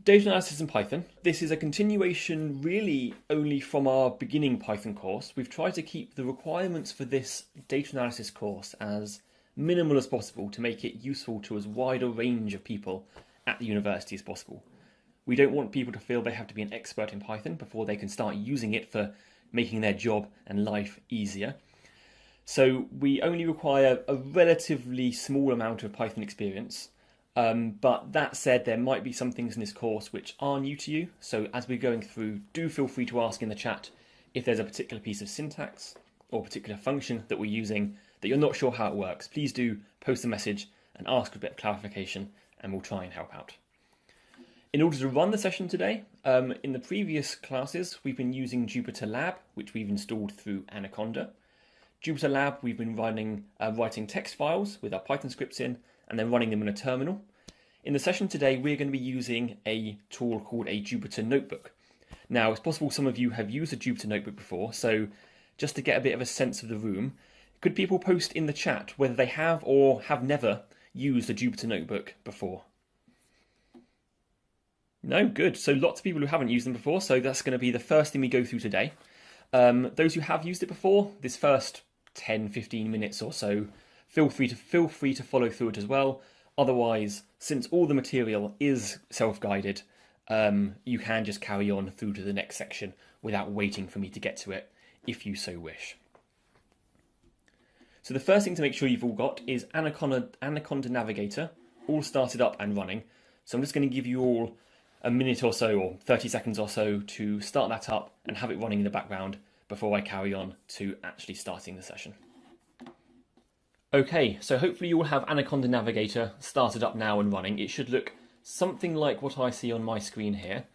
Data analysis in Python. This is a continuation really only from our beginning Python course. We've tried to keep the requirements for this data analysis course as minimal as possible to make it useful to as wide a range of people at the university as possible. We don't want people to feel they have to be an expert in Python before they can start using it for making their job and life easier. So we only require a relatively small amount of Python experience. But that said, there might be some things in this course which are new to you. So as we're going through, do feel free to ask in the chat if there's a particular piece of syntax or a particular function that we're using that you're not sure how it works. Please do post a message and ask for a bit of clarification, and we'll try and help out. In order to run the session today, in the previous classes, we've been using Jupyter Lab, which we've installed through Anaconda. Jupyter Lab, we've been writing text files with our Python scripts in, and then running them in a terminal. In the session today, we're going to be using a tool called a Jupyter Notebook. Now, it's possible some of you have used a Jupyter Notebook before, so just to get a bit of a sense of the room, could people post in the chat whether they have or have never used a Jupyter Notebook before? No, good. So lots of people who haven't used them before, so that's going to be the first thing we go through today. Those who have used it before, this first 10-15 minutes or so, feel free to follow through it as well. Otherwise, since all the material is self-guided, you can just carry on through to the next section without waiting for me to get to it, if you so wish. So the first thing to make sure you've all got is Anaconda Navigator, all started up and running. So I'm just going to give you all a minute or so, or 30 seconds or so, to start that up and have it running in the background before I carry on to actually starting the session. Okay, so hopefully you will have Anaconda Navigator started up now and running. It should look something like what I see on my screen here.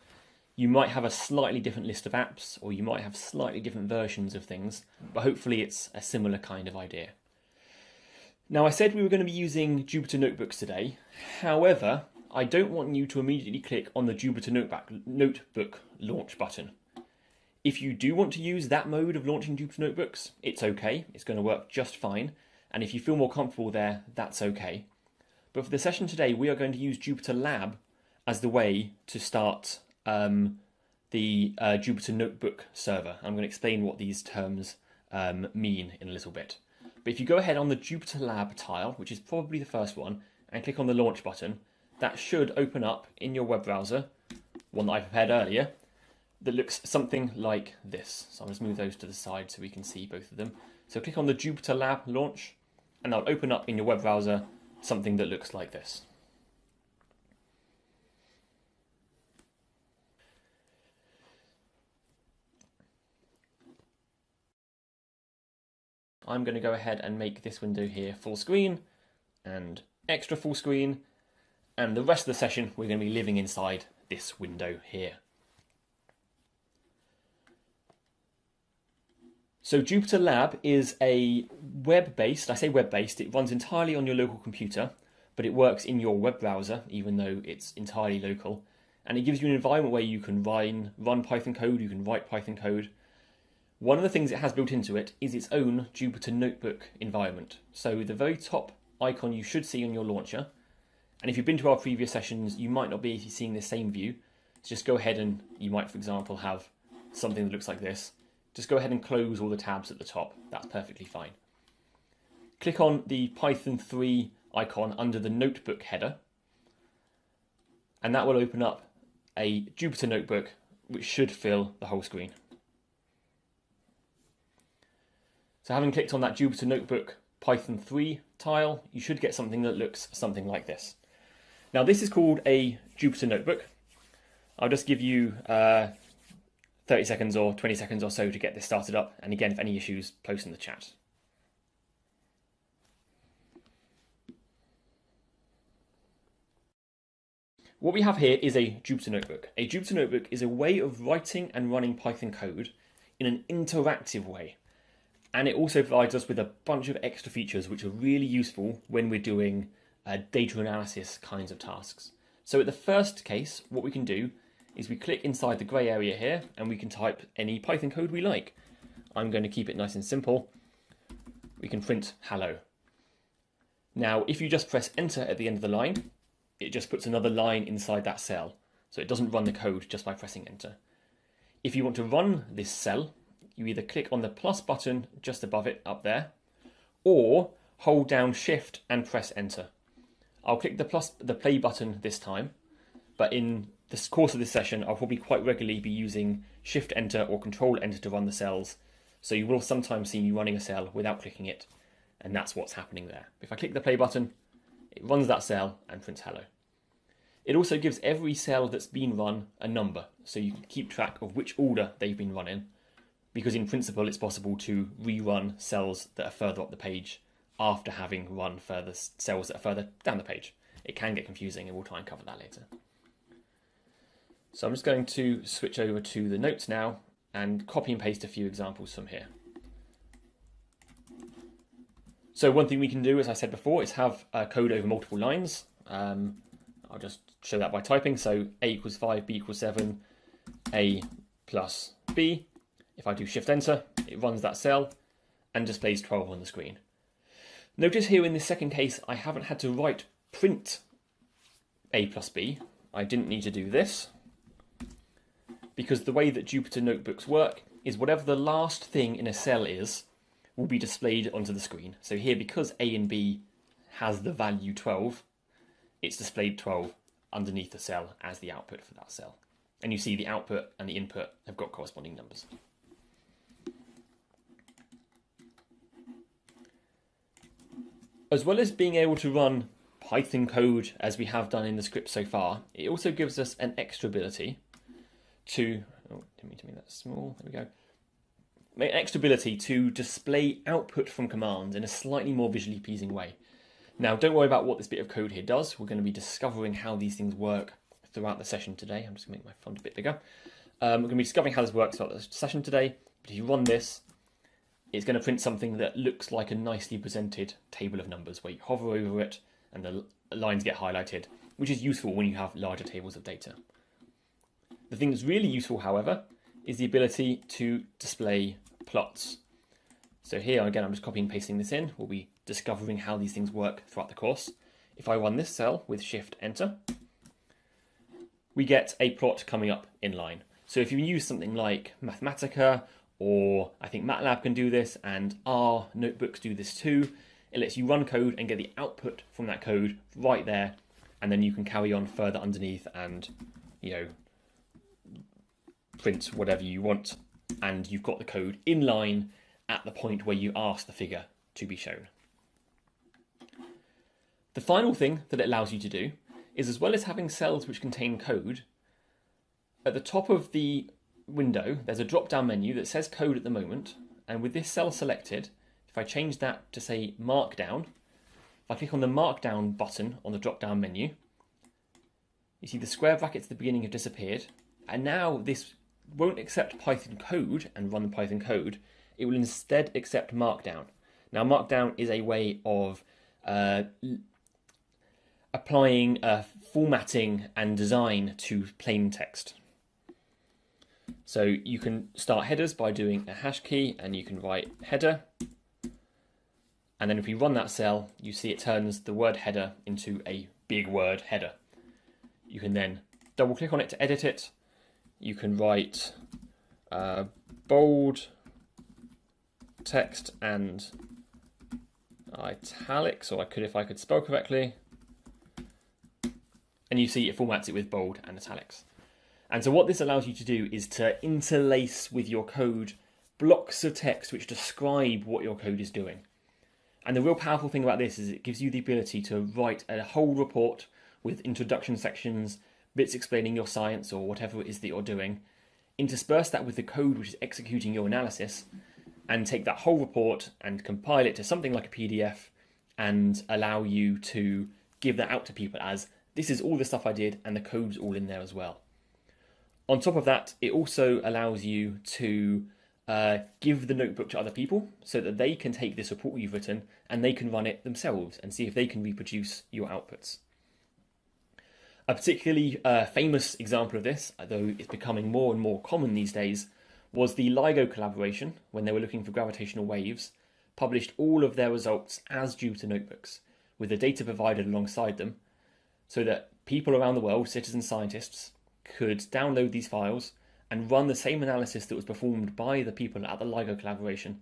You might have a slightly different list of apps, or you might have slightly different versions of things, but hopefully it's a similar kind of idea. Now, I said we were going to be using Jupyter Notebooks today. However, I don't want you to immediately click on the Jupyter Notebook launch button. If you do want to use that mode of launching Jupyter Notebooks, it's okay. It's going to work just fine. And if you feel more comfortable there, that's okay. But for the session today, we are going to use Jupyter Lab as the way to start the Jupyter Notebook server. I'm going to explain what these terms mean in a little bit. But if you go ahead on the Jupyter Lab tile, which is probably the first one, and click on the launch button, that should open up in your web browser, one that I prepared earlier, that looks something like this. So I'll just move those to the side so we can see both of them. So click on the Jupyter Lab launch, and that'll open up in your web browser something that looks like this. I'm going to go ahead and make this window here full screen and extra full screen, and the rest of the session we're going to be living inside this window here. So Jupyter Lab is a web-based, I say web-based, it runs entirely on your local computer, but it works in your web browser, even though it's entirely local. And it gives you an environment where you can run Python code, you can write Python code. One of the things it has built into it is its own Jupyter Notebook environment. So the very top icon you should see on your launcher, and if you've been to our previous sessions, you might not be seeing the same view. So just go ahead and you might, for example, have something that looks like this. Just go ahead and close all the tabs at the top. That's perfectly fine. Click on the Python 3 icon under the notebook header, and that will open up a Jupyter Notebook which should fill the whole screen. So having clicked on that Jupyter Notebook Python 3 tile, you should get something that looks something like this. Now this is called a Jupyter Notebook. I'll just give you 30 seconds or 20 seconds or so to get this started up. And again, if any issues, post in the chat. What we have here is a Jupyter Notebook. A Jupyter Notebook is a way of writing and running Python code in an interactive way. And it also provides us with a bunch of extra features which are really useful when we're doing data analysis kinds of tasks. So at the first case, what we can do is we click inside the grey area here and we can type any Python code we like. I'm going to keep it nice and simple. We can print hello. Now, if you just press enter at the end of the line, it just puts another line inside that cell. So it doesn't run the code just by pressing enter. If you want to run this cell, you either click on the plus button just above it up there, or hold down shift and press enter. I'll click the play button this time, but in the course of this session, I'll probably quite regularly be using shift enter or control enter to run the cells. So you will sometimes see me running a cell without clicking it, and that's what's happening there. If I click the play button, it runs that cell and prints hello. It also gives every cell that's been run a number, so you can keep track of which order they've been run in, because in principle it's possible to rerun cells that are further up the page after having run further cells that are further down the page. It can get confusing, and we'll try and cover that later. So I'm just going to switch over to the notes now and copy and paste a few examples from here. So one thing we can do, as I said before, is have code over multiple lines. I'll just show that by typing. So A equals 5, B equals 7, A plus B. If I do shift enter, it runs that cell and displays 12 on the screen. Notice here in this second case, I haven't had to write print A plus B. I didn't need to do this, because the way that Jupyter Notebooks work is whatever the last thing in a cell is will be displayed onto the screen. So here, because A and B has the value 12, it's displayed 12 underneath the cell as the output for that cell. And you see the output and the input have got corresponding numbers. As well as being able to run Python code as we have done in the script so far, it also gives us an extra ability to, didn't mean to make that small, there we go. An extra ability to display output from commands in a slightly more visually pleasing way. Now, don't worry about what this bit of code here does. We're going to be discovering how these things work throughout the session today. I'm just going to make my font a bit bigger. We're going to be discovering how this works throughout the session today. But if you run this, it's going to print something that looks like a nicely presented table of numbers, where you hover over it and the lines get highlighted, which is useful when you have larger tables of data. The thing that's really useful, however, is the ability to display plots. So here, again, I'm just copying and pasting this in. We'll be discovering how these things work throughout the course. If I run this cell with shift enter, we get a plot coming up in line. So if you use something like Mathematica, or I think MATLAB can do this, and R notebooks do this too, it lets you run code and get the output from that code right there, and then you can carry on further underneath and, print whatever you want, and you've got the code in line at the point where you ask the figure to be shown. The final thing that it allows you to do is, as well as having cells which contain code, at the top of the window there's a drop-down menu that says code at the moment, and with this cell selected, if I change that to say markdown, if I click on the markdown button on the drop-down menu, you see the square brackets at the beginning have disappeared, and now this won't accept Python code and run the Python code. It will instead accept markdown. Now, markdown is a way of applying formatting and design to plain text. So you can start headers by doing a hash key, and you can write header. And then if we run that cell, you see it turns the word header into a big word header. You can then double click on it to edit it. You can write bold text and italics, or I could if I could spell correctly. And you see it formats it with bold and italics. And so what this allows you to do is to interlace with your code blocks of text which describe what your code is doing. And the real powerful thing about this is it gives you the ability to write a whole report with introduction sections, bits explaining your science or whatever it is that you're doing, intersperse that with the code which is executing your analysis, and take that whole report and compile it to something like a PDF and allow you to give that out to people as, this is all the stuff I did and the code's all in there as well. On top of that, it also allows you to give the notebook to other people so that they can take this report you've written and they can run it themselves and see if they can reproduce your outputs. A particularly famous example of this, though it's becoming more and more common these days, was the LIGO collaboration, when they were looking for gravitational waves, published all of their results as Jupyter Notebooks, with the data provided alongside them, so that people around the world, citizen scientists, could download these files and run the same analysis that was performed by the people at the LIGO collaboration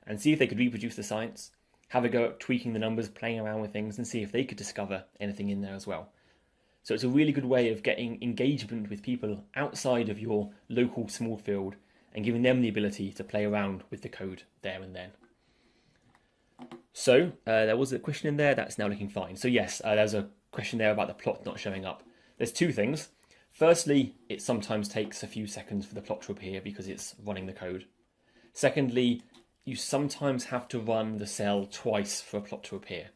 and see if they could reproduce the science, have a go at tweaking the numbers, playing around with things, and see if they could discover anything in there as well. So it's a really good way of getting engagement with people outside of your local small field and giving them the ability to play around with the code there and then. So there was a question in there that's now looking fine. So yes, there's a question there about the plot not showing up. There's two things. Firstly, it sometimes takes a few seconds for the plot to appear because it's running the code. Secondly, you sometimes have to run the cell twice for a plot to appear.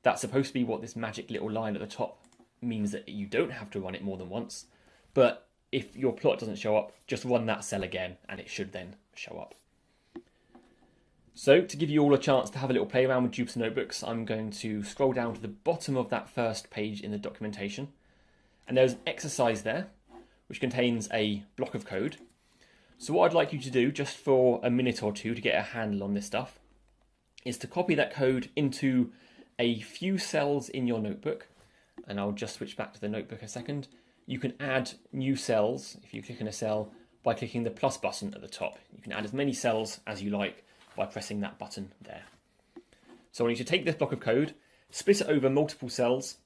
That's supposed to be what this magic little line at the top means, that you don't have to run it more than once. But if your plot doesn't show up, just run that cell again and it should then show up. So to give you all a chance to have a little play around with Jupyter Notebooks, I'm going to scroll down to the bottom of that first page in the documentation. And there's an exercise there, which contains a block of code. So what I'd like you to do, just for a minute or two to get a handle on this stuff, is to copy that code into a few cells in your notebook. And I'll just switch back to the notebook a second. You can add new cells if you click in a cell by clicking the plus button at the top. You can add as many cells as you like by pressing that button there. So I want you to take this block of code, split it over multiple cells,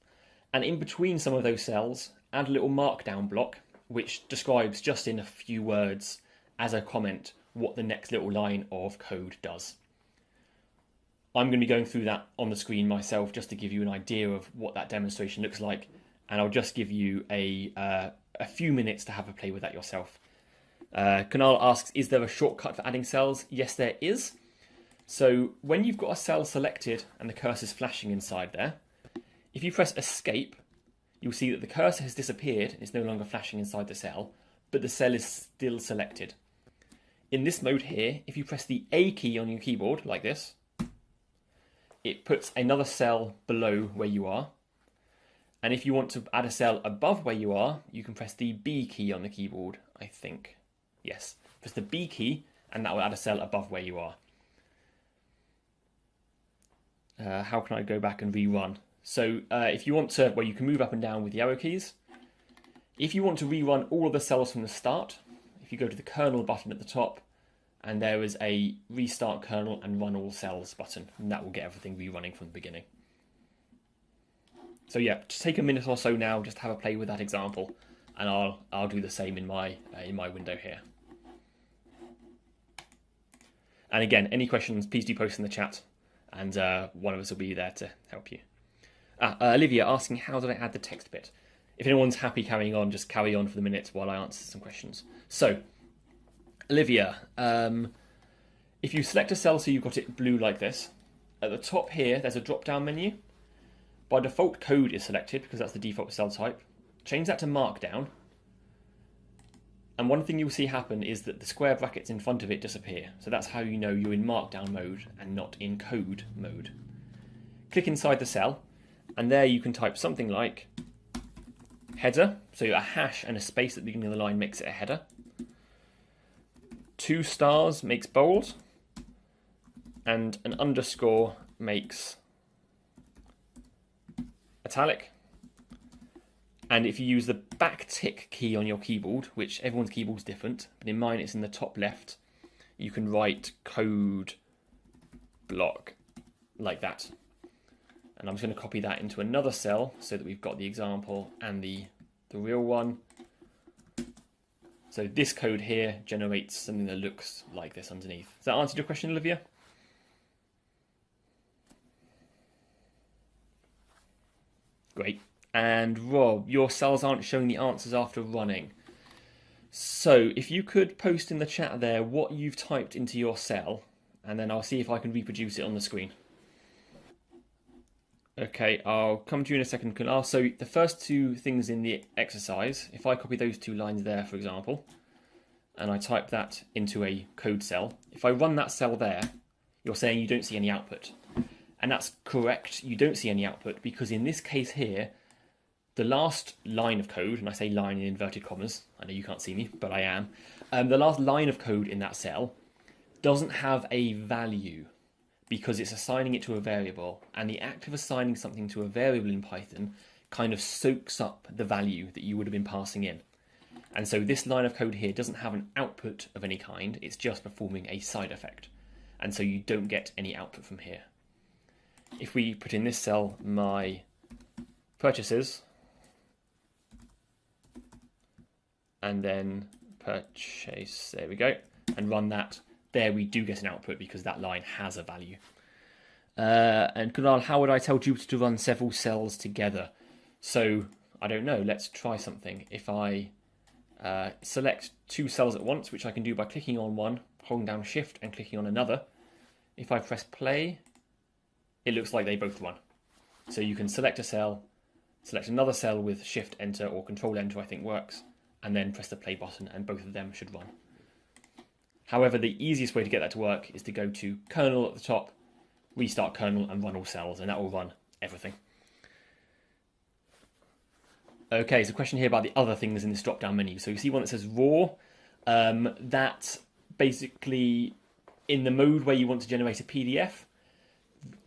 and in between some of those cells, add a little markdown block, which describes just in a few words as a comment what the next little line of code does. I'm going to be going through that on the screen myself just to give you an idea of what that demonstration looks like, and I'll just give you a few minutes to have a play with that yourself. Kunal asks, is there a shortcut for adding cells? Yes, there is. So when you've got a cell selected and the cursor is flashing inside there, if you press escape, you'll see that the cursor has disappeared. It's no longer flashing inside the cell, but the cell is still selected. In this mode here, if you press the A key on your keyboard like this, it puts another cell below where you are. And if you want to add a cell above where you are, you can press the B key on the keyboard, I think. Yes, press the B key and that will add a cell above where you are. How can I go back and rerun? So if you want to, well, you can move up and down with the arrow keys. If you want to rerun all of the cells from the start, if you go to the kernel button at the top, and there is a restart kernel and run all cells button, and that will get everything rerunning from the beginning. So yeah, just take a minute or so now, just have a play with that example, and I'll do the same in my window here. And again, any questions, please do post in the chat, and one of us will be there to help you. Olivia asking, how did I add the text bit? If anyone's happy carrying on, just carry on for the minute while I answer some questions. So, Olivia, if you select a cell so you've got it blue like this, at the top here there's a drop-down menu. By default, code is selected because that's the default cell type. Change that to markdown. And one thing you'll see happen is that the square brackets in front of it disappear. So that's how you know you're in markdown mode and not in code mode. Click inside the cell, and there you can type something like header. So a hash and a space at the beginning of the line makes it a header. 2 stars makes bold, and an underscore makes italic. And if you use the back tick key on your keyboard, which everyone's keyboard's different, but in mine it's in the top left, you can write code block like that. And I'm just going to copy that into another cell so that we've got the example and the real one. So this code here generates something that looks like this underneath. Does that answer your question, Olivia? Great. And Rob, your cells aren't showing the answers after running. So if you could post in the chat there what you've typed into your cell, and then I'll see if I can reproduce it on the screen. Okay, I'll come to you in a second, Kunal. So the first 2 things in the exercise, if I copy those 2 lines there, for example, and I type that into a code cell, if I run that cell there, you're saying you don't see any output. And that's correct, you don't see any output, because in this case here, the last line of code, and I say line in inverted commas, I know you can't see me, but I am, the last line of code in that cell doesn't have a value, because it's assigning it to a variable, and the act of assigning something to a variable in Python kind of soaks up the value that you would have been passing in. And so this line of code here doesn't have an output of any kind, it's just performing a side effect. And so you don't get any output from here. If we put in this cell my purchases, and then purchase, there we go, and run that, there we do get an output because that line has a value. And Kunal, how would I tell Jupyter to run several cells together? So, I don't know, let's try something. If I select two cells at once, which I can do by clicking on one, holding down Shift and clicking on another. If I press play, it looks like they both run. So you can select a cell, select another cell with Shift Enter or Control Enter, I think works, and then press the play button and both of them should run. However, the easiest way to get that to work is to go to kernel at the top, restart kernel and run all cells, and that will run everything. Okay, so a question here about the other things in this drop-down menu. So you see one that says raw. That basically, in the mode where you want to generate a PDF,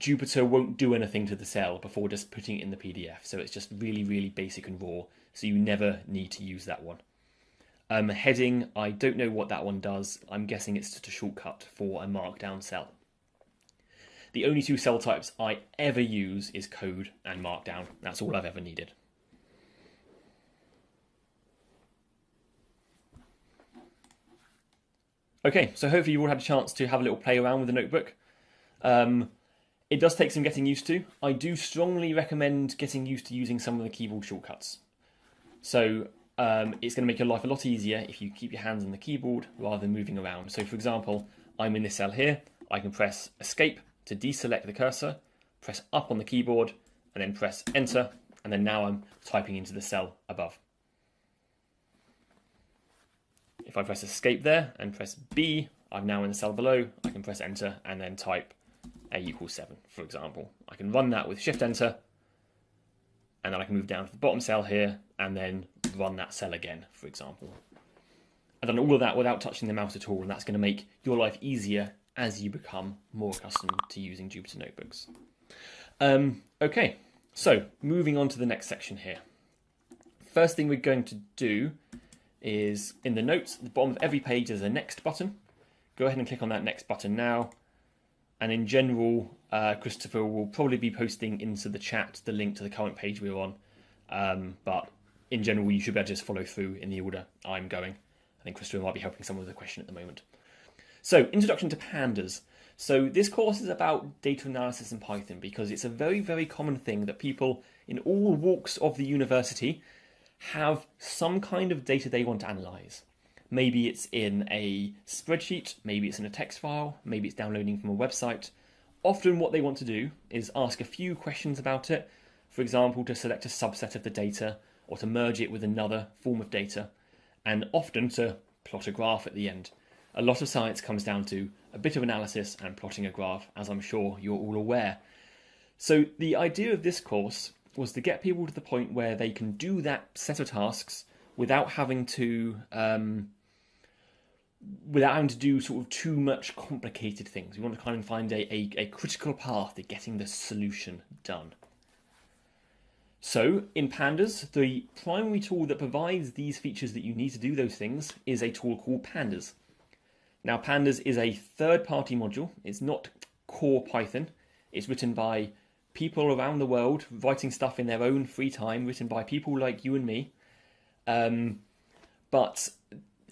Jupyter won't do anything to the cell before just putting it in the PDF. So it's just really, really basic and raw. So you never need to use that one. Heading, I don't know what that one does. I'm guessing it's just a shortcut for a markdown cell. The only two cell types I ever use is code and markdown. That's all I've ever needed. Okay, so hopefully you all had a chance to have a little play around with the notebook. It does take some getting used to. I do strongly recommend getting used to using some of the keyboard shortcuts. So it's going to make your life a lot easier if you keep your hands on the keyboard rather than moving around. So for example, I'm in this cell here. I can press Escape to deselect the cursor, press up on the keyboard, and then press Enter, and then now I'm typing into the cell above. If I press Escape there and press B, I'm now in the cell below. I can press Enter and then type A equals 7, for example. I can run that with Shift Enter, and then I can move down to the bottom cell here and then run that cell again, for example. I've done all of that without touching the mouse at all, and that's going to make your life easier as you become more accustomed to using Jupyter Notebooks. Okay, so moving on to the next section here. First thing we're going to do is in the notes, at the bottom of every page there's a next button. Go ahead and click on that next button now. And in general, Christopher will probably be posting into the chat the link to the current page we're on. But in general, you should be able to just follow through in the order I'm going. I think Christopher might be helping someone with a question at the moment. So, introduction to Pandas. So this course is about data analysis in Python because it's a very, very common thing that people in all walks of the university have some kind of data they want to analyze. Maybe it's in a spreadsheet, maybe it's in a text file, maybe it's downloading from a website. Often what they want to do is ask a few questions about it, for example, to select a subset of the data or to merge it with another form of data, and often to plot a graph at the end. A lot of science comes down to a bit of analysis and plotting a graph, as I'm sure you're all aware. So the idea of this course was to get people to the point where they can do that set of tasks without having to do sort of too much complicated things. We want to kind of find a critical path to getting the solution done. So in Pandas, the primary tool that provides these features that you need to do those things is a tool called Pandas. Now Pandas is a third-party module. It's not core Python. It's written by people around the world, writing stuff in their own free time, written by people like you and me. But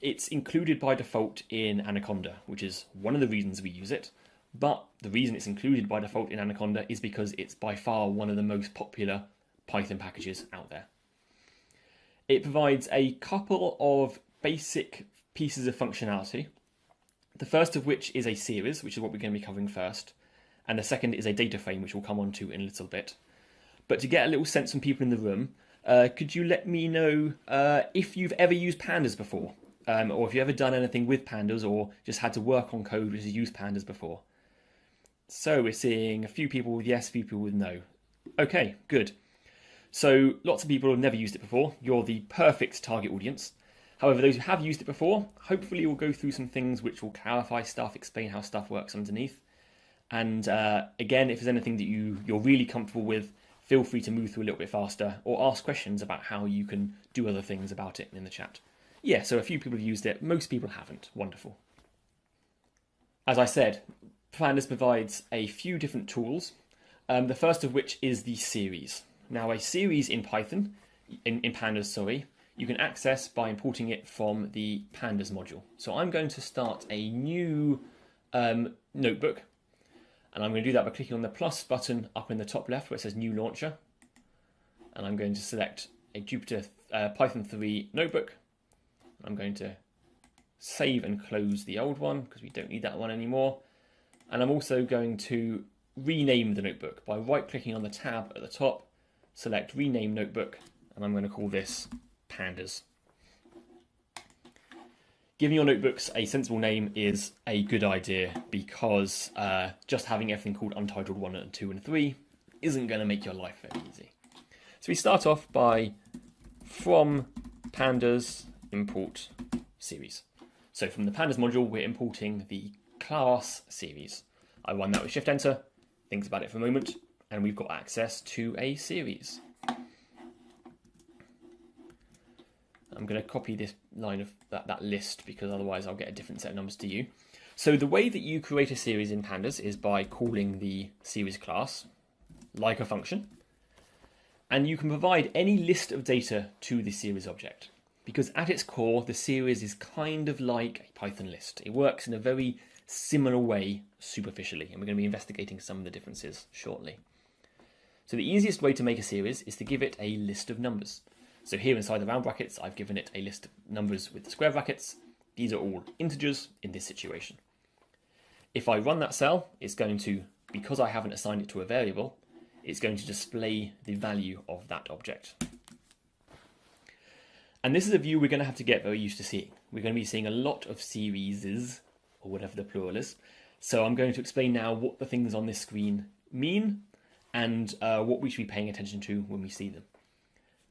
it's included by default in Anaconda, which is one of the reasons we use it. But the reason it's included by default in Anaconda is because it's by far one of the most popular Python packages out there. It provides a couple of basic pieces of functionality. The first of which is a series, which is what we're going to be covering first. And the second is a data frame, which we'll come on to in a little bit. But to get a little sense from people in the room, could you let me know if you've ever used Pandas before? Or if you've ever done anything with Pandas or just had to work on code which has used Pandas before? So we're seeing a few people with yes, a few people with no. Okay, good. So lots of people have never used it before. You're the perfect target audience. However, those who have used it before, hopefully we'll go through some things which will clarify stuff, explain how stuff works underneath. And again, if there's anything that you're really comfortable with, feel free to move through a little bit faster or ask questions about how you can do other things about it in the chat. Yeah, so a few people have used it. Most people haven't. Wonderful. As I said, Pandas provides a few different tools. The first of which is the series. Now, a series in Python, in Pandas, sorry, you can access by importing it from the Pandas module. So I'm going to start a new notebook, and I'm going to do that by clicking on the plus button up in the top left where it says New Launcher, and I'm going to select a Jupyter Python 3 notebook. I'm going to save and close the old one because we don't need that one anymore. And I'm also going to rename the notebook by right-clicking on the tab at the top, select Rename Notebook, and I'm going to call this Pandas. Giving your notebooks a sensible name is a good idea because just having everything called Untitled 1 and 2 and 3 isn't going to make your life very easy. So we start off by from Pandas import series. So from the Pandas module, we're importing the class series. I run that with Shift Enter, think about it for a moment, and we've got access to a series. I'm going to copy this line of that list because otherwise I'll get a different set of numbers to you. So the way that you create a series in Pandas is by calling the series class like a function, and you can provide any list of data to the series object. Because at its core, the series is kind of like a Python list. It works in a very similar way superficially, and we're going to be investigating some of the differences shortly. So the easiest way to make a series is to give it a list of numbers. So here inside the round brackets, I've given it a list of numbers with the square brackets. These are all integers in this situation. If I run that cell, it's going to, because I haven't assigned it to a variable, it's going to display the value of that object. And this is a view we're going to have to get very used to seeing. We're going to be seeing a lot of series, or whatever the plural is. So I'm going to explain now what the things on this screen mean and what we should be paying attention to when we see them.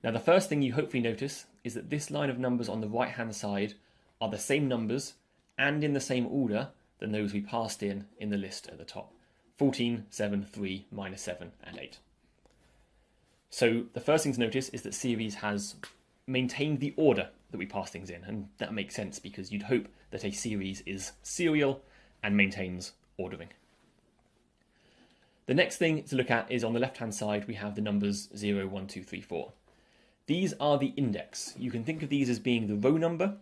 Now, the first thing you hopefully notice is that this line of numbers on the right-hand side are the same numbers and in the same order than those we passed in the list at the top. 14, 7, 3, minus 7, and 8. So the first thing to notice is that series has maintained the order that we pass things in, and that makes sense because you'd hope that a series is serial and maintains ordering. The next thing to look at is on the left-hand side, we have the numbers 0, 1, 2, 3, 4. These are the index. You can think of these as being the row number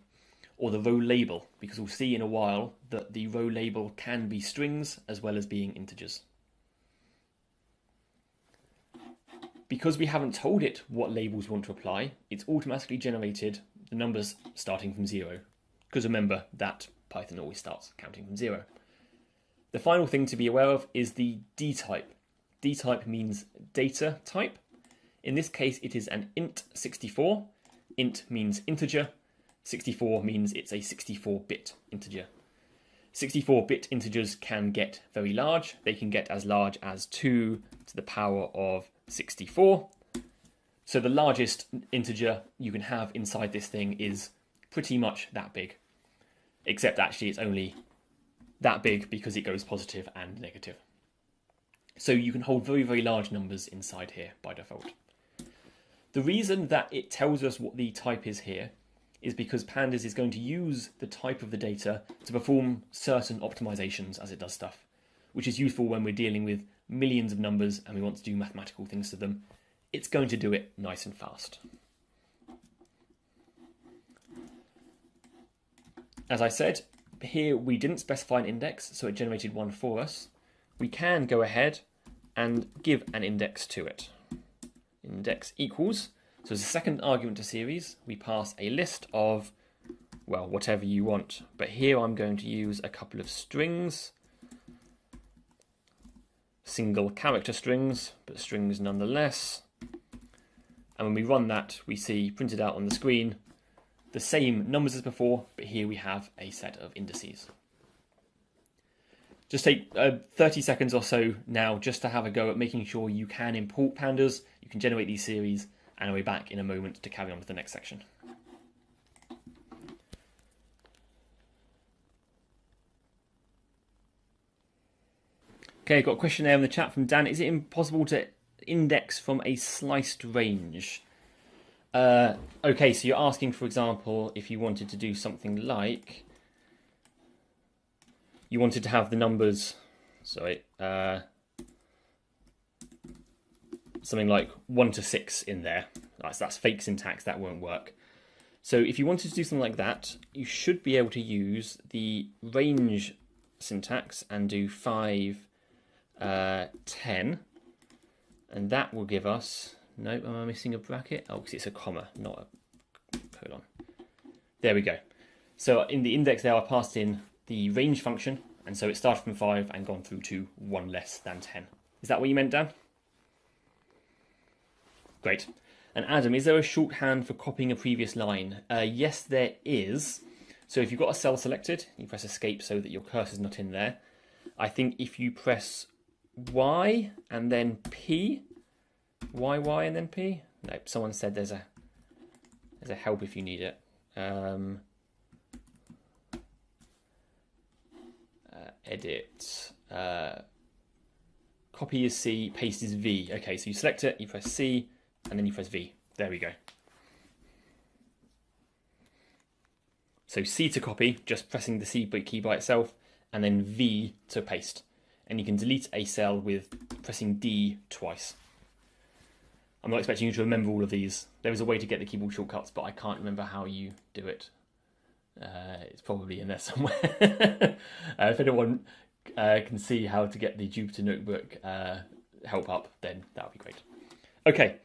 or the row label, because we'll see in a while that the row label can be strings as well as being integers. Because we haven't told it what labels we want to apply, it's automatically generated the numbers starting from 0. Because remember that Python always starts counting from 0. The final thing to be aware of is the D type. D type means data type. In this case, it is an int 64. Int means integer. 64 means it's a 64-bit integer. 64-bit integers can get very large. They can get as large as 2 to the power of 64. So the largest integer you can have inside this thing is pretty much that big. Except actually it's only that big because it goes positive and negative. So you can hold very, very large numbers inside here by default. The reason that it tells us what the type is here is because Pandas is going to use the type of the data to perform certain optimizations as it does stuff, which is useful when we're dealing with millions of numbers and we want to do mathematical things to them. It's going to do it nice and fast. As I said, here we didn't specify an index, so it generated one for us. We can go ahead and give an index to it. Index equals, so as a second argument to series, we pass a list of, well, whatever you want. But here I'm going to use a couple of strings, single character strings, but strings nonetheless. And when we run that, we see printed out on the screen the same numbers as before, but here we have a set of indices. Just take 30 seconds or so now just to have a go at making sure you can import pandas, you can generate these series, and I'll be back in a moment to carry on with the next section. Okay, got a question there in the chat from Dan. Is it impossible to index from a sliced range? Okay, so you're asking, for example, if you wanted to do something like, you wanted to have the numbers, sorry, something like 1 to 6 in there. That's fake syntax, that won't work. So if you wanted to do something like that, you should be able to use the range syntax and do 5, 10, and that will give us, nope, am I missing a bracket? Oh, because it's a comma, not a colon. There we go. So in the index there, I passed in the range function, and so it started from 5 and gone through to 1 less than 10. Is that what you meant, Dan? Great. And Adam, is there a shorthand for copying a previous line? Yes, there is. So if you've got a cell selected, you press escape so that your cursor's not in there. I think if you press Y and then P, Y and then P. Nope, someone said there's a help if you need it. Edit. Copy is C, paste is V. Okay, so you select it, you press C, and then you press V. There we go. So C to copy, just pressing the C key by itself, and then V to paste. And you can delete a cell with pressing D twice. I'm not expecting you to remember all of these. There is a way to get the keyboard shortcuts, but I can't remember how you do it. It's probably in there somewhere. If anyone can see how to get the Jupyter Notebook help up, then that would be great. Okay.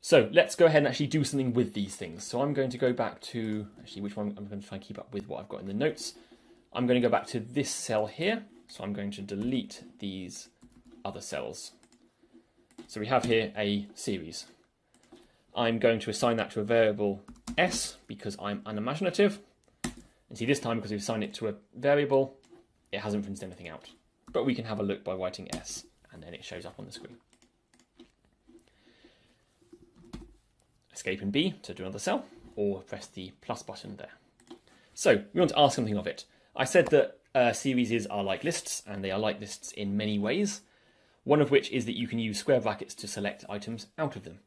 So let's go ahead and actually do something with these things. So I'm going to go back to, actually, which one? I'm going to try and keep up with what I've got in the notes. I'm going to go back to this cell here. So I'm going to delete these other cells. So we have here a series. I'm going to assign that to a variable s because I'm unimaginative. And see, this time, because we've assigned it to a variable, it hasn't printed anything out. But we can have a look by writing s, and then it shows up on the screen. Escape and B to do another cell, or press the plus button there. So we want to ask something of it. I said that series are like lists, and they are like lists in many ways. One of which is that you can use square brackets to select items out of them.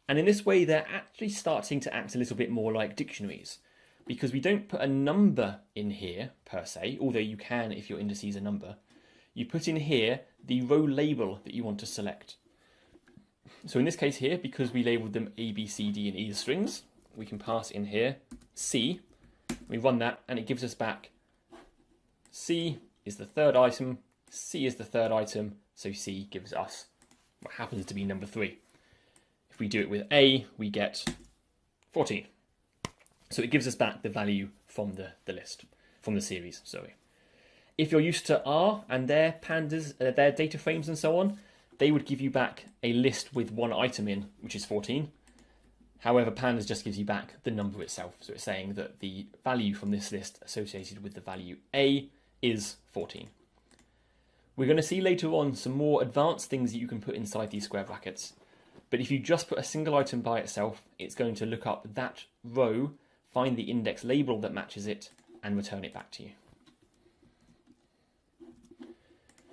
And in this way, they're actually starting to act a little bit more like dictionaries, because we don't put a number in here per se, although you can if your index is a number. You put in here the row label that you want to select. So in this case here, because we labelled them A, B, C, D, and E as strings, we can pass in here C. We run that, and it gives us back C is the third item, C is the third item, so C gives us what happens to be number 3. If we do it with A, we get 14. So it gives us back the value from the list, from the series, sorry. If you're used to R and their pandas, their data frames and so on, they would give you back a list with one item in, which is 14. However, Pandas just gives you back the number itself. So it's saying that the value from this list associated with the value A is 14. We're going to see later on some more advanced things that you can put inside these square brackets. But if you just put a single item by itself, it's going to look up that row, find the index label that matches it, and return it back to you.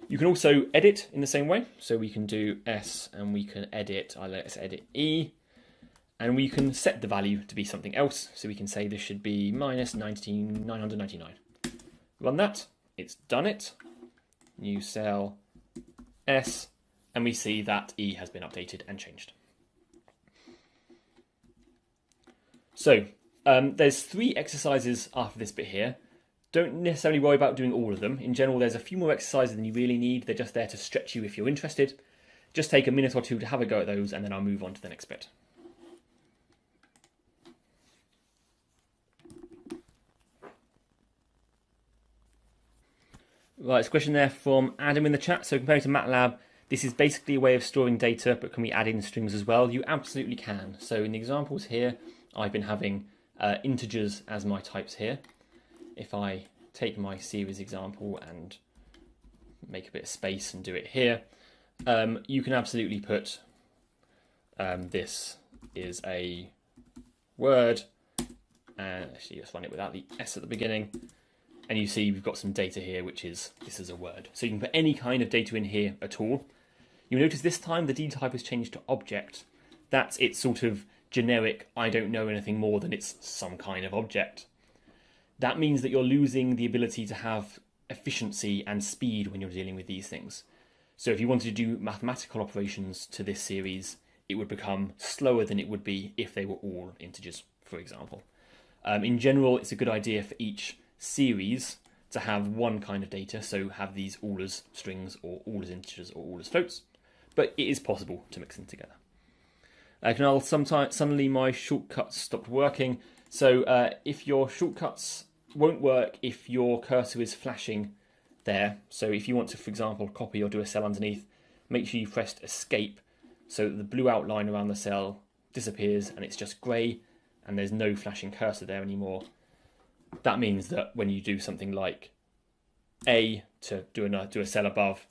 You can also edit in the same way. So we can do S and we can edit, let's edit E, and we can set the value to be something else. So we can say this should be minus 999. Run that, it's done it. New cell S, and we see that E has been updated and changed. So there's 3 exercises after this bit here. Don't necessarily worry about doing all of them. In general, there's a few more exercises than you really need. They're just there to stretch you if you're interested. Just take a minute or two to have a go at those, and then I'll move on to the next bit. Right, it's a question there from Adam in the chat. So compared to MATLAB, this is basically a way of storing data, but can we add in strings as well? You absolutely can. So in the examples here, I've been having integers as my types here. If I take my series example and make a bit of space and do it here, you can absolutely put this is a word, and actually let's run it without the S at the beginning, and you see we've got some data here which is, this is a word. So you can put any kind of data in here at all. You'll notice this time the D type has changed to object. That's its sort of generic, I don't know anything more than it's some kind of object. That means that you're losing the ability to have efficiency and speed when you're dealing with these things. So if you wanted to do mathematical operations to this series, it would become slower than it would be if they were all integers, for example. In general, it's a good idea for each series to have one kind of data, so have these all as strings or all as integers or all as floats, but it is possible to mix them together. Suddenly my shortcuts stopped working, so if your shortcuts won't work if your cursor is flashing there, so if you want to, for example, copy or do a cell underneath, make sure you pressed escape so that the blue outline around the cell disappears and it's just grey and there's no flashing cursor there anymore. That means that when you do something like A to do a cell above,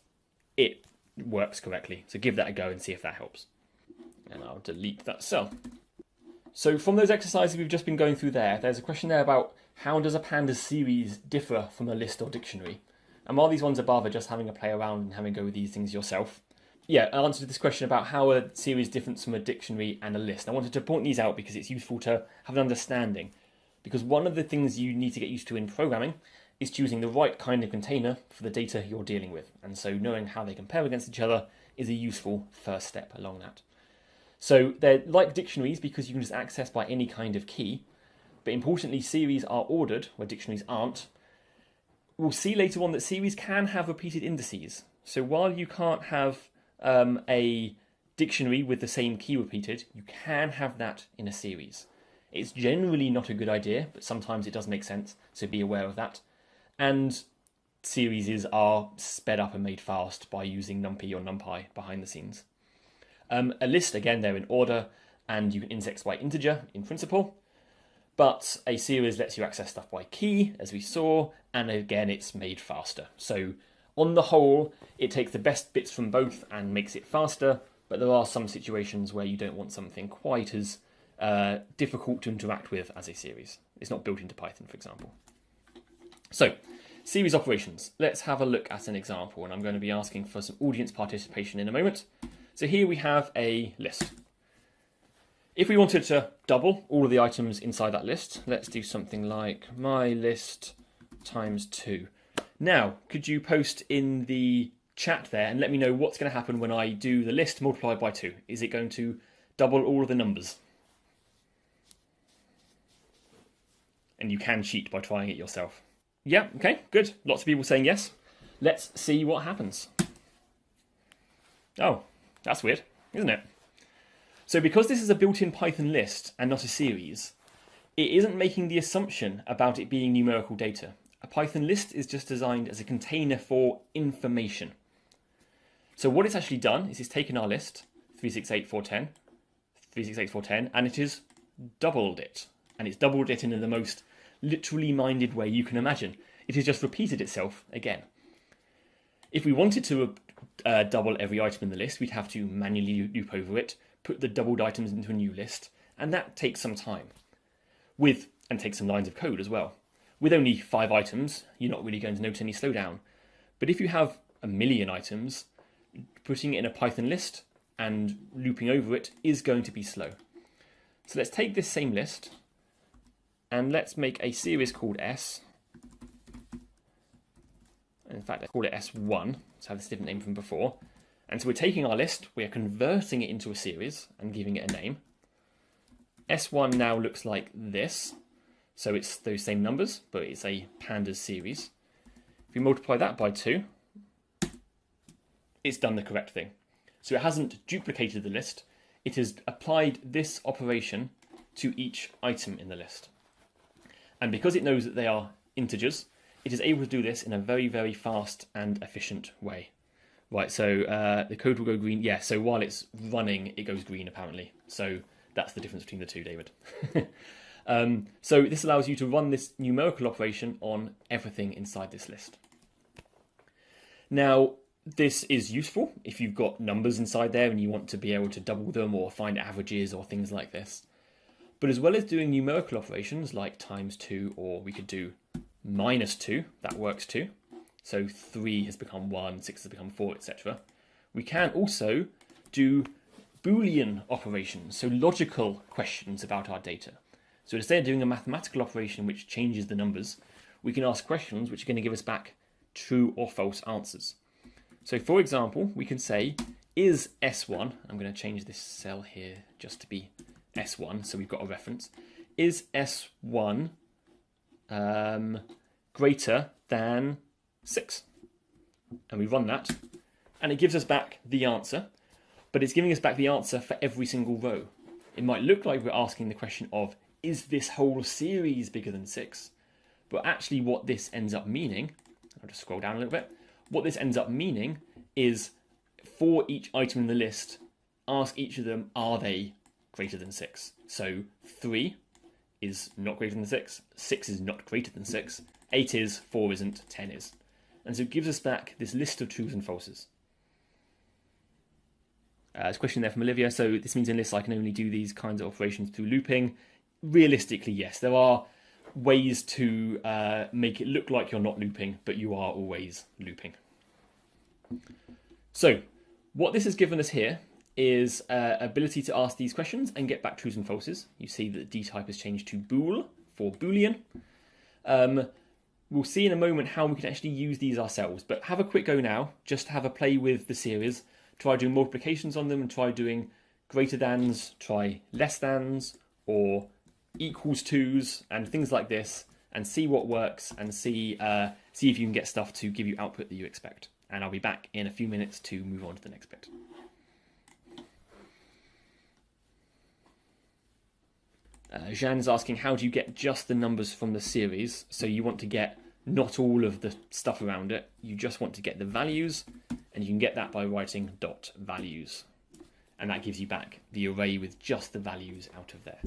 it works correctly. So give that a go and see if that helps. And I'll delete that cell. So from those exercises we've just been going through there's a question there about how does a Pandas series differ from a list or dictionary? And while these ones above are just having a play around and having a go with these things yourself, I'll answer this question about how a series differs from a dictionary and a list. I wanted to point these out because it's useful to have an understanding. Because one of the things you need to get used to in programming is choosing the right kind of container for the data you're dealing with. And so knowing how they compare against each other is a useful first step along that. So they're like dictionaries because you can just access by any kind of key. But importantly, series are ordered where dictionaries aren't. We'll see later on that series can have repeated indices. So while you can't have a dictionary with the same key repeated, you can have that in a series. It's generally not a good idea, but sometimes it does make sense, so be aware of that. And series are sped up and made fast by using NumPy or NumPy behind the scenes. A list, again, they're in order, and you can index by integer in principle, but a series lets you access stuff by key, as we saw, and again, it's made faster. So on the whole, it takes the best bits from both and makes it faster, but there are some situations where you don't want something quite as difficult to interact with as a series. It's not built into Python, for example. So, series operations. Let's have a look at an example, and I'm going to be asking for some audience participation in a moment. So here we have a list. If we wanted to double all of the items inside that list, let's do something like my list times 2. Now, could you post in the chat there and let me know what's going to happen when I do the list multiplied by 2? Is it going to double all of the numbers? And you can cheat by trying it yourself. Yeah, okay, good. Lots of people saying yes. Let's see what happens. Oh, that's weird, isn't it? So because this is a built-in Python list and not a series, it isn't making the assumption about it being numerical data. A Python list is just designed as a container for information. So what it's actually done is it's taken our list, 368,410, and it has doubled it. And it's doubled it in the most literally minded way you can imagine. It has just repeated itself again. If we wanted to double every item in the list, we'd have to manually loop over it, put the doubled items into a new list, and that takes some time. And takes some lines of code as well. With only 5 items, you're not really going to notice any slowdown. But if you have 1 million items, putting it in a Python list and looping over it is going to be slow. So let's take this same list and let's make a series called S. In fact, let's call it S1, so have this different name from before. And so we're taking our list, we are converting it into a series and giving it a name. S1 now looks like this. So it's those same numbers, but it's a Pandas series. If we multiply that by 2, it's done the correct thing. So it hasn't duplicated the list, it has applied this operation to each item in the list. And because it knows that they are integers, it is able to do this in a very, very fast and efficient way. Right, so the code will go green. Yeah, so while it's running, it goes green apparently. So that's the difference between the two, David. So this allows you to run this numerical operation on everything inside this list. Now, this is useful if you've got numbers inside there and you want to be able to double them or find averages or things like this. But as well as doing numerical operations like times 2, or we could do minus 2, that works too. So 3 has become 1, 6 has become 4, etc. We can also do Boolean operations, so logical questions about our data. So instead of doing a mathematical operation which changes the numbers, we can ask questions which are going to give us back true or false answers. So for example, we can say, is S1, I'm going to change this cell here just to be S1, so we've got a reference, is S1 greater than 6? And we run that, and it gives us back the answer, but it's giving us back the answer for every single row. It might look like we're asking the question of, is this whole series bigger than 6? But actually what this ends up meaning, I'll just scroll down a little bit, what this ends up meaning is for each item in the list, ask each of them, are they greater than 6? So 3 is not greater than 6, 6 is not greater than 6, 8 is, 4 isn't, 10 is. And so it gives us back this list of trues and falses. There's a question there from Olivia. So this means in lists I can only do these kinds of operations through looping. Realistically, yes, there are ways to make it look like you're not looping, but you are always looping. So what this has given us here is ability to ask these questions and get back trues and falses. You see that the D type has changed to bool for Boolean. We'll see in a moment how we can actually use these ourselves, but have a quick go now. Just have a play with the series. Try doing multiplications on them and try doing greater thans, try less thans, or equals tos, and things like this, and see what works, and see if you can get stuff to give you output that you expect. And I'll be back in a few minutes to move on to the next bit. Jeanne's asking, how do you get just the numbers from the series? So you want to get not all of the stuff around it, you just want to get the values, and you can get that by writing dot values. And that gives you back the array with just the values out of there.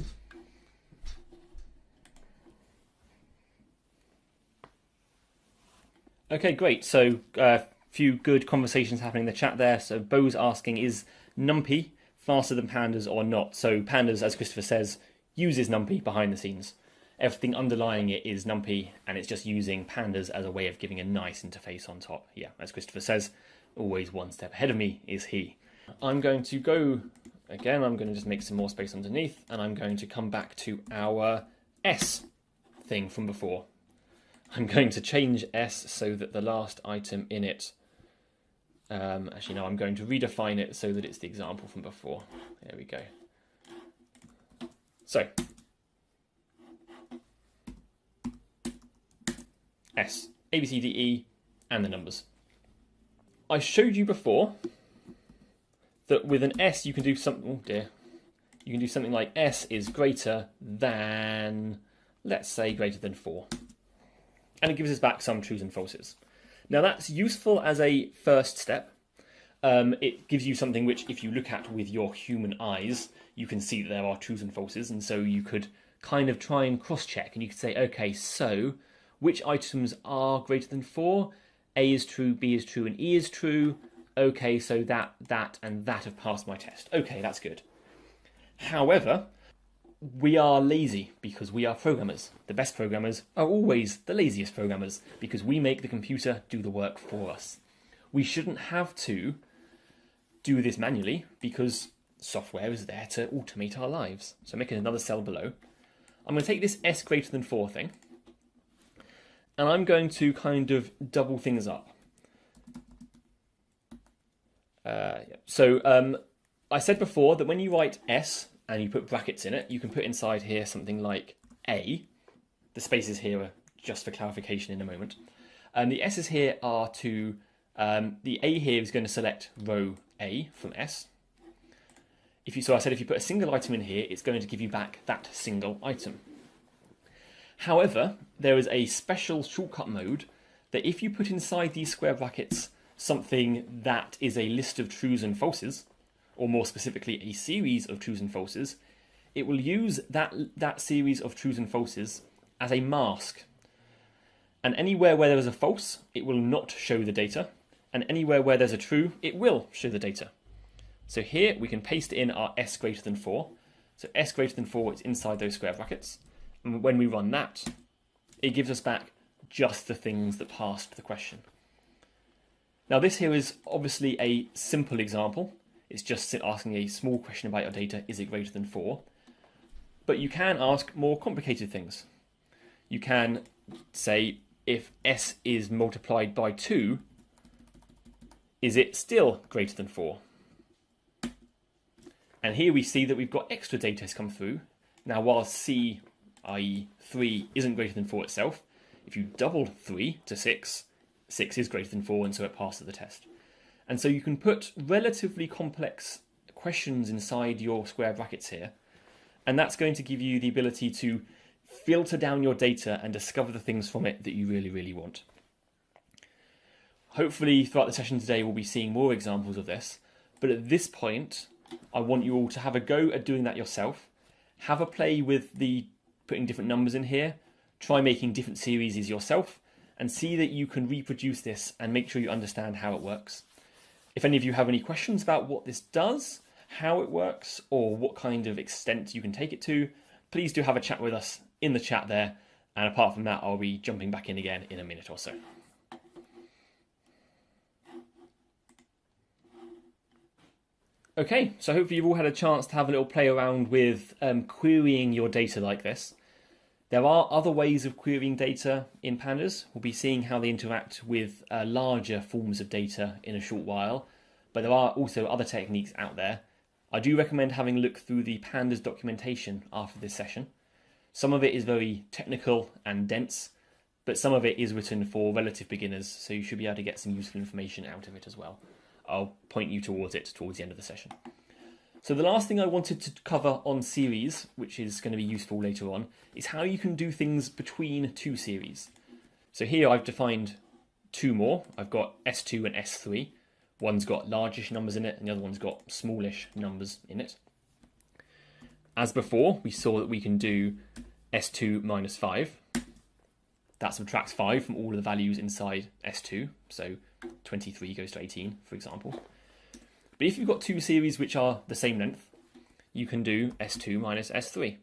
Okay, great. So a few good conversations happening in the chat there. So Bo's asking, is NumPy faster than Pandas or not? So Pandas, as Christopher says, uses NumPy behind the scenes. Everything underlying it is NumPy, and it's just using Pandas as a way of giving a nice interface on top. Yeah, as Christopher says, always one step ahead of me is he. I'm going to go, again, I'm going to just make some more space underneath, and I'm going to come back to our S thing from before. I'm going to change S so that the last item in it, actually no, I'm going to redefine it so that it's the example from before. There we go. So, S, A, B, C, D, E, and the numbers. I showed you before that with an S you can do something, oh dear, you can do something like S is greater than, let's say, greater than 4. And it gives us back some trues and falses. Now that's useful as a first step. It gives you something which, if you look at with your human eyes, you can see that there are trues and falses, and so you could kind of try and cross-check, and you could say, okay, so which items are greater than 4? A is true, B is true, and E is true. Okay, so that, and that have passed my test. Okay, that's good. However, we are lazy because we are programmers. The best programmers are always the laziest programmers because we make the computer do the work for us. We shouldn't have to do this manually because software is there to automate our lives. So I'm making another cell below. I'm going to take this S greater than 4 thing, and I'm going to kind of double things up. I said before that when you write S and you put brackets in it, you can put inside here something like A. The spaces here are just for clarification in a moment. The S's here are to, the A here is going to select row A from S. So I said if you put a single item in here, it's going to give you back that single item. However, there is a special shortcut mode that if you put inside these square brackets something that is a list of trues and falses, or more specifically a series of trues and falses, it will use that series of trues and falses as a mask. And anywhere where there is a false, it will not show the data. And anywhere where there's a true, it will show the data. So here we can paste in our S greater than 4. So S greater than 4 is inside those square brackets. And when we run that, it gives us back just the things that passed the question. Now this here is obviously a simple example. It's just asking a small question about your data, is it greater than 4? But you can ask more complicated things. You can say, if s is multiplied by 2, is it still greater than 4? And here we see that we've got extra data has come through. Now while c, i.e. 3, isn't greater than 4 itself, if you double 3 to 6, 6 is greater than 4, and so it passes the test. And so you can put relatively complex questions inside your square brackets here, and that's going to give you the ability to filter down your data and discover the things from it that you really, really want. Hopefully throughout the session today we'll be seeing more examples of this, but at this point I want you all to have a go at doing that yourself. Have a play with the putting different numbers in here, try making different series yourself, and see that you can reproduce this and make sure you understand how it works. If any of you have any questions about what this does, how it works, or what kind of extent you can take it to, please do have a chat with us in the chat there. And apart from that, I'll be jumping back in again in a minute or so. Okay, so hopefully you've all had a chance to have a little play around with querying your data like this. There are other ways of querying data in Pandas. We'll be seeing how they interact with larger forms of data in a short while, but there are also other techniques out there. I do recommend having a look through the Pandas documentation after this session. Some of it is very technical and dense, but some of it is written for relative beginners, so you should be able to get some useful information out of it as well. I'll point you towards it towards the end of the session. So the last thing I wanted to cover on series, which is going to be useful later on, is how you can do things between two series. So here I've defined two more. I've got S2 and S3. One's got largish numbers in it and the other one's got smallish numbers in it. As before, we saw that we can do S2 minus 5. That subtracts 5 from all of the values inside S2. So 23 goes to 18, for example. But if you've got two series which are the same length, you can do S2 minus S3.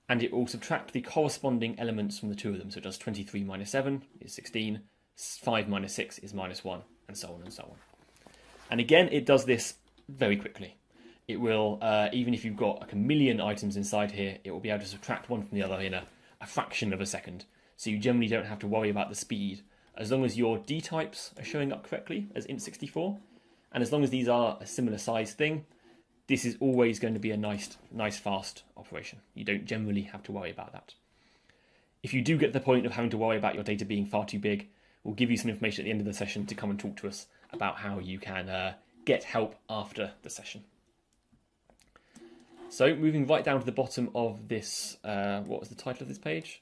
And it will subtract the corresponding elements from the two of them. So it does 23 minus 7 is 16, 5 minus 6 is minus 1, and so on and so on. And again, it does this very quickly. It will, even if you've got like a million items inside here, it will be able to subtract one from the other in a fraction of a second. So you generally don't have to worry about the speed, as long as your D types are showing up correctly as int64. And as long as these are a similar size thing, this is always going to be a nice fast operation. You don't generally have to worry about that. If you do get to the point of having to worry about your data being far too big, we'll give you some information at the end of the session to come and talk to us about how you can get help after the session. So moving right down to the bottom of this, what was the title of this page?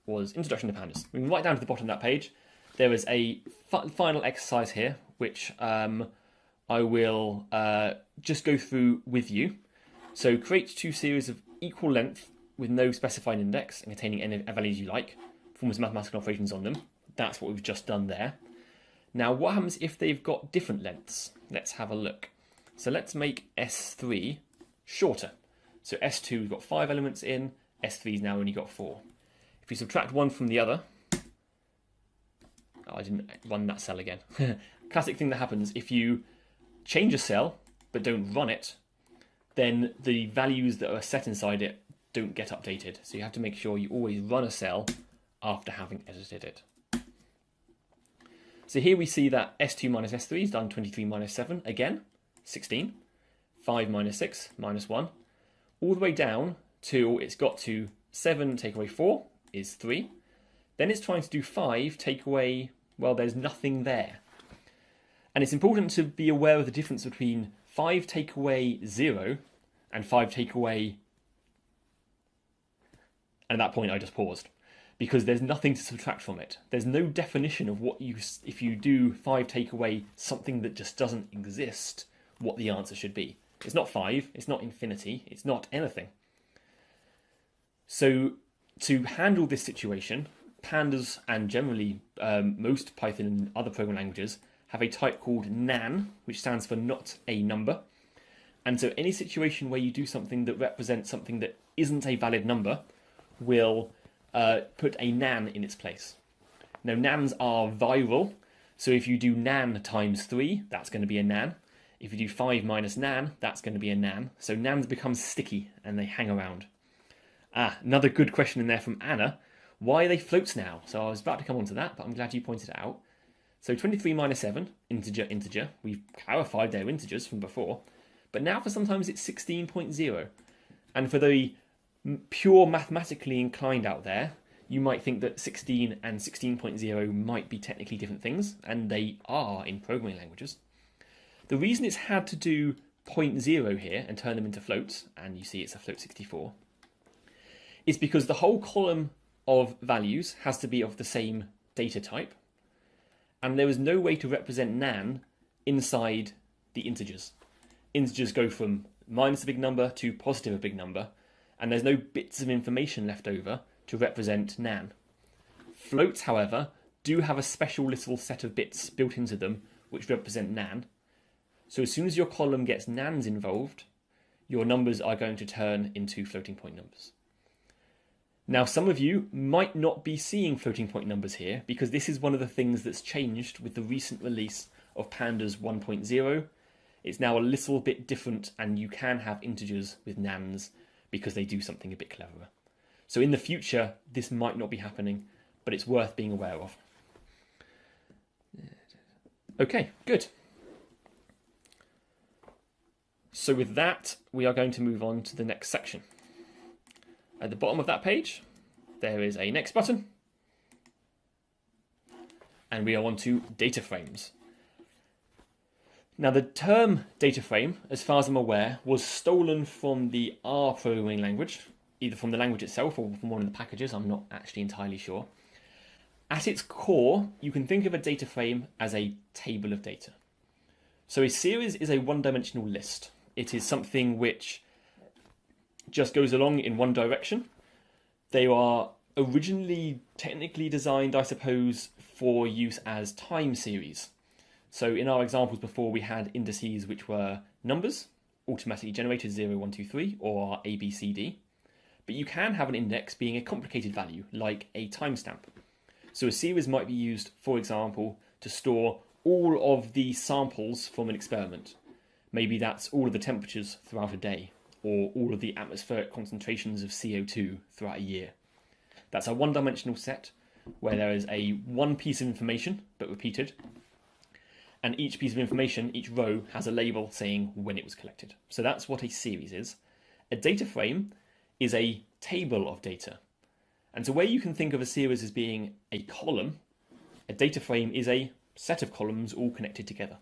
Was Introduction to Pandas. Moving right down to the bottom of that page, there is a final exercise here, which I will just go through with you. So create two series of equal length with no specified index and containing any values you like. Perform mathematical operations on them. That's what we've just done there. Now what happens if they've got different lengths? Let's have a look. So let's make S3 shorter. So S2 we've got 5 elements in, S3's now only got 4. If you subtract one from the other, I didn't run that cell again. Classic thing that happens, if you change a cell but don't run it, then the values that are set inside it don't get updated. So you have to make sure you always run a cell after having edited it. So here we see that S2 minus S3 is done 23 minus 7, again, 16. 5 minus 6, minus 1. All the way down till it's got to 7 take away 4 is 3. Then it's trying to do 5 take away, well, there's nothing there. And it's important to be aware of the difference between 5 take away 0 and 5 take away... And at that point I just paused, because there's nothing to subtract from it. There's no definition of what you, if you do 5 take away something that just doesn't exist, what the answer should be. It's not 5, it's not infinity, it's not anything. So to handle this situation, Pandas and generally most Python and other programming languages have a type called nan, which stands for not a number. And so any situation where you do something that represents something that isn't a valid number will put a nan in its place. Now nans are viral, So if you do nan times 3, that's going to be a nan. If you do 5 minus nan, that's going to be a nan. So nans become sticky and they hang around. Another good question in there from Anna. Why are they floats now? So I was about to come on to that, but I'm glad you pointed it out. So 23 minus 7, integer. We've clarified they're integers from before. But now for sometimes it's 16.0. And for the pure mathematically inclined out there, you might think that 16 and 16.0 might be technically different things, and they are in programming languages. The reason it's had to do 0.0 here and turn them into floats, and you see it's a float 64, is because the whole column of values has to be of the same data type, and there is no way to represent nan inside the integers. Integers go from minus a big number to positive a big number, and there's no bits of information left over to represent nan. Floats, however, do have a special little set of bits built into them which represent nan. So as soon as your column gets nans involved, your numbers are going to turn into floating point numbers. Now, some of you might not be seeing floating point numbers here because this is one of the things that's changed with the recent release of Pandas 1.0. It's now a little bit different, and you can have integers with nans because they do something a bit cleverer. So in the future, this might not be happening, but it's worth being aware of. Okay, good. So with that, we are going to move on to the next section. At the bottom of that page, there is a next button. And we are on to DataFrames. Now the term DataFrame, as far as I'm aware, was stolen from the R programming language, either from the language itself or from one of the packages, I'm not actually entirely sure. At its core, you can think of a data frame as a table of data. So a series is a one-dimensional list. It is something which just goes along in one direction. They are originally technically designed, I suppose, for use as time series. So in our examples before, we had indices which were numbers, automatically generated 0, 1, 2, 3, or A, B, C, D. But you can have an index being a complicated value, like a timestamp. So a series might be used, for example, to store all of the samples from an experiment. Maybe that's all of the temperatures throughout a day, or all of the atmospheric concentrations of CO2 throughout a year. That's a one-dimensional set where there is a one piece of information, but repeated, and each piece of information, each row, has a label saying when it was collected. So that's what a series is. A data frame is a table of data. And so where you can think of a series as being a column, a data frame is a set of columns all connected together.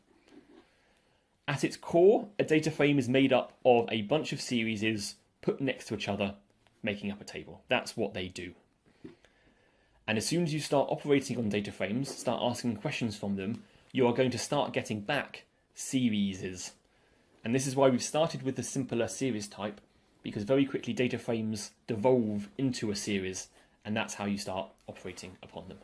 At its core, a data frame is made up of a bunch of series put next to each other, making up a table. That's what they do. And as soon as you start operating on data frames, start asking questions from them, you are going to start getting back series. And this is why we've started with the simpler series type, because very quickly data frames devolve into a series, and that's how you start operating upon them.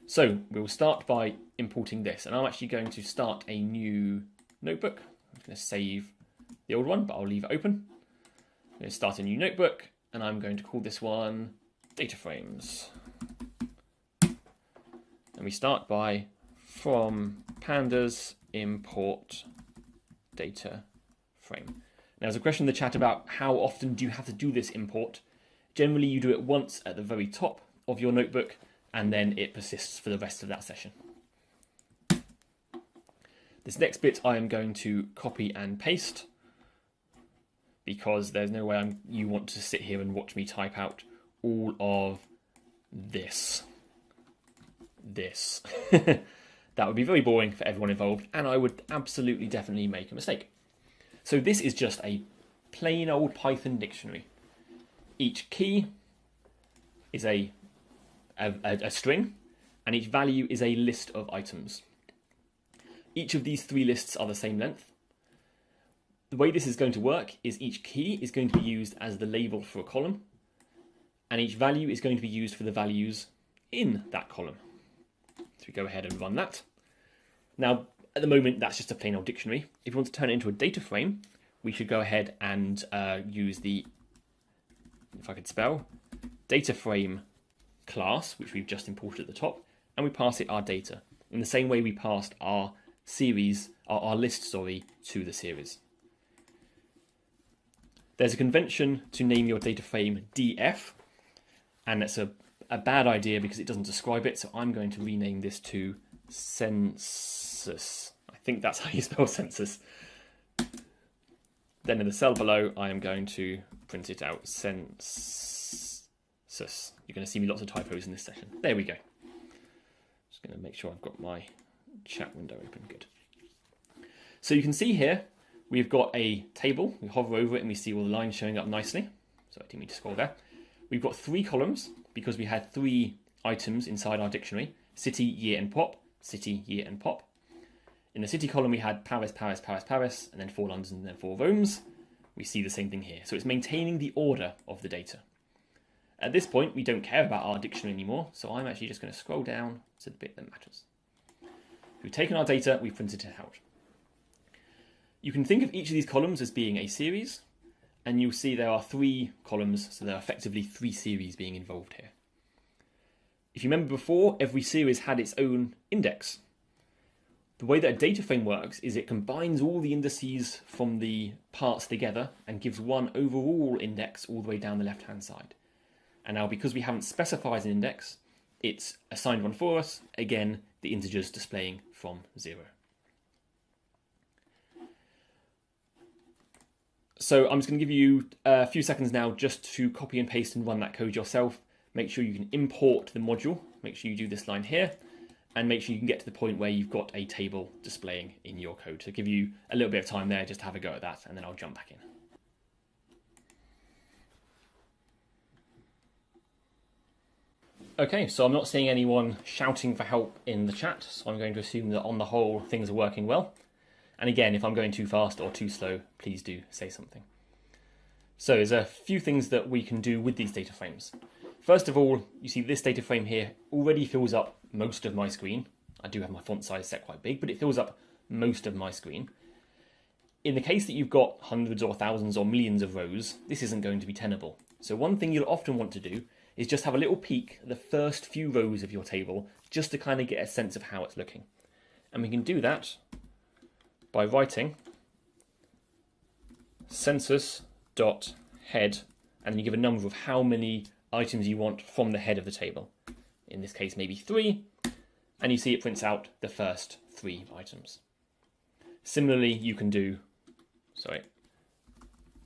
So we'll start by importing this, and I'm actually going to start a new notebook. I'm going to save the old one, but I'll leave it open. I'm going to start a new notebook, and I'm going to call this one DataFrames. And we start by from pandas import data frame. Now, there's a question in the chat about how often do you have to do this import. Generally, you do it once at the very top of your notebook, and then it persists for the rest of that session. This next bit I am going to copy and paste, because there's no way you want to sit here and watch me type out all of this. That would be very boring for everyone involved, and I would absolutely definitely make a mistake. So this is just a plain old Python dictionary. Each key is a string, and each value is a list of items. Each of these three lists are the same length. The way this is going to work is each key is going to be used as the label for a column, and each value is going to be used for the values in that column. So we go ahead and run that. Now, at the moment, that's just a plain old dictionary. If you want to turn it into a data frame, we should go ahead and use the, if I could spell, data frame class, which we've just imported at the top, and we pass it our data in the same way we passed our series, our list, to the series. There's a convention to name your data frame df, and that's a bad idea because it doesn't describe it, so I'm going to rename this to census. I think that's how you spell census. Then in the cell below, I am going to print it out, census. You're going to see me lots of typos in this session. There we go. Just going to make sure I've got my chat window open. Good. So you can see here, we've got a table. We hover over it and we see all the lines showing up nicely. So I didn't mean to scroll there. We've got 3 columns because we had 3 items inside our dictionary: city, year, and pop. City, year, and pop. In the city column, we had Paris, Paris, Paris, Paris, and then 4 Londons and then 4 Romes. We see the same thing here. So it's maintaining the order of the data. At this point, we don't care about our dictionary anymore, so I'm actually just going to scroll down to the bit that matters. We've taken our data, we've printed it out. You can think of each of these columns as being a series, and you'll see there are 3 columns, so there are effectively 3 series being involved here. If you remember before, every series had its own index. The way that a data frame works is it combines all the indices from the parts together and gives one overall index all the way down the left-hand side. And now, because we haven't specified an index, it's assigned one for us. Again, the integers displaying from 0. So I'm just going to give you a few seconds now just to copy and paste and run that code yourself. Make sure you can import the module. Make sure you do this line here. And make sure you can get to the point where you've got a table displaying in your code. So give you a little bit of time there just to have a go at that, and then I'll jump back in. Okay, so I'm not seeing anyone shouting for help in the chat, so I'm going to assume that on the whole things are working well. And again, if I'm going too fast or too slow, please do say something. So there's a few things that we can do with these data frames. First of all, you see this data frame here already fills up most of my screen. I do have my font size set quite big, but it fills up most of my screen. In the case that you've got hundreds or thousands or millions of rows, this isn't going to be tenable. So one thing you'll often want to do is just have a little peek at the first few rows of your table, just to kind of get a sense of how it's looking. And we can do that by writing census.head, and then you give a number of how many items you want from the head of the table. In this case, maybe 3, and you see it prints out the first 3 items. Similarly, you can do,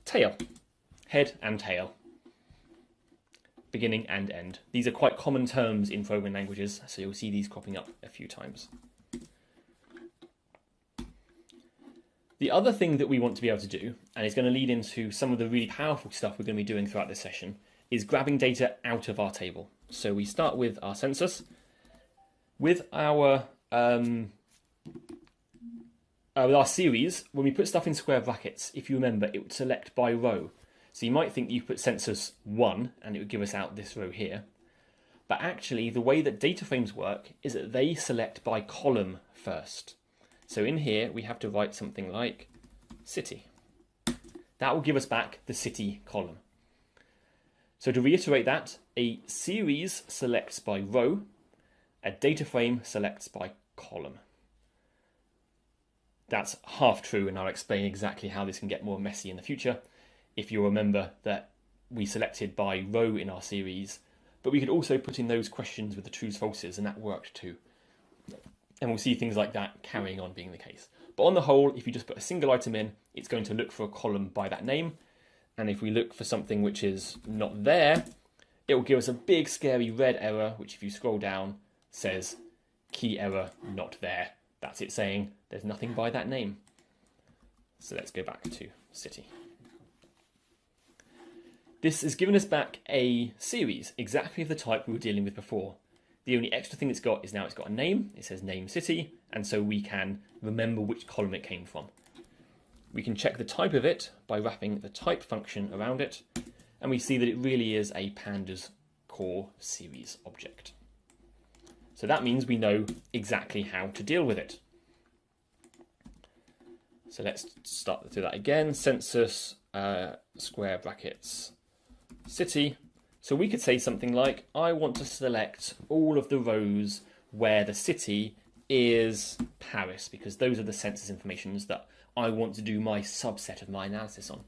tail, head and tail, beginning and end. These are quite common terms in programming languages, so you'll see these cropping up a few times. The other thing that we want to be able to do, and it's going to lead into some of the really powerful stuff we're going to be doing throughout this session, is grabbing data out of our table. So we start with our census. With our series, when we put stuff in square brackets, if you remember, it would select by row. So you might think you put census 1 and it would give us out this row here. But actually, the way that data frames work is that they select by column first. So in here, we have to write something like city. That will give us back the city column. So to reiterate that, a series selects by row, a data frame selects by column. That's half true, and I'll explain exactly how this can get more messy in the future. If you remember that we selected by row in our series, but we could also put in those questions with the trues, falses, and that worked too. And we'll see things like that carrying on being the case. But on the whole, if you just put a single item in, it's going to look for a column by that name. And if we look for something which is not there, it will give us a big scary red error, which if you scroll down says key error not there. That's it saying there's nothing by that name. So let's go back to city. This has given us back a series, exactly of the type we were dealing with before. The only extra thing it's got is now it's got a name. It says name city, and so we can remember which column it came from. We can check the type of it by wrapping the type function around it, and we see that it really is a Pandas core series object. So that means we know exactly how to deal with it. So let's start through that again. Census, square brackets, city. So we could say something like, I want to select all of the rows where the city is Paris, because those are the census informations that I want to do my subset of my analysis on.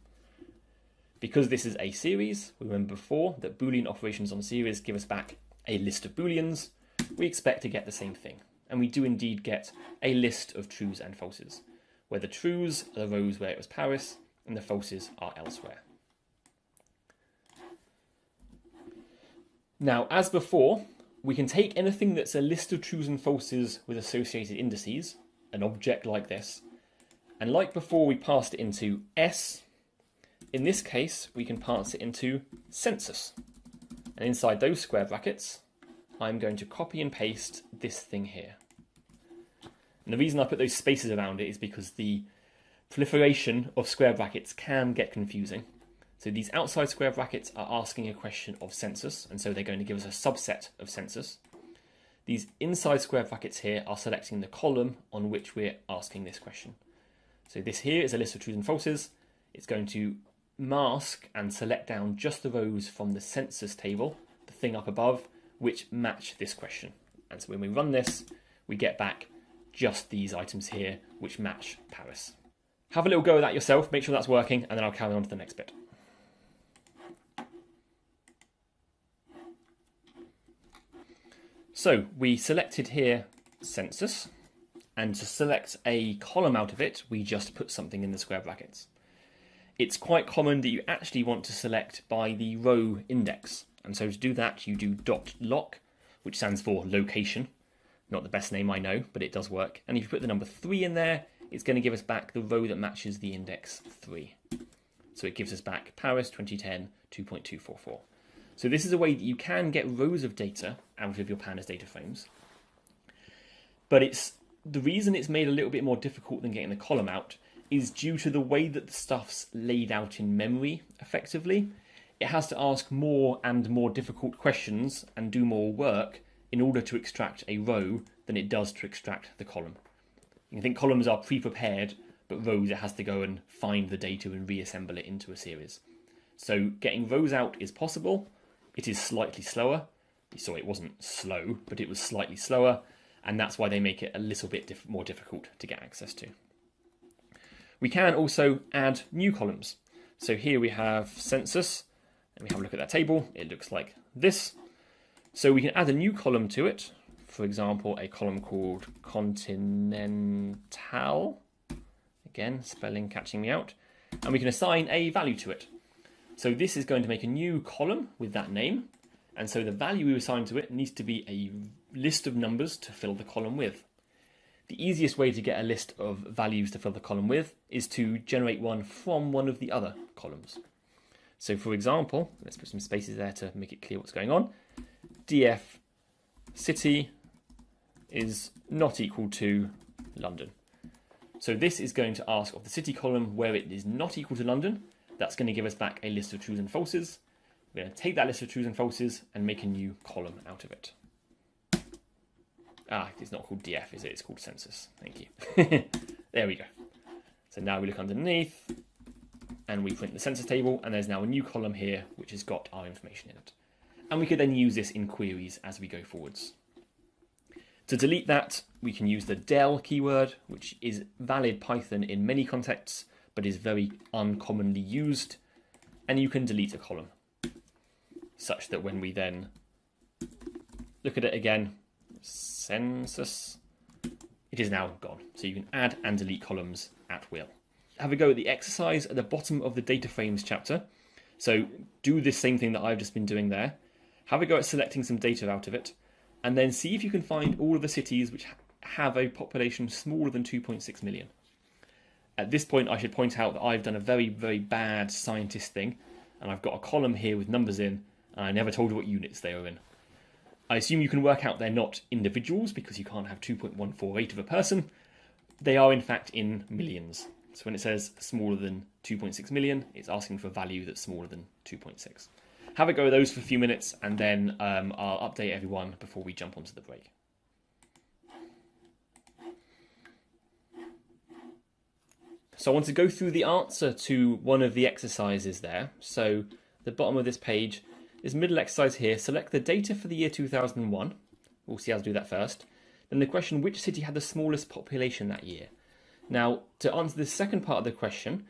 Because this is a series, we remember before that Boolean operations on series give us back a list of Booleans. We expect to get the same thing. And we do indeed get a list of trues and falses, where the trues are the rows where it was Paris and the falses are elsewhere. Now, as before, we can take anything that's a list of trues and falses with associated indices, an object like this, and like before we passed it into S. In this case, we can pass it into census. And inside those square brackets, I'm going to copy and paste this thing here. And the reason I put those spaces around it is because the proliferation of square brackets can get confusing. So these outside square brackets are asking a question of census, and so they're going to give us a subset of census. These inside square brackets here are selecting the column on which we're asking this question. So this here is a list of trues and falses. It's going to mask and select down just the rows from the census table, the thing up above, which match this question. And so when we run this, we get back just these items here, which match Paris. Have a little go at that yourself, make sure that's working, and then I'll carry on to the next bit. So we selected here census, and to select a column out of it, we just put something in the square brackets. It's quite common that you actually want to select by the row index. And so to do that, you do .loc, which stands for location. Not the best name I know, but it does work. And if you put the number 3 in there, it's going to give us back the row that matches the index 3. So it gives us back Paris 2010 2.244. So this is a way that you can get rows of data out of your Pandas DataFrames. But the reason it's made a little bit more difficult than getting the column out is due to the way that the stuff's laid out in memory, effectively. It has to ask more and more difficult questions and do more work in order to extract a row than it does to extract the column. You can think columns are pre-prepared, but rows it has to go and find the data and reassemble it into a series. So getting rows out is possible. It is slightly slower. Sorry, it wasn't slow, but it was slightly slower, and that's why they make it a little bit more difficult to get access to. We can also add new columns. So here we have census, and we have a look at that table. It looks like this. So we can add a new column to it. For example, a column called continental. Again, spelling catching me out. And we can assign a value to it. So this is going to make a new column with that name. And so the value we assign to it needs to be a list of numbers to fill the column with. The easiest way to get a list of values to fill the column with is to generate one from one of the other columns. So for example, let's put some spaces there to make it clear what's going on. df city is not equal to London. So this is going to ask of the city column where it is not equal to London. That's going to give us back a list of trues and falses. We're going to take that list of trues and falses and make a new column out of it. It's not called df, is it? It's called census. Thank you. There we go. So now we look underneath and we print the census table, and there's now a new column here which has got our information in it. And we could then use this in queries as we go forwards. To delete that, we can use the del keyword, which is valid Python in many contexts, but is very uncommonly used. And you can delete a column, such that when we then look at it again, census, it is now gone. So you can add and delete columns at will. Have a go at the exercise at the bottom of the DataFrames chapter. So do this same thing that I've just been doing there. Have a go at selecting some data out of it, and then see if you can find all of the cities which have a population smaller than 2.6 million. At this point, I should point out that I've done a very, very bad scientist thing, and I've got a column here with numbers in, and I never told you what units they are in. I assume you can work out they're not individuals, because you can't have 2.148 of a person. They are, in fact, in millions. So when it says smaller than 2.6 million, it's asking for a value that's smaller than 2.6. Have a go at those for a few minutes, and then I'll update everyone before we jump onto the break. So I want to go through the answer to one of the exercises there. So the bottom of this page, this middle exercise here, select the data for the year 2001. We'll see how to do that first. and the question, which city had the smallest population that year? Now, to answer the second part of the question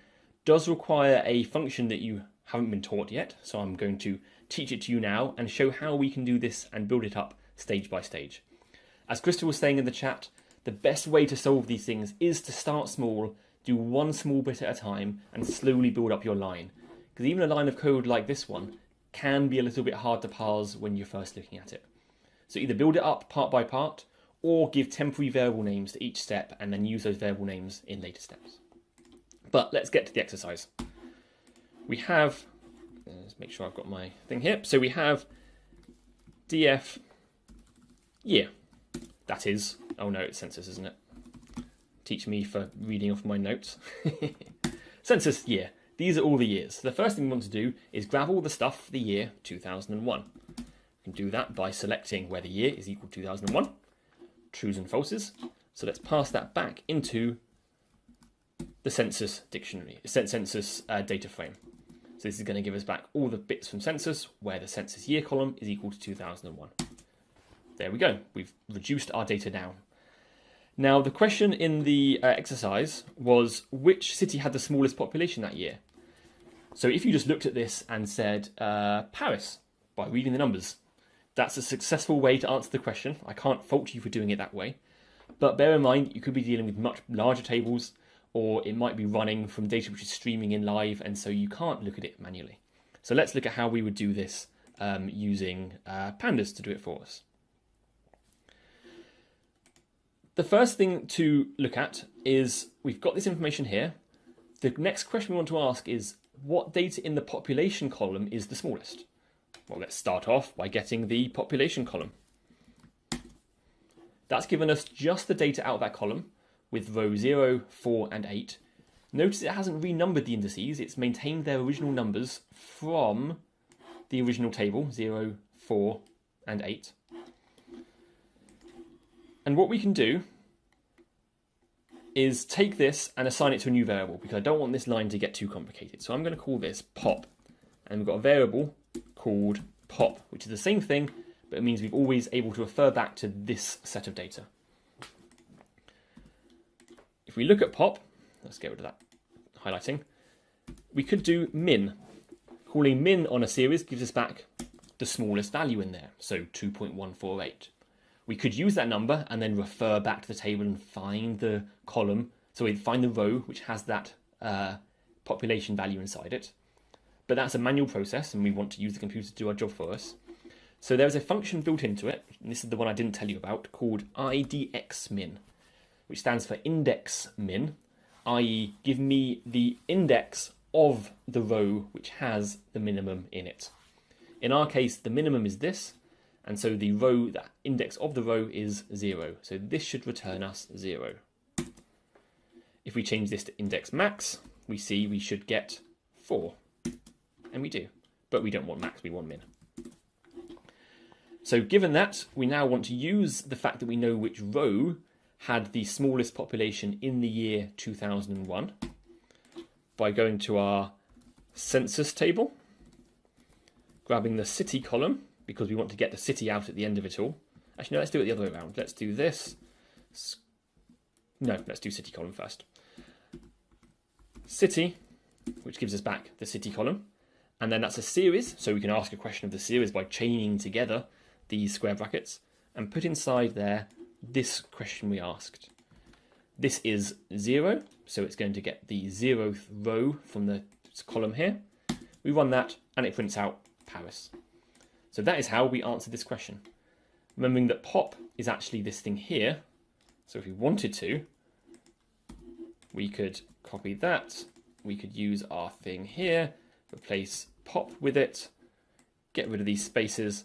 does require a function that you haven't been taught yet, so I'm going to teach it to you now and show how we can do this and build it up stage by stage. As Crystal was saying in the chat, the best way to solve these things is to start small, do one small bit at a time, and slowly build up your line. Because even a line of code like this one can be a little bit hard to parse when you're first looking at it. So either build it up part by part, or give temporary variable names to each step and then use those variable names in later steps. But let's get to the exercise. We have, let's make sure I've got my thing here. So we have df year. That is, oh no, it's census, isn't it? Teach me for reading off my notes. Census year. These are all the years. The first thing we want to do is grab all the stuff for the year 2001. We can do that by selecting where the year is equal to 2001, trues and falses. So let's pass that back into the census dictionary, census data frame. So this is going to give us back all the bits from census where the census year column is equal to 2001. There we go. We've reduced our data down. Now, the question in the exercise was, which city had the smallest population that year? So if you just looked at this and said Paris by reading the numbers, that's a successful way to answer the question. I can't fault you for doing it that way. But bear in mind, you could be dealing with much larger tables, or it might be running from data which is streaming in live, and so you can't look at it manually. So let's look at how we would do this using Pandas to do it for us. The first thing to look at is we've got this information here. The next question we want to ask is, what data in the population column is the smallest? Well, let's start off by getting the population column. That's given us just the data out of that column with row 0, 4 and 8. Notice it hasn't renumbered the indices, it's maintained their original numbers from the original table, 0, 4 and 8. And what we can do is take this and assign it to a new variable, because I don't want this line to get too complicated. So I'm going to call this pop, and we've got a variable called pop, which is the same thing, but it means we're always able to refer back to this set of data. If we look at pop, let's get rid of that highlighting, we could do min. Calling min on a series gives us back the smallest value in there, so 2.148. We could use that number and then refer back to the table and find the column, so we'd find the row which has that population value inside it. But that's a manual process, and we want to use the computer to do our job for us. So there's a function built into it, and this is the one I didn't tell you about, called idxmin, which stands for index min, i.e. give me the index of the row which has the minimum in it. In our case, the minimum is this, and so the row, the index of the row is 0. So this should return us 0. If we change this to index max, we see we should get 4. And we do. But we don't want max, we want min. So given that, we now want to use the fact that we know which row had the smallest population in the year 2001 by going to our census table, grabbing the city column, because we want to get the city out at the end of it all. Actually, no, let's do it the other way around. Let's do this. No, let's do city column first. City, which gives us back the city column. And then that's a series, so we can ask a question of the series by chaining together these square brackets and put inside there this question we asked. This is 0, so it's going to get the 0th row from the column here. We run that and it prints out Paris. So that is how we answer this question. Remembering that pop is actually this thing here. So if we wanted to, we could copy that. We could use our thing here, replace pop with it, get rid of these spaces,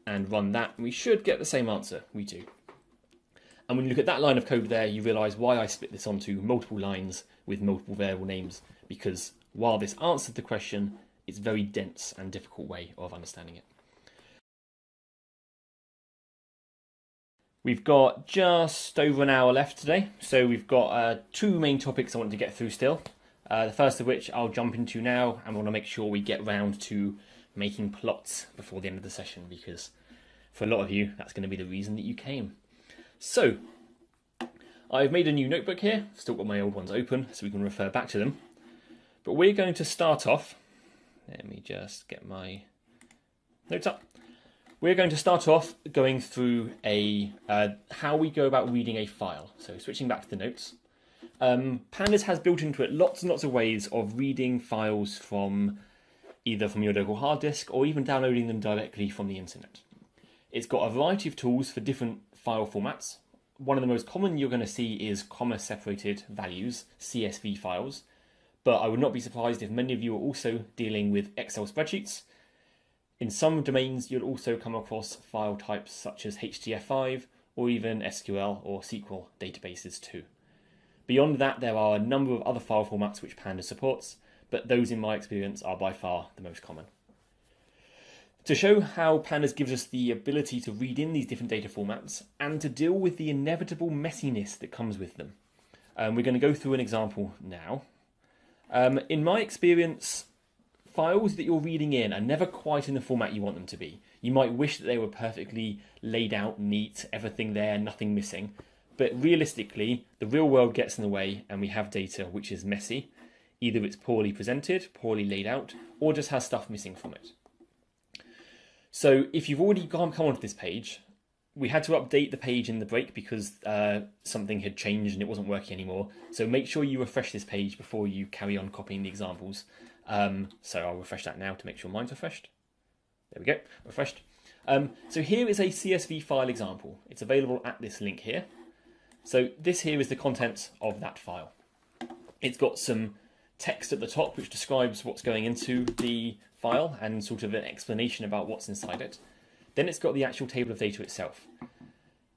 and run that. And we should get the same answer. We do. And when you look at that line of code there, you realize why I split this onto multiple lines with multiple variable names, because while this answered the question, it's a very dense and difficult way of understanding it. We've got just over an hour left today, so we've got two main topics I want to get through still. The first of which I'll jump into now, and we want to make sure we get round to making plots before the end of the session, because for a lot of you, that's going to be the reason that you came. So, I've made a new notebook here, still got my old ones open so we can refer back to them. But we're going to start off, let me just get my notes up. We're going to start off going through how we go about reading a file. So switching back to the notes. Pandas has built into it lots and lots of ways of reading files from either from your local hard disk or even downloading them directly from the internet. It's got a variety of tools for different file formats. One of the most common you're going to see is comma-separated values, CSV files. But I would not be surprised if many of you are also dealing with Excel spreadsheets. In some domains, you'll also come across file types such as HTF5 or even SQL or SQL databases too. Beyond that, there are a number of other file formats which Pandas supports, but those in my experience are by far the most common. To show how Pandas gives us the ability to read in these different data formats and to deal with the inevitable messiness that comes with them, we're going to go through an example now. In my experience, files that you're reading in are never quite in the format you want them to be. You might wish that they were perfectly laid out, neat, everything there, nothing missing. But realistically, the real world gets in the way and we have data which is messy. Either it's poorly presented, poorly laid out, or just has stuff missing from it. So if you've already come onto this page, we had to update the page in the break because something had changed and it wasn't working anymore. So make sure you refresh this page before you carry on copying the examples. So I'll refresh that now to make sure mine's refreshed. There we go, refreshed. So here is a CSV file example. It's available at this link here. So this here is the contents of that file. It's got some text at the top which describes what's going into the file and sort of an explanation about what's inside it. Then it's got the actual table of data itself.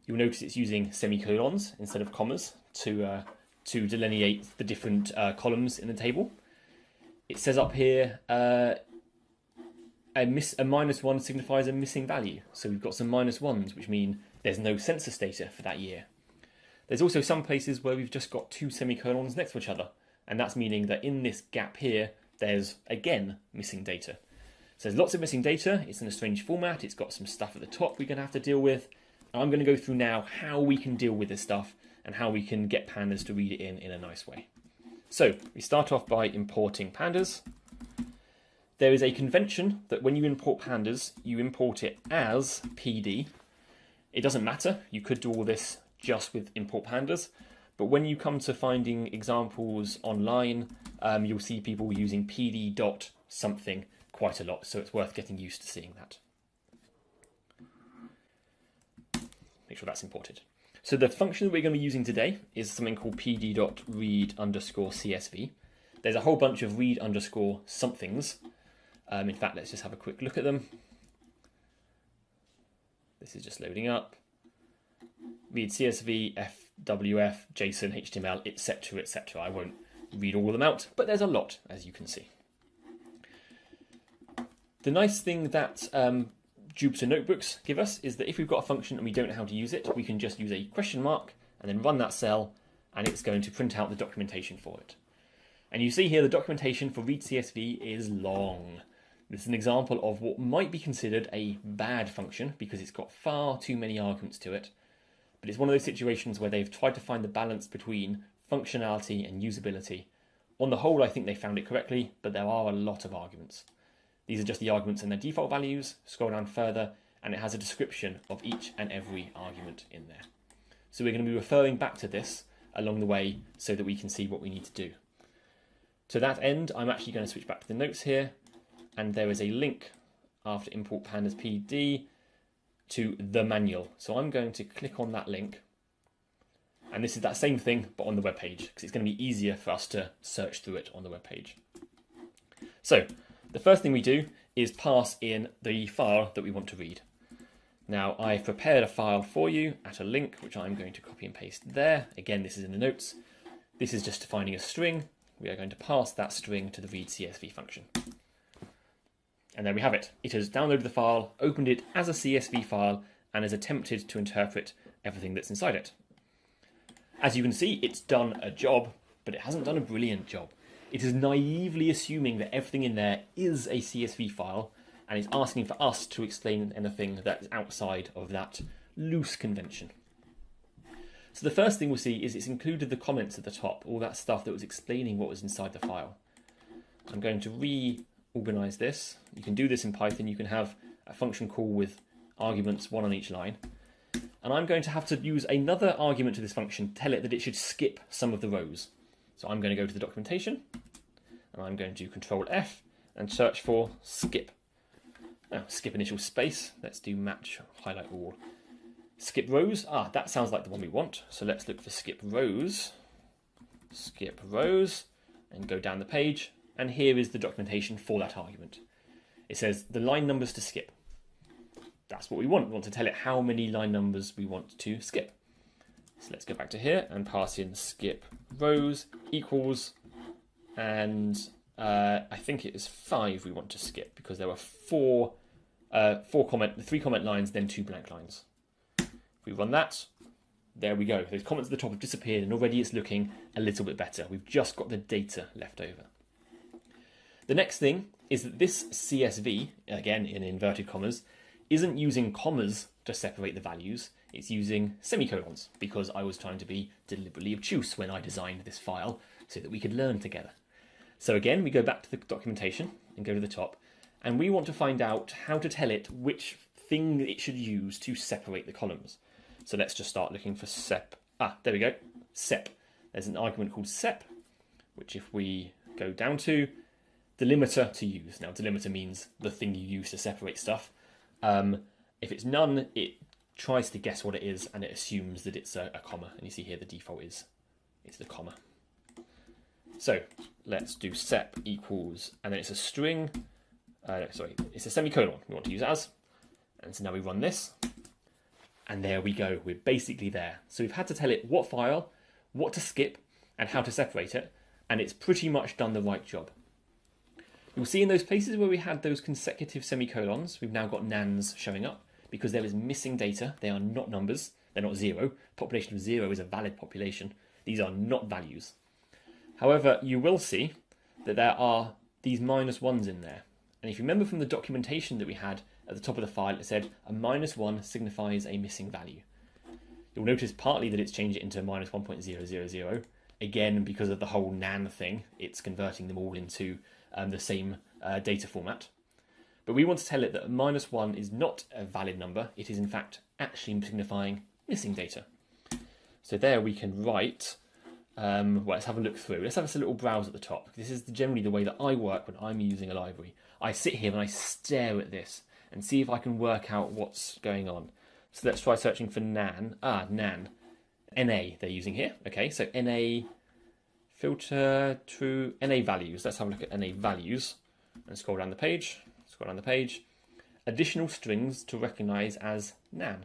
You'll notice it's using semicolons instead of commas to delineate the different columns in the table. It says up here a -1 signifies a missing value. So we've got some -1s, which mean there's no census data for that year. There's also some places where we've just got two semicolons next to each other. And that's meaning that in this gap here, there's again missing data. So there's lots of missing data. It's in a strange format. It's got some stuff at the top we're going to have to deal with. And I'm going to go through now how we can deal with this stuff and how we can get Pandas to read it in a nice way. So we start off by importing Pandas. There is a convention that when you import Pandas, you import it as PD. It doesn't matter. You could do all this just with import Pandas. But when you come to finding examples online, you'll see people using PD dot something quite a lot, so it's worth getting used to seeing that. Make sure that's imported. So the function that we're going to be using today is something called pd.read_CSV. There's a whole bunch of read_somethings. In fact, let's just have a quick look at them. This is just loading up. Read CSV, FWF, JSON, HTML, etc., etc. I won't read all of them out, but there's a lot, as you can see. The nice thing that Jupyter Notebooks give us is that if we've got a function and we don't know how to use it, we can just use a question mark and then run that cell, and it's going to print out the documentation for it. And you see here the documentation for read CSV is long. This is an example of what might be considered a bad function because it's got far too many arguments to it. But it's one of those situations where they've tried to find the balance between functionality and usability. On the whole, I think they found it correctly, but there are a lot of arguments. These are just the arguments in their default values. Scroll down further, and it has a description of each and every argument in there. So we're going to be referring back to this along the way so that we can see what we need to do. To that end, I'm actually going to switch back to the notes here, and there is a link after import pandas pd to the manual. So I'm going to click on that link, and this is that same thing but on the web page because it's going to be easier for us to search through it on the web page. So the first thing we do is pass in the file that we want to read. Now I've prepared a file for you at a link which I'm going to copy and paste there. Again, this is in the notes. This is just defining a string. We are going to pass that string to the read CSV function. And there we have it. It has downloaded the file, opened it as a CSV file, and has attempted to interpret everything that's inside it. As you can see, it's done a job, but it hasn't done a brilliant job. It is naively assuming that everything in there is a CSV file, and is asking for us to explain anything that is outside of that loose convention. So the first thing we'll see is it's included the comments at the top, all that stuff that was explaining what was inside the file. I'm going to reorganize this. You can do this in Python. You can have a function call with arguments, one on each line. And I'm going to have to use another argument to this function, tell it that it should skip some of the rows. So I'm going to go to the documentation, and I'm going to do Control F and search for skip. Now, skip initial space. Let's do match, highlight all. Skip rows. That sounds like the one we want. So let's look for skip rows. Skip rows, and go down the page. And here is the documentation for that argument. It says the line numbers to skip. That's what we want. We want to tell it how many line numbers we want to skip. So let's go back to here and pass in skip rows equals, and I think it is 5 we want to skip because there were three comment lines, then 2 blank lines. If we run that, there we go. Those comments at the top have disappeared, and already it's looking a little bit better. We've just got the data left over. The next thing is that this CSV, again in inverted commas, isn't using commas to separate the values, it's using semicolons, because I was trying to be deliberately obtuse when I designed this file so that we could learn together. So again, we go back to the documentation and go to the top, and we want to find out how to tell it which thing it should use to separate the columns. So let's just start looking for sep. There we go, sep. There's an argument called sep, which if we go down to, delimiter to use. Now, delimiter means the thing you use to separate stuff. If it's none, it tries to guess what it is, and it assumes that it's a comma. And you see here the default is it's the comma. So let's do sep equals, and then it's a string. It's a semicolon we want to use as. And so now we run this, and there we go. We're basically there. So we've had to tell it what file, what to skip, and how to separate it, and it's pretty much done the right job. You'll see in those places where we had those consecutive semicolons, we've now got nans showing up because there is missing data. They are not numbers. They're not 0. Population of 0 is a valid population. These are not values. However, you will see that there are these -1s in there. And if you remember from the documentation that we had at the top of the file, it said a -1 signifies a missing value. You'll notice partly that it's changed it into -1.000. Again, because of the whole nan thing, it's converting them all into the same data format. But we want to tell it that -1 is not a valid number. It is in fact actually signifying missing data. So there we can write, let's have a look through. Let's have a little browse at the top. This is generally the way that I work when I'm using a library. I sit here and I stare at this and see if I can work out what's going on. So let's try searching for nan. Nan. NA they're using here. Okay, so NA filter true NA values. Let's have a look at NA values and scroll down the page. Additional strings to recognize as nan.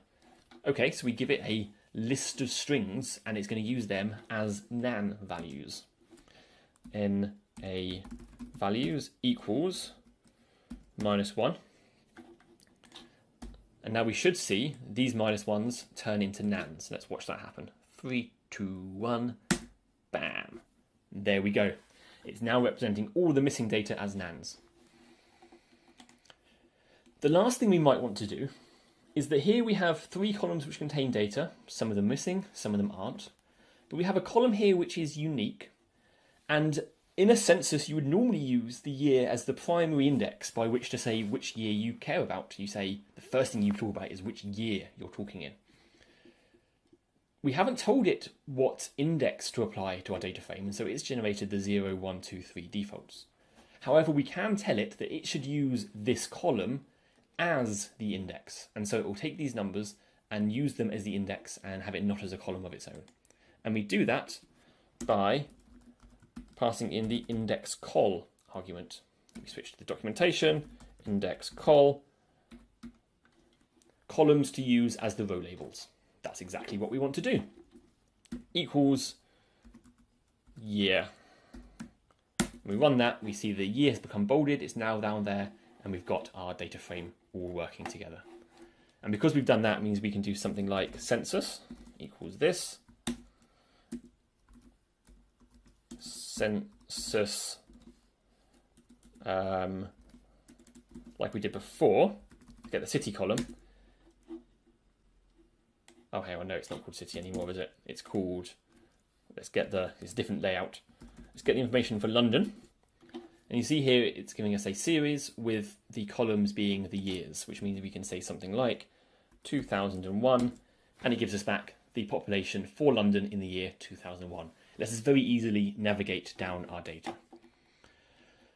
Okay, so we give it a list of strings and it's going to use them as nan values. NA values equals -1. And now we should see these -1s turn into nans. Let's watch that happen. 3, 2, 1, bam. There we go. It's now representing all the missing data as nans. The last thing we might want to do is that here we have 3 columns which contain data. Some of them missing, some of them aren't. But we have a column here which is unique. And in a census, you would normally use the year as the primary index by which to say which year you care about. You say the first thing you talk about is which year you're talking in. We haven't told it what index to apply to our data frame, and so it's generated the 0, 1, 2, 3 defaults. However, we can tell it that it should use this column as the index, and so it will take these numbers and use them as the index and have it not as a column of its own. And we do that by passing in the index col argument. We switch to the documentation, index col, columns to use as the row labels. That's exactly what we want to do. Equals year. When we run that, we see the year has become bolded, it's now down there, and we've got our data frame all working together. And because we've done that, it means we can do something like census equals this. Census, like we did before, to get the city column. Oh, hang on, no, it's not called city anymore, is it? It's called, it's a different layout. Let's get the information for London. And you see here, it's giving us a series with the columns being the years, which means we can say something like 2001, and it gives us back the population for London in the year 2001. It lets us very easily navigate down our data.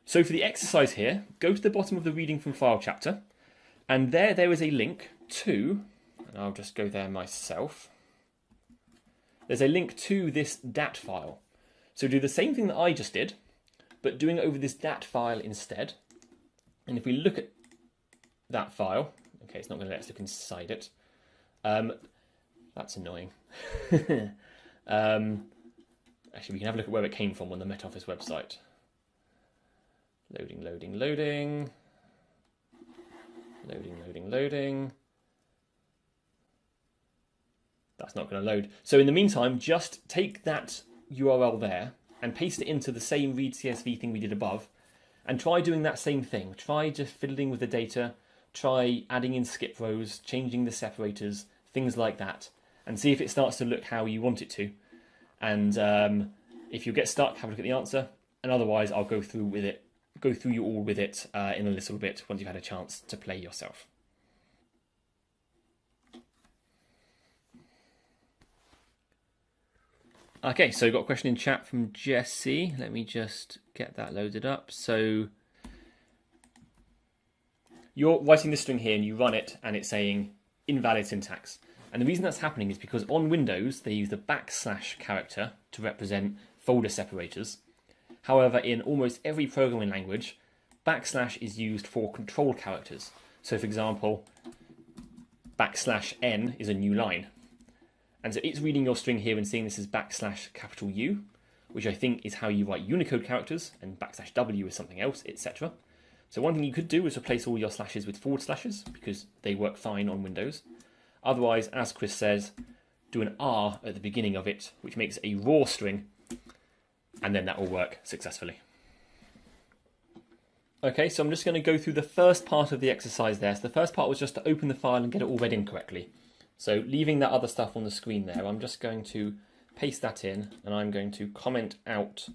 So for the exercise here, go to the bottom of the reading from file chapter, and there is a link to, and I'll just go there myself. There's a link to this DAT file. So do the same thing that I just did, but doing it over this DAT file instead. And if we look at that file, okay, it's not going to let us look inside it. That's annoying. Actually, we can have a look at where it came from on the Met Office website. Loading, loading, loading. Loading, loading, loading. That's not going to load. So in the meantime, just take that URL there and paste it into the same read CSV thing we did above, and try doing that same thing. Try just fiddling with the data, try adding in skip rows, changing the separators, things like that, and see if it starts to look how you want it to. And if you get stuck, have a look at the answer, and otherwise I'll go through you all with it in a little bit once you've had a chance to play yourself. Okay, so we've got a question in chat from Jesse. Let me just get that loaded up. So you're writing this string here and you run it and it's saying invalid syntax. And the reason that's happening is because on Windows, they use the / character to represent folder separators. However, in almost every programming language, / is used for control characters. So for example, \n is a new line. And so it's reading your string here and seeing this as \U, which I think is how you write Unicode characters, and \W is something else, etc. So one thing you could do is replace all your slashes with /, because they work fine on Windows. Otherwise, as Chris says, do an R at the beginning of it, which makes a raw string, and then that will work successfully. Okay, so I'm just going to go through the first part of the exercise there. So the first part was just to open the file and get it all read in correctly. So leaving that other stuff on the screen there, I'm just going to paste that in, and I'm going to comment out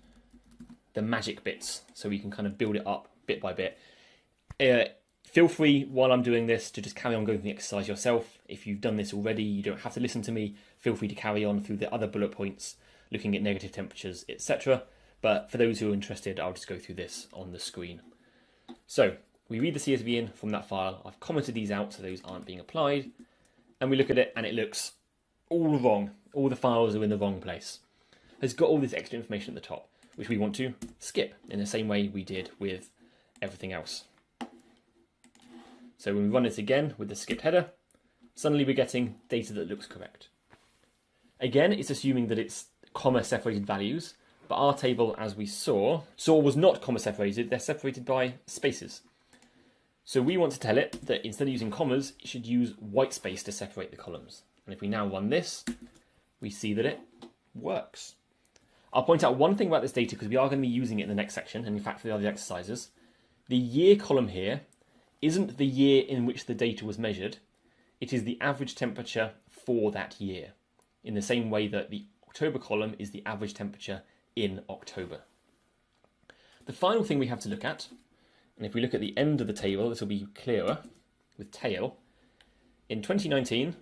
the magic bits so we can kind of build it up bit by bit. Feel free, while I'm doing this, to just carry on going through the exercise yourself. If you've done this already, you don't have to listen to me. Feel free to carry on through the other bullet points, looking at negative temperatures, etc. But for those who are interested, I'll just go through this on the screen. So we read the CSV in from that file. I've commented these out so those aren't being applied. And we look at it and it looks all wrong. All the files are in the wrong place. It's got all this extra information at the top, which we want to skip in the same way we did with everything else. So when we run it again with the skipped header, suddenly we're getting data that looks correct. Again, it's assuming that it's comma-separated values, but our table, as we saw was not comma-separated. They're separated by spaces. So we want to tell it that instead of using commas, it should use white space to separate the columns. And if we now run this, we see that it works. I'll point out one thing about this data because we are going to be using it in the next section, and in fact for the other exercises. The year column here isn't the year in which the data was measured. It is the average temperature for that year, in the same way that the October column is the average temperature in October. The final thing we have to look at, and if we look at the end of the table, this will be clearer with tail. In 2019,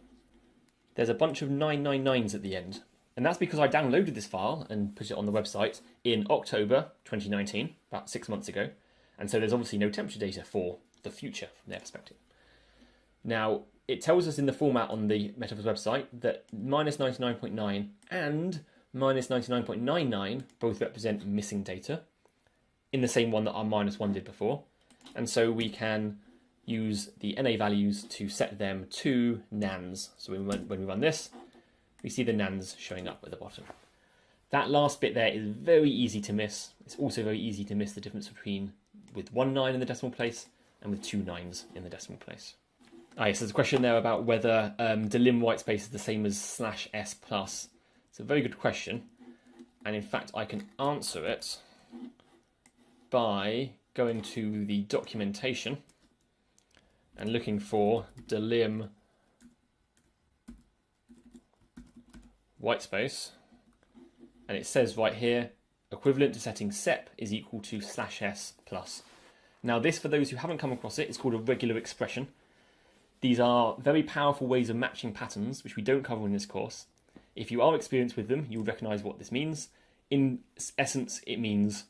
there's a bunch of 999s at the end. And that's because I downloaded this file and put it on the website in October 2019, about 6 months ago. And so there's obviously no temperature data for the future from their perspective. Now, it tells us in the format on the Met Office website that -99.9 and -99.99 both represent missing data, in the same one that our -1 did before. And so we can use the NA values to set them to nans. So when we run this, we see the nans showing up at the bottom. That last bit there is very easy to miss. It's also very easy to miss the difference between with 1 9 in the decimal place and with 2 9s in the decimal place. Yes, there's a question there about whether delim whitespace is the same as /s plus. It's a very good question. And in fact, I can answer it by going to the documentation and looking for delim white space, and it says right here, equivalent to setting sep is equal to /s plus. Now this, for those who haven't come across it, is called a regular expression. These are very powerful ways of matching patterns, which we don't cover in this course. If you are experienced with them, you'll recognise what this means. In essence, it means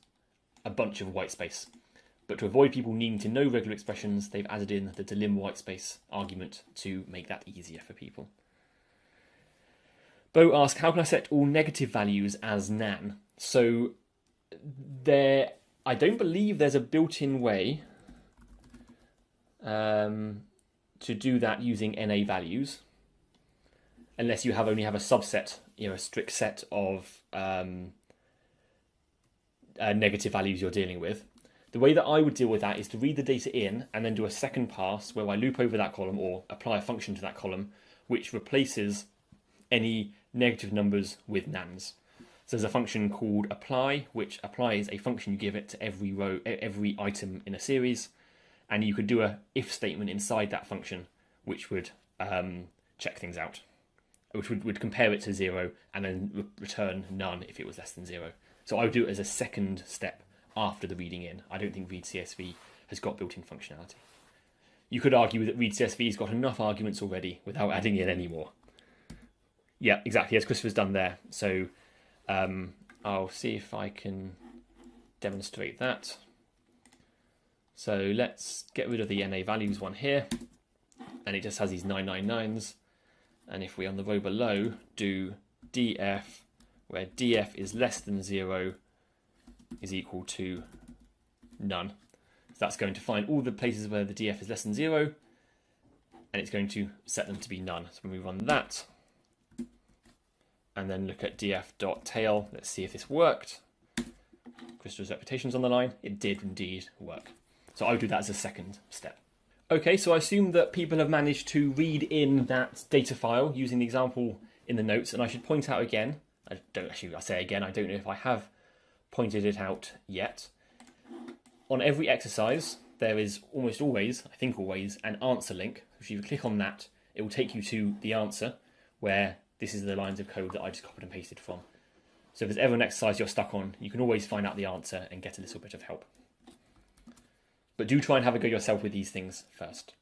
a bunch of white space. But to avoid people needing to know regular expressions, they've added in the delim white space argument to make that easier for people. Bo asks, how can I set all negative values as nan? So I don't believe there's a built-in way to do that using NA values, unless you only have a subset, a strict set of negative values you're dealing with. The way that I would deal with that is to read the data in and then do a second pass where I loop over that column or apply a function to that column which replaces any negative numbers with nans. So there's a function called apply, which applies a function you give it to every row, every item in a series, and you could do a if statement inside that function which would check things out, which would compare it to 0 and then return none if it was less than 0. So I would do it as a second step after the reading in. I don't think read CSV has got built-in functionality. You could argue that read CSV has got enough arguments already without adding in any more. Yeah, exactly, as Christopher's done there. So I'll see if I can demonstrate that. So let's get rid of the NA values one here, and it just has these 999s. And if we, on the row below, do df, where df is less than 0, is equal to none. So that's going to find all the places where the df is less than 0, and it's going to set them to be none. So when we run that, and then look at df.tail, let's see if this worked. Crystal's reputation's on the line. It did indeed work. So I would do that as a second step. Okay, so I assume that people have managed to read in that data file using the example in the notes, and I should point out again, I don't know if I have pointed it out yet. On every exercise, there is almost always, I think always, an answer link. If you click on that, it will take you to the answer, where this is the lines of code that I just copied and pasted from. So if there's ever an exercise you're stuck on, you can always find out the answer and get a little bit of help. But do try and have a go yourself with these things first.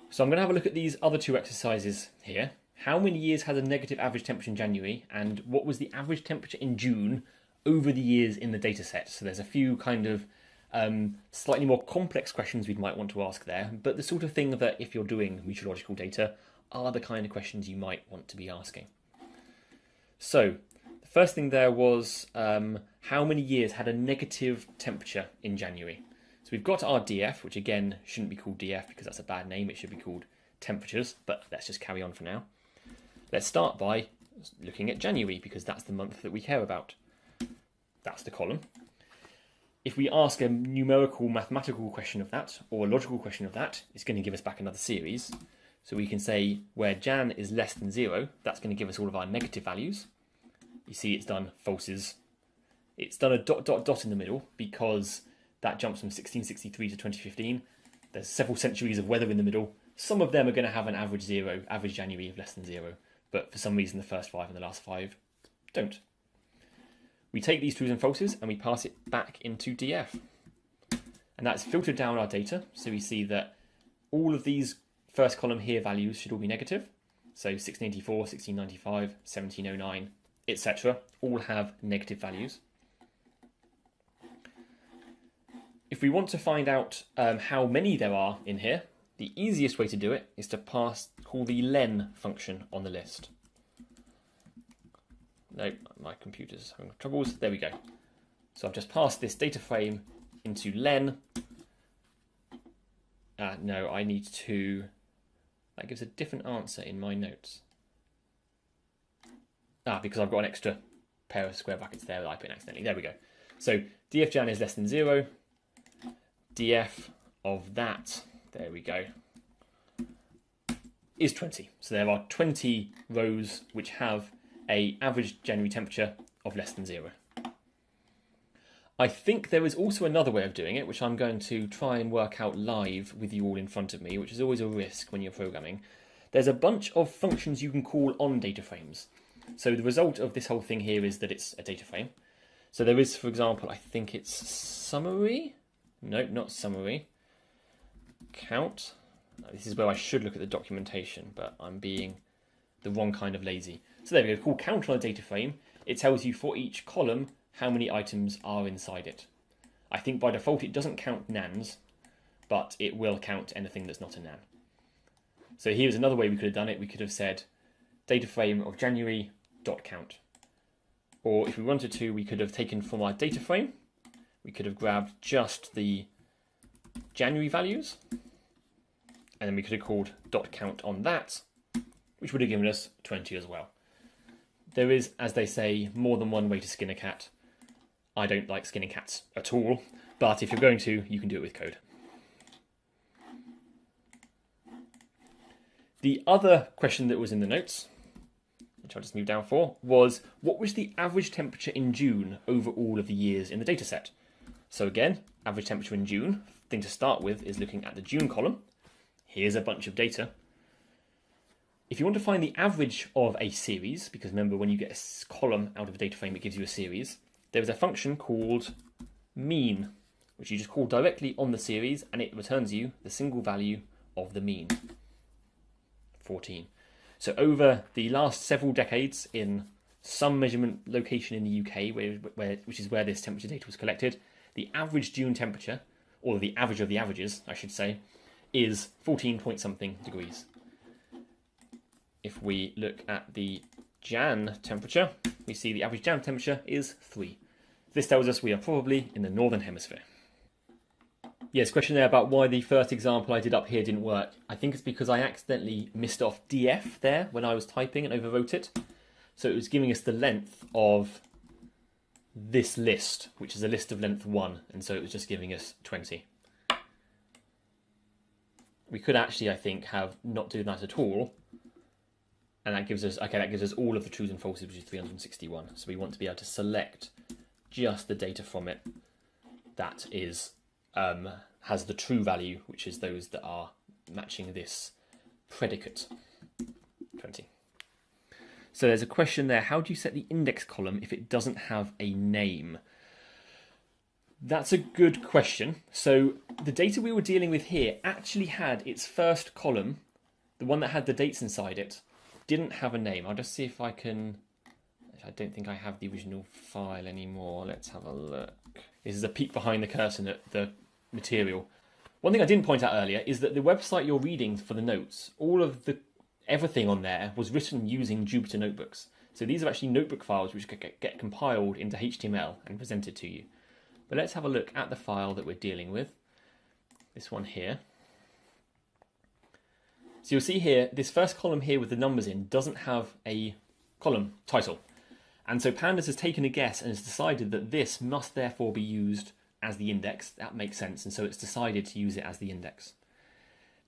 So I'm going to have a look at these other two exercises here. How many years had a negative average temperature in January, and what was the average temperature in June over the years in the data set? So there's a few kind of slightly more complex questions we might want to ask there, but the sort of thing that if you're doing meteorological data are the kind of questions you might want to be asking. So the first thing there was how many years had a negative temperature in January? So we've got our DF, which again shouldn't be called DF because that's a bad name. It should be called temperatures, but let's just carry on for now. Let's start by looking at January because that's the month that we care about. That's the column. If we ask a numerical mathematical question of that or a logical question of that, it's going to give us back another series. So we can say where Jan is less than 0, that's going to give us all of our negative values. You see it's done falses. It's done a ... in the middle because that jumps from 1663 to 2015. There's several centuries of weather in the middle. Some of them are going to have an average January of less than 0, but for some reason the first 5 and the last 5 don't. We take these trues and falses and we pass it back into DF. And that's filtered down our data, so we see that all of these first column here values should all be negative. So 1684, 1695, 1709, etc. all have negative values. If we want to find out how many there are in here, the easiest way to do it is to call the len function on the list. No, my computer's having troubles. There we go. So I've just passed this data frame into len. No, I need to... That gives a different answer in my notes. Because I've got an extra pair of square brackets there that I put in accidentally. There we go. So dfjan is less than 0. df of that, there we go, is 20. So there are 20 rows which have an average January temperature of less than 0. I think there is also another way of doing it, which I'm going to try and work out live with you all in front of me, which is always a risk when you're programming. There's a bunch of functions you can call on data frames. So the result of this whole thing here is that it's a data frame. So there is, for example, I think it's summary. No, not summary. Count. This is where I should look at the documentation, but I'm being the wrong kind of lazy. So there we go, call count on a data frame. It tells you for each column how many items are inside it. I think by default it doesn't count nans, but it will count anything that's not a nan. So here's another way we could have done it. We could have said data frame of January dot count. Or if we wanted to, we could have taken from our data frame, we could have grabbed just the January values, and then we could have called dot count on that, which would have given us 20 as well. There is, as they say, more than one way to skin a cat. I don't like skinning cats at all, but if you're going to, you can do it with code. The other question that was in the notes, which I'll just move down for, was what was the average temperature in June over all of the years in the data set? So again, average temperature in June, thing to start with is looking at the June column. Here's a bunch of data. If you want to find the average of a series, because remember when you get a column out of a data frame it gives you a series, there's a function called mean, which you just call directly on the series and it returns you the single value of the mean, 14. So over the last several decades in some measurement location in the UK, which is where this temperature data was collected, the average June temperature, or the average of the averages, I should say, is 14 point something degrees. If we look at the Jan temperature, we see the average Jan temperature is 3. This tells us we are probably in the northern hemisphere. Yes, question there about why the first example I did up here didn't work. I think it's because I accidentally missed off df there when I was typing and overwrote it. So it was giving us the length of this list, which is a list of length 1, and so it was just giving us 20. We could actually, I think, have not do that at all. And that gives us, okay, that gives us all of the trues and falses, which is 361. So we want to be able to select just the data from it that is has the true value, which is those that are matching this predicate, 20. So there's a question there, how do you set the index column if it doesn't have a name? That's a good question. So the data we were dealing with here actually had its first column, the one that had the dates inside it, didn't have a name. I'll just see if I can... I don't think I have the original file anymore. Let's have a look. This is a peek behind the curtain at the material. One thing I didn't point out earlier is that the website you're reading for the notes, everything on there was written using Jupyter Notebooks. So these are actually notebook files which get compiled into HTML and presented to you. But let's have a look at the file that we're dealing with. This one here. So you'll see here, this first column here with the numbers in doesn't have a column title. And so Pandas has taken a guess and has decided that this must therefore be used as the index. That makes sense. And so it's decided to use it as the index.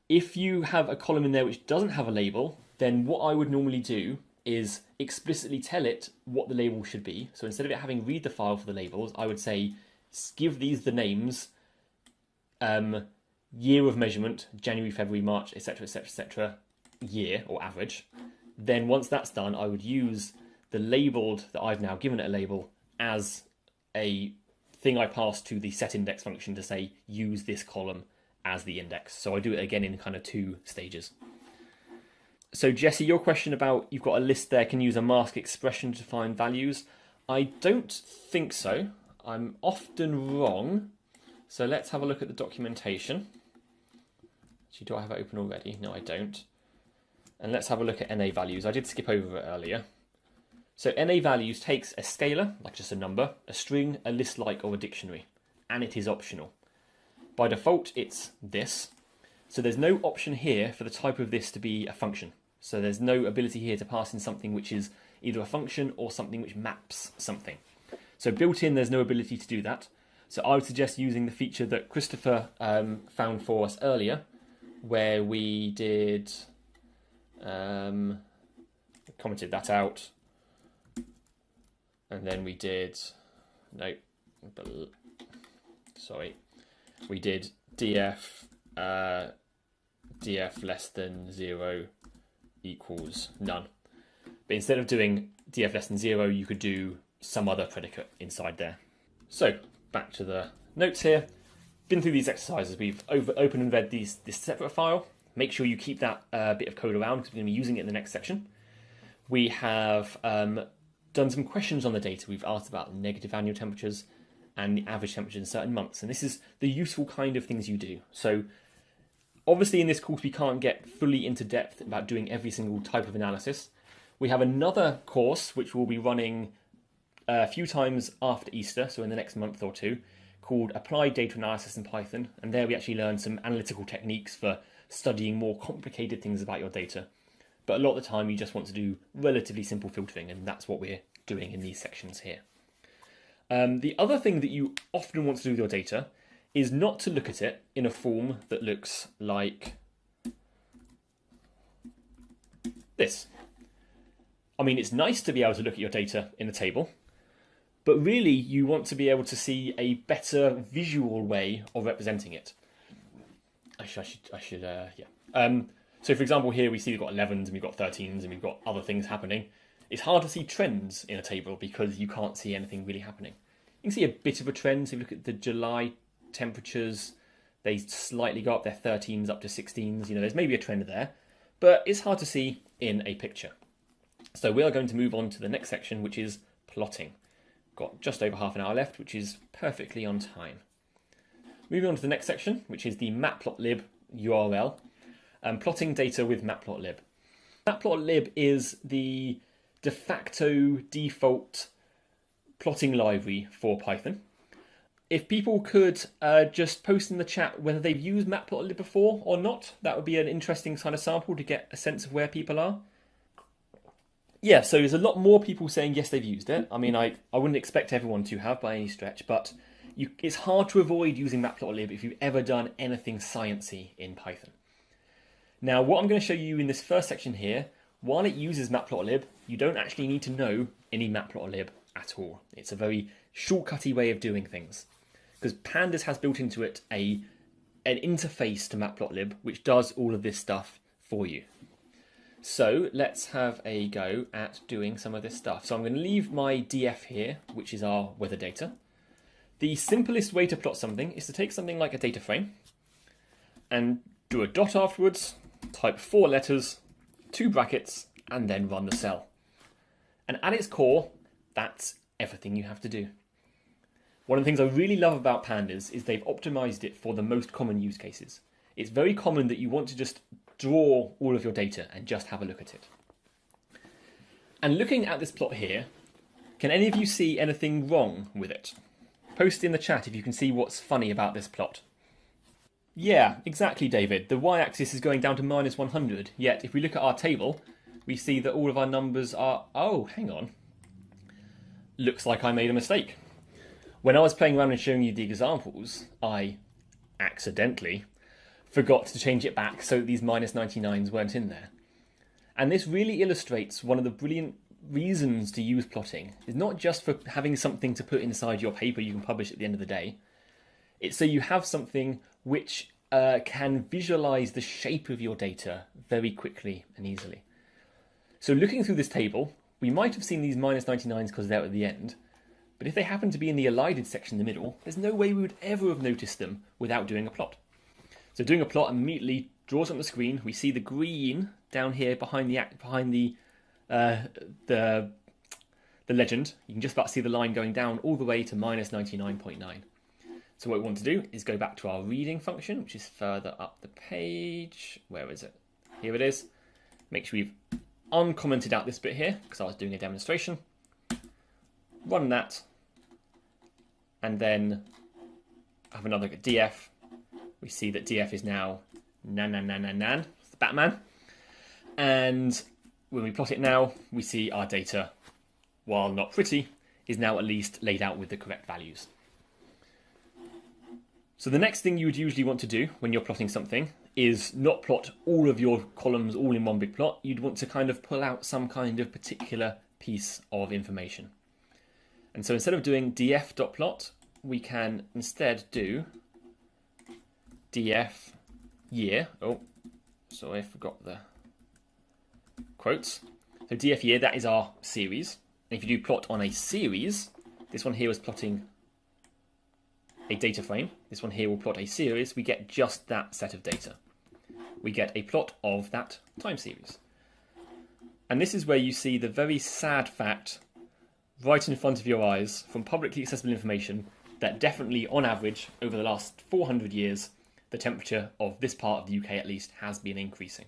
If you have a column in there which doesn't have a label, then what I would normally do is explicitly tell it what the label should be. So instead of it having read the file for the labels, I would say, give these the names, year of measurement, January, February, March, etc., etc., etc., year or average. Then once that's done, I would use the labeled that I've now given it a label as a thing I pass to the setIndex function to say use this column as the index. So I do it again in kind of 2 stages. So Jesse, your question about you've got a list there, can you use a mask expression to find values? I don't think so. I'm often wrong. So let's have a look at the documentation. Actually, do I have it open already? No, I don't. And let's have a look at NA values. I did skip over it earlier. So NA values takes a scalar, like just a number, a string, a list-like, or a dictionary, and it is optional. By default, it's this. So there's no option here for the type of this to be a function. So there's no ability here to pass in something which is either a function or something which maps something. So built in, there's no ability to do that. So I would suggest using the feature that Christopher found for us earlier, where we did, commented that out, and then we did, no, sorry, we did df df less than 0 equals none. But instead of doing df less than 0, you could do some other predicate inside there. So back to the notes here. Been through these exercises. We've opened and read this separate file. Make sure you keep that bit of code around because we're going to be using it in the next section. We have done some questions on the data. We've asked about negative annual temperatures and the average temperature in certain months. And this is the useful kind of things you do. So obviously in this course, we can't get fully into depth about doing every single type of analysis. We have another course which will be running a few times after Easter, so in the next month or two, called Applied Data Analysis in Python. And there we actually learn some analytical techniques for studying more complicated things about your data. But a lot of the time you just want to do relatively simple filtering, and that's what we're doing in these sections here. The other thing that you often want to do with your data is not to look at it in a form that looks like this. I mean, it's nice to be able to look at your data in a table, but really you want to be able to see a better visual way of representing it. So for example, here we see we've got 11s and we've got 13s and we've got other things happening. It's hard to see trends in a table because you can't see anything really happening. You can see a bit of a trend. So if you look at the July temperatures, they slightly go up, they're 13s up to 16s. You know, there's maybe a trend there, but it's hard to see in a picture. So we are going to move on to the next section, which is plotting. Got just over half an hour left, which is perfectly on time. Moving on to the next section, which is the matplotlib URL, plotting data with matplotlib. Matplotlib is the de facto default plotting library for Python. If people could just post in the chat whether they've used matplotlib before or not, that would be an interesting kind of sample to get a sense of where people are. Yeah, so there's a lot more people saying yes, they've used it. I mean, I wouldn't expect everyone to have by any stretch, but it's hard to avoid using matplotlib if you've ever done anything sciencey in Python. Now, what I'm going to show you in this first section here, while it uses matplotlib, you don't actually need to know any matplotlib at all. It's a very shortcutty way of doing things, because Pandas has built into it an interface to matplotlib, which does all of this stuff for you. So let's have a go at doing some of this stuff. So I'm going to leave my df here, which is our weather data. The simplest way to plot something is to take something like a data frame and do a dot afterwards, type 4 letters, 2 brackets, and then run the cell. And at its core, that's everything you have to do. One of the things I really love about Pandas is they've optimized it for the most common use cases. It's very common that you want to just draw all of your data and just have a look at it. And looking at this plot here, can any of you see anything wrong with it? Post in the chat if you can see what's funny about this plot. Yeah, exactly, David. The y-axis is going down to -100, yet if we look at our table, we see that all of our numbers are... Oh, hang on. Looks like I made a mistake. When I was playing around and showing you the examples, I accidentally forgot to change it back so that these -99s weren't in there. And this really illustrates one of the brilliant reasons to use plotting. It's not just for having something to put inside your paper you can publish at the end of the day. It's so you have something which can visualize the shape of your data very quickly and easily. So looking through this table, we might have seen these -99s because they're at the end, but if they happen to be in the elided section in the middle, there's no way we would ever have noticed them without doing a plot. So doing a plot immediately draws on the screen. We see the green down here behind the legend. You can just about see the line going down all the way to -99.9. So what we want to do is go back to our reading function, which is further up the page. Where is it? Here it is. Make sure we've uncommented out this bit here because I was doing a demonstration. Run that, and then have another look at df. We see that df is now nan. It's the Batman. And when we plot it now, we see our data, while not pretty, is now at least laid out with the correct values. So the next thing you would usually want to do when you're plotting something is not plot all of your columns all in one big plot. You'd want to kind of pull out some kind of particular piece of information. And so instead of doing df.plot, we can instead do df year. Oh, sorry, I forgot the quotes. So df year, that is our series. And if you do plot on a series, this one here is plotting a data frame. This one here will plot a series. We get just that set of data. We get a plot of that time series. And this is where you see the very sad fact right in front of your eyes from publicly accessible information that definitely, on average, over the last 400 years, the temperature of this part of the UK at least has been increasing.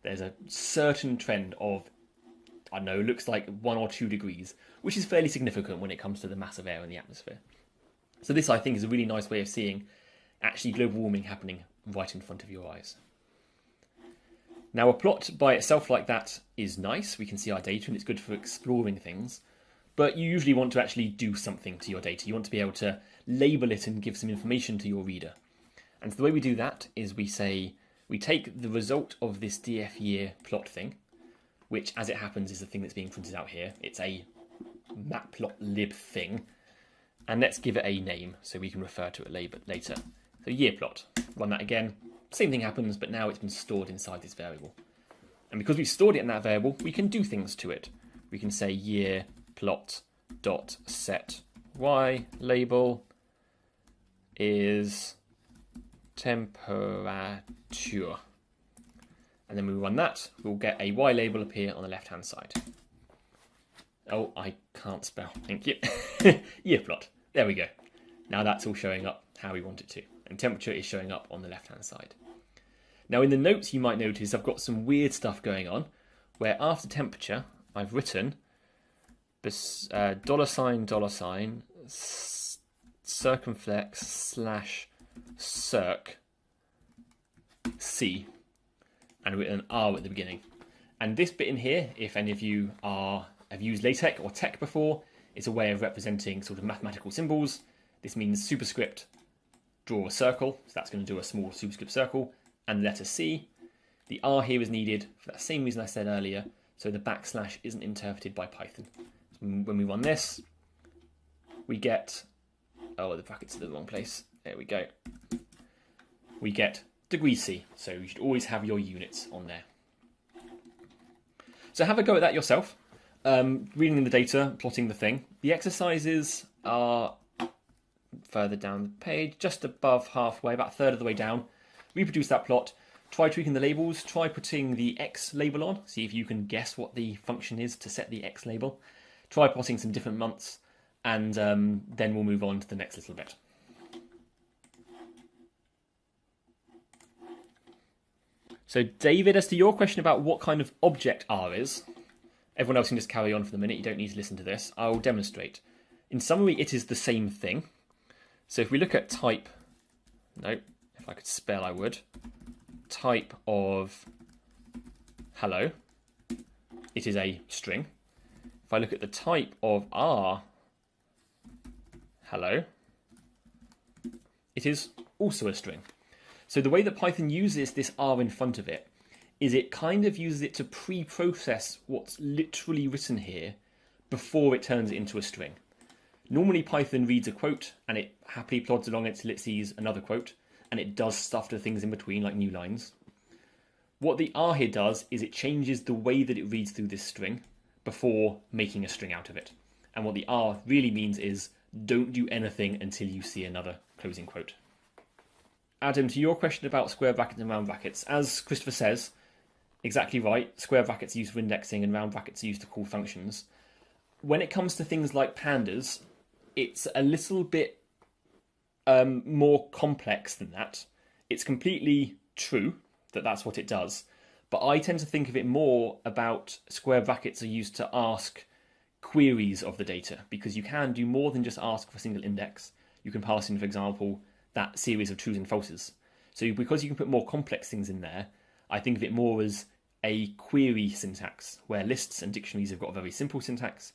There's a certain trend of, I don't know, looks like 1 or 2 degrees, which is fairly significant when it comes to the mass of air in the atmosphere. So this, I think, is a really nice way of seeing actually global warming happening right in front of your eyes. Now, a plot by itself like that is nice. We can see our data and it's good for exploring things. But you usually want to actually do something to your data. You want to be able to label it and give some information to your reader. And so the way we do that is we say, we take the result of this df year plot thing, which as it happens is the thing that's being printed out here. It's a matplotlib thing. And let's give it a name so we can refer to it later. So year plot, run that again. Same thing happens, but now it's been stored inside this variable. And because we've stored it in that variable, we can do things to it. We can say year plot dot set y label is temperature. And then we run that, we'll get a y label appear on the left-hand side. Oh, I can't spell, thank you. Year plot, there we go. Now that's all showing up how we want it to. And temperature is showing up on the left-hand side. Now in the notes you might notice I've got some weird stuff going on, where after temperature I've written $$ circumflex / circ C and written an R at the beginning. And this bit in here, if any of you have used LaTeX or tech before, it's a way of representing sort of mathematical symbols. This means superscript, draw a circle, so that's going to do a small superscript circle, and the letter C. The R here is needed for that same reason I said earlier, so the backslash isn't interpreted by Python. So when we run this, we get, oh, the brackets are in the wrong place. There we go. We get degrees C, so you should always have your units on there. So have a go at that yourself, reading the data, plotting the thing. The exercises are further down the page, just above halfway, about a third of the way down. Reproduce that plot, try tweaking the labels, try putting the X label on, see if you can guess what the function is to set the X label. Try plotting some different months, and then we'll move on to the next little bit. So David, as to your question about what kind of object R is, everyone else can just carry on for the minute, you don't need to listen to this. I'll demonstrate. In summary, it is the same thing. So if we look at type, no, if I could spell I would, type of hello, it is a string. If I look at the type of R hello, it is also a string. So the way that Python uses this R in front of it is it kind of uses it to pre-process what's literally written here before it turns it into a string. Normally Python reads a quote and it happily plods along until it sees another quote, and it does stuff to things in between like new lines. What the R here does is it changes the way that it reads through this string before making a string out of it. And what the R really means is don't do anything until you see another closing quote. Adam, to your question about square brackets and round brackets, as Christopher says, exactly right, square brackets are used for indexing and round brackets are used to call functions. When it comes to things like pandas, it's a little bit more complex than that. It's completely true that that's what it does, but I tend to think of it more about square brackets are used to ask queries of the data, because you can do more than just ask for a single index. You can pass in, for example, that series of trues and falses. So because you can put more complex things in there, I think of it more as a query syntax, where lists and dictionaries have got a very simple syntax,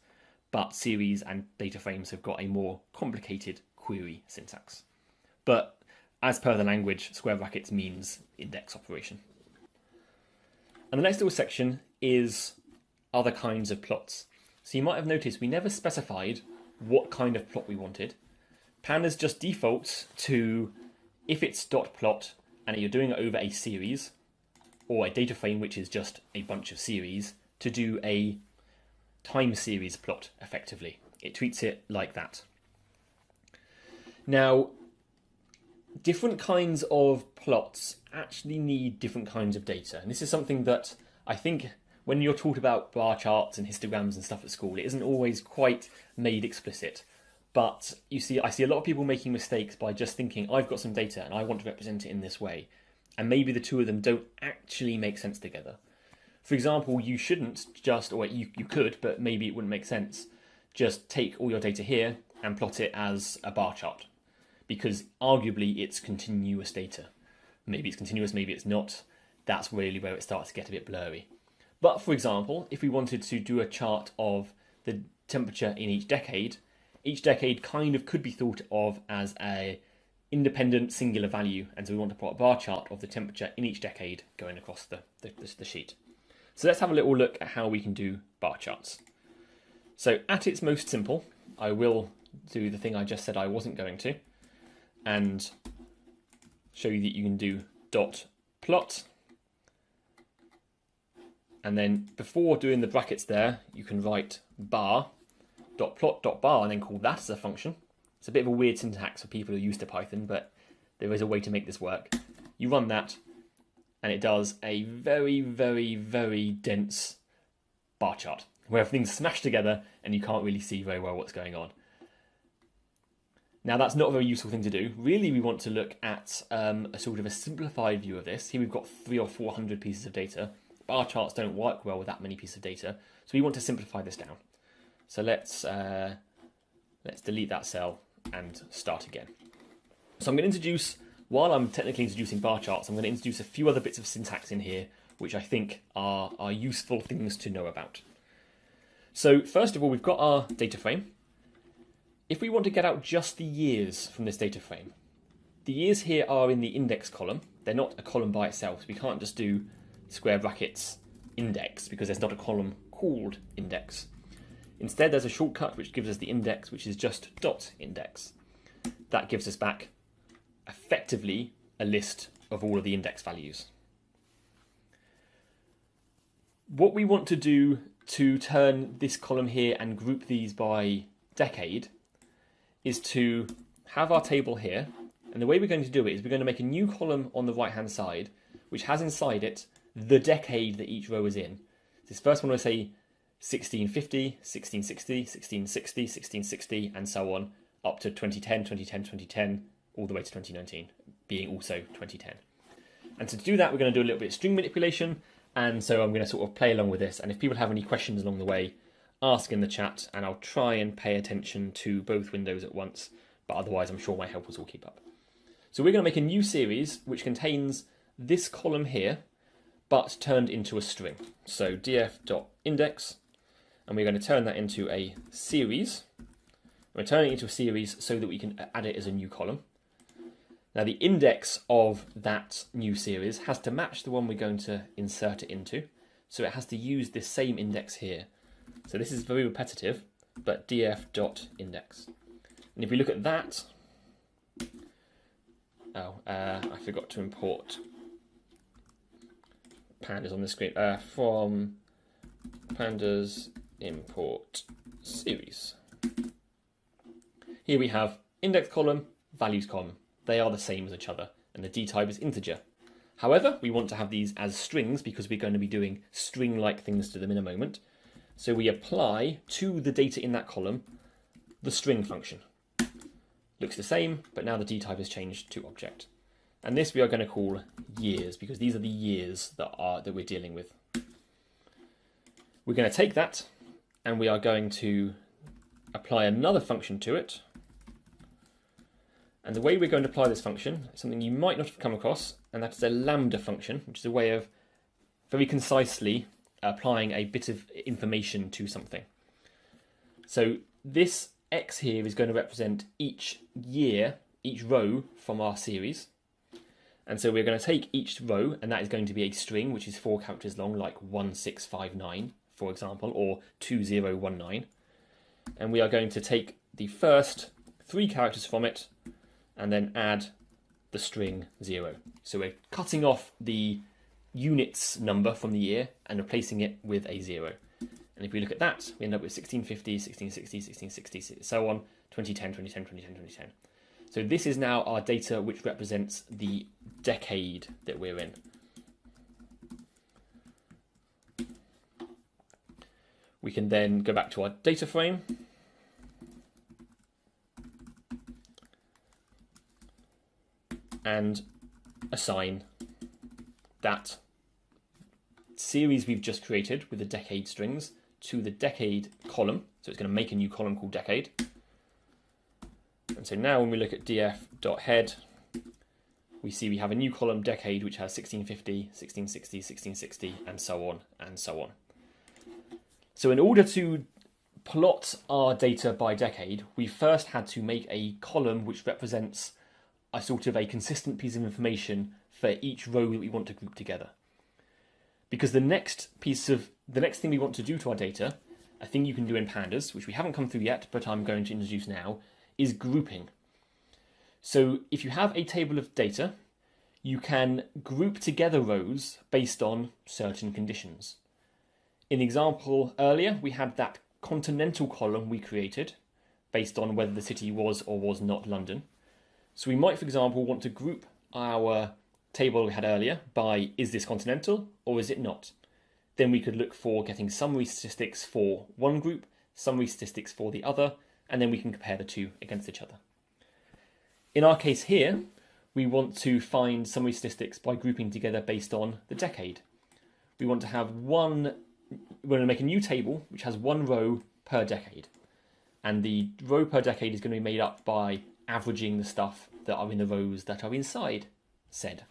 but series and data frames have got a more complicated query syntax. But as per the language, square brackets means index operation. And the next little section is other kinds of plots. So you might have noticed we never specified what kind of plot we wanted. Pandas just defaults to, if it's .plot and you're doing it over a series, or a data frame which is just a bunch of series, to do a time series plot effectively. It treats it like that. Now, different kinds of plots actually need different kinds of data. And this is something that I think when you're taught about bar charts and histograms and stuff at school, it isn't always quite made explicit. But I see a lot of people making mistakes by just thinking, I've got some data and I want to represent it in this way. And maybe the two of them don't actually make sense together. For example, you shouldn't just, or you could, but maybe it wouldn't make sense, just take all your data here and plot it as a bar chart. Because arguably it's continuous data. Maybe it's continuous, maybe it's not. That's really where it starts to get a bit blurry. But for example, if we wanted to do a chart of the temperature in each decade kind of could be thought of as a independent singular value, and so we want to plot a bar chart of the temperature in each decade going across the sheet. So let's have a little look at how we can do bar charts. So at its most simple, I will do the thing I just said I wasn't going to, and show you that you can do .plot, and then before doing the brackets there, you can write bar.plot.bar and then call that as a function. It's a bit of a weird syntax for people who are used to Python, but there is a way to make this work. You run that, and it does a very, very, very dense bar chart, where everything's smashed together and you can't really see very well what's going on. Now, that's not a very useful thing to do. Really, we want to look at a sort of a simplified view of this. Here we've got 300 or 400 pieces of data. Bar charts don't work well with that many pieces of data, so we want to simplify this down. So let's delete that cell and start again. So I'm going to introduce, while I'm technically introducing bar charts, I'm going to introduce a few other bits of syntax in here which I think are useful things to know about. So first of all, we've got our data frame. If we want to get out just the years from this data frame, the years here are in the index column. They're not a column by itself, so we can't just do square brackets index because there's not a column called index. Instead, there's a shortcut which gives us the index, which is just .index. That gives us back effectively a list of all of the index values. What we want to do to turn this column here and group these by decade is to have our table here, and the way we're going to do it is we're going to make a new column on the right hand side which has inside it the decade that each row is in. This first one will say 1650, 1660, 1660, 1660, and so on, up to 2010, 2010, 2010, all the way to 2019, being also 2010. And to do that, we're going to do a little bit of string manipulation, and so I'm going to sort of play along with this, and if people have any questions along the way, ask in the chat, and I'll try and pay attention to both windows at once, but otherwise I'm sure my helpers will keep up. So we're going to make a new series which contains this column here, but turned into a string. So df.index, and we're going to turn that into a series. We're turning it into a series so that we can add it as a new column. Now the index of that new series has to match the one we're going to insert it into, so it has to use this same index here. So this is very repetitive, but df.index. And if we look at that, I forgot to import pandas on the screen, from pandas import series. Here we have index column, values column. They are the same as each other, and the d type is integer. However, we want to have these as strings because we're going to be doing string-like things to them in a moment. So we apply to the data in that column the string function. Looks the same, but now the d type has changed to object. And this we are going to call years because these are the years that we're dealing with. We're going to take that and we are going to apply another function to it. And the way we're going to apply this function is something you might not have come across, and that is a lambda function, which is a way of very concisely applying a bit of information to something. So this x here is going to represent each year, each row from our series. And so we're going to take each row, and that is going to be a string, which is 4 characters long, like 1659, for example, or 2019. And we are going to take the first 3 characters from it, and then add the string 0. So we're cutting off the units number from the year and replacing it with a 0. And if we look at that, we end up with 1650, 1660, 1660, so on, 2010, 2010, 2010, 2010. So this is now our data which represents the decade that we're in. We can then go back to our data frame. And assign that series we've just created with the decade strings to the decade column. So it's going to make a new column called decade. And so now when we look at df.head, we see we have a new column decade which has 1650, 1660, 1660, and so on and so on. So in order to plot our data by decade, we first had to make a column which represents a sort of a consistent piece of information for each row that we want to group together. Because the next thing we want to do to our data, a thing you can do in Pandas, which we haven't come through yet, but I'm going to introduce now, is grouping. So if you have a table of data, you can group together rows based on certain conditions. In the example earlier, we had that continental column we created based on whether the city was or was not London. So we might, for example, want to group our table we had earlier by is this continental or is it not? Then we could look for getting summary statistics for one group, summary statistics for the other, and then we can compare the two against each other. In our case here, we want to find summary statistics by grouping together based on the decade. We want to have we're going to make a new table which has one row per decade. And the row per decade is going to be made up by averaging the stuff that are in the rows that are inside said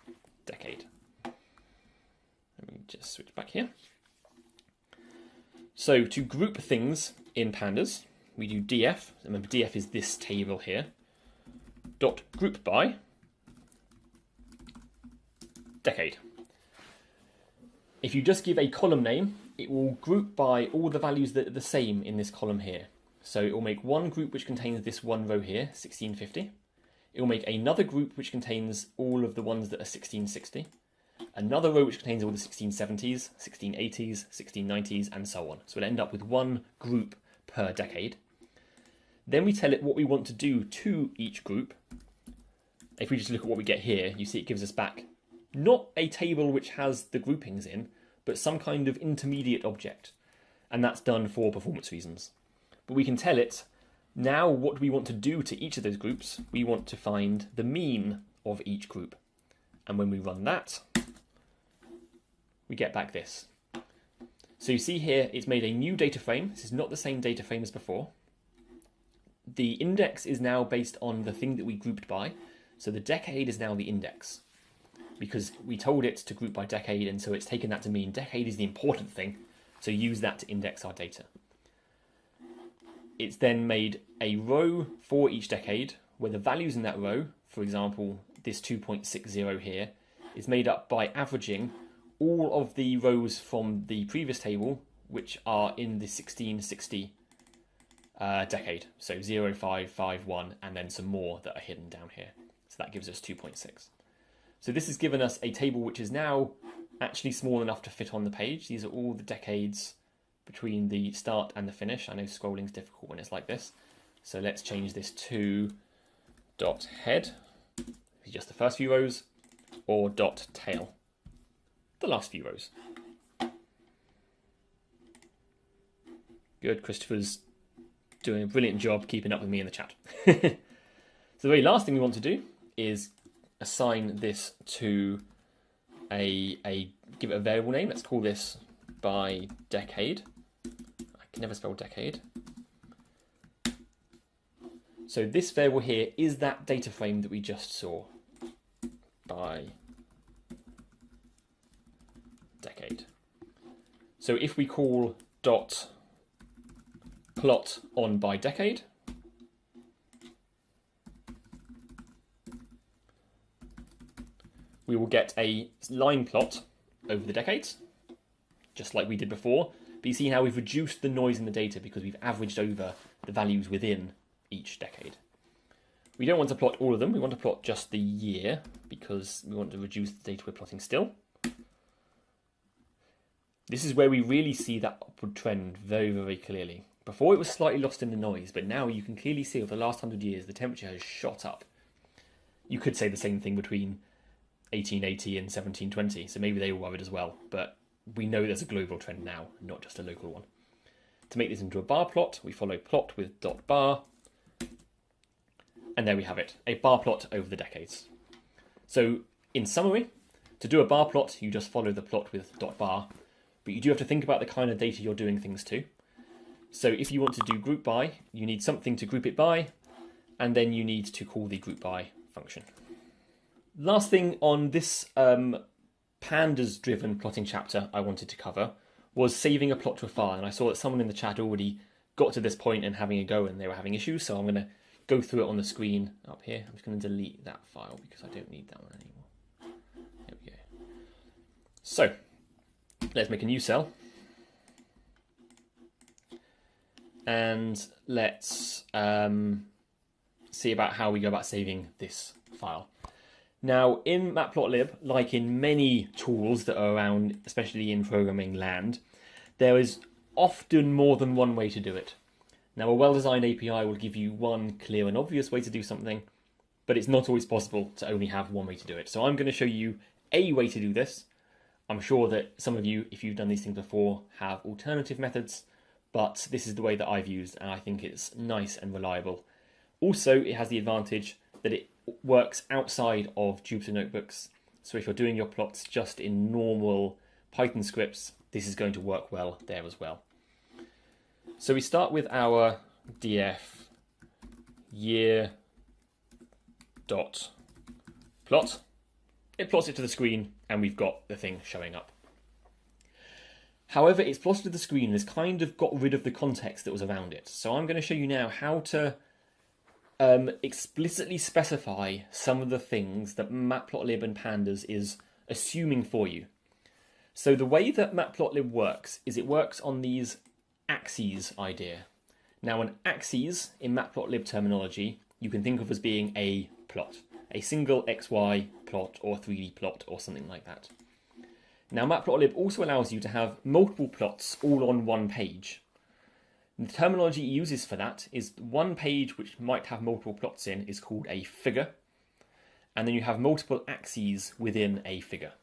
decade. Let me just switch back here. So to group things in Pandas, we do df, remember df is this table here, dot group by decade. If you just give a column name, it will group by all the values that are the same in this column here. So it will make one group which contains this one row here, 1650. It will make another group which contains all of the ones that are 1660. Another row which contains all the 1670s, 1680s, 1690s, and so on. So it'll end up with one group per decade. Then we tell it what we want to do to each group. If we just look at what we get here, you see it gives us back not a table which has the groupings in, but some kind of intermediate object. And that's done for performance reasons. But we can tell it, now what we want to do to each of those groups, we want to find the mean of each group. And when we run that, we get back this. So you see here, it's made a new data frame. This is not the same data frame as before. The index is now based on the thing that we grouped by. So the decade is now the index, because we told it to group by decade, and so it's taken that to mean decade is the important thing, so use that to index our data. It's then made a row for each decade, where the values in that row, for example, this 2.60 here, is made up by averaging all of the rows from the previous table, which are in the 1660 decade. So 0, 5, 5, 1, and then some more that are hidden down here. So that gives us 2.6. So this has given us a table which is now actually small enough to fit on the page. These are all the decades between the start and the finish. I know scrolling is difficult when it's like this. So let's change this to dot head, just the first few rows, or dot tail, the last few rows. Good, Christopher's doing a brilliant job keeping up with me in the chat. So the very last thing we want to do is assign this to give it a variable name. Let's call this by decade. I can never spell decade. So this variable here is that data frame that we just saw, by decade. So if we call dot plot on by decade, we will get a line plot over the decades, just like we did before. But you see how we've reduced the noise in the data because we've averaged over the values within each decade. We don't want to plot all of them, we want to plot just the year because we want to reduce the data we're plotting still. This is where we really see that upward trend very, very clearly. Before it was slightly lost in the noise, but now you can clearly see over the last 100 years the temperature has shot up. You could say the same thing between 1880 and 1720, so maybe they were worried as well, but we know there's a global trend now, not just a local one. To make this into a bar plot, we follow plot with dot bar, and there we have it, a bar plot over the decades. So in summary, to do a bar plot, you just follow the plot with dot bar, but you do have to think about the kind of data you're doing things to. So if you want to do group by, you need something to group it by, and then you need to call the group by function. Last thing on this pandas-driven plotting chapter I wanted to cover was saving a plot to a file, and I saw that someone in the chat already got to this point and having a go and they were having issues, so I'm going to go through it on the screen up here. I'm just going to delete that file because I don't need that one anymore. There we go. So, let's make a new cell. And let's see about how we go about saving this file. Now, in Matplotlib, like in many tools that are around, especially in programming land, there is often more than one way to do it. Now, a well-designed API will give you one clear and obvious way to do something, but it's not always possible to only have one way to do it. So I'm going to show you a way to do this. I'm sure that some of you, if you've done these things before, have alternative methods, but this is the way that I've used, and I think it's nice and reliable. Also, it has the advantage that it works outside of Jupyter Notebooks. So if you're doing your plots just in normal Python scripts, this is going to work well there as well. So we start with our df year dot plot. It plots it to the screen and we've got the thing showing up. However, it's plotted to the screen and has kind of got rid of the context that was around it. So I'm going to show you now how to explicitly specify some of the things that Matplotlib and Pandas is assuming for you. So the way that Matplotlib works is it works on these axes idea. Now an axis in Matplotlib terminology you can think of as being a plot, a single XY plot or 3D plot or something like that. Now Matplotlib also allows you to have multiple plots all on one page. The terminology it uses for that is one page which might have multiple plots in is called a figure, and then you have multiple axes within a figure.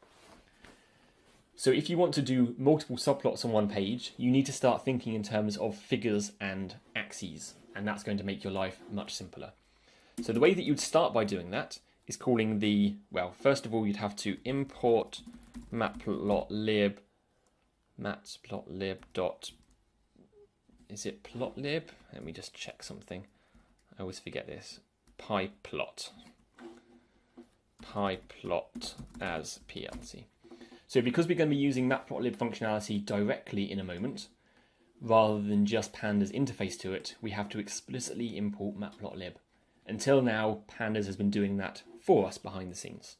So if you want to do multiple subplots on one page, you need to start thinking in terms of figures and axes, and that's going to make your life much simpler. So the way that you'd start by doing that is calling the, well, first of all you'd have to import matplotlib dot, is it plotlib? Let me just check something. I always forget this. pyplot as PLT. So because we're going to be using Matplotlib functionality directly in a moment, rather than just Pandas interface to it, we have to explicitly import Matplotlib. Until now, Pandas has been doing that for us behind the scenes.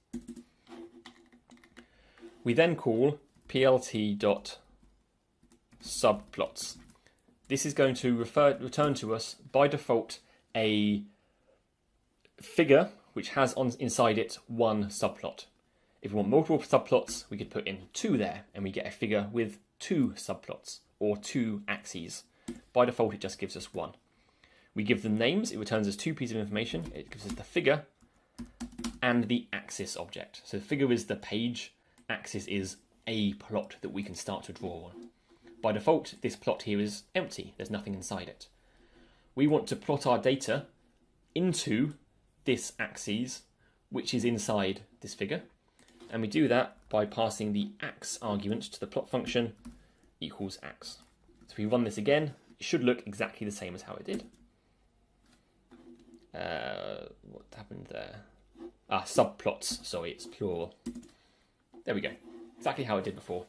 We then call plt.subplots. This is going to return to us by default a figure which has inside it one subplot. If we want multiple subplots, we could put in 2 there, and we get a figure with 2 subplots, or 2 axes. By default, it just gives us 1. We give them names, it returns us 2 pieces of information. It gives us the figure and the axis object. So the figure is the page, axis is a plot that we can start to draw on. By default, this plot here is empty, there's nothing inside it. We want to plot our data into this axis, which is inside this figure. And we do that by passing the ax argument to the plot function equals ax. So if we run this again, it should look exactly the same as how it did. What happened there? Subplots, sorry, it's plural. There we go, exactly how it did before.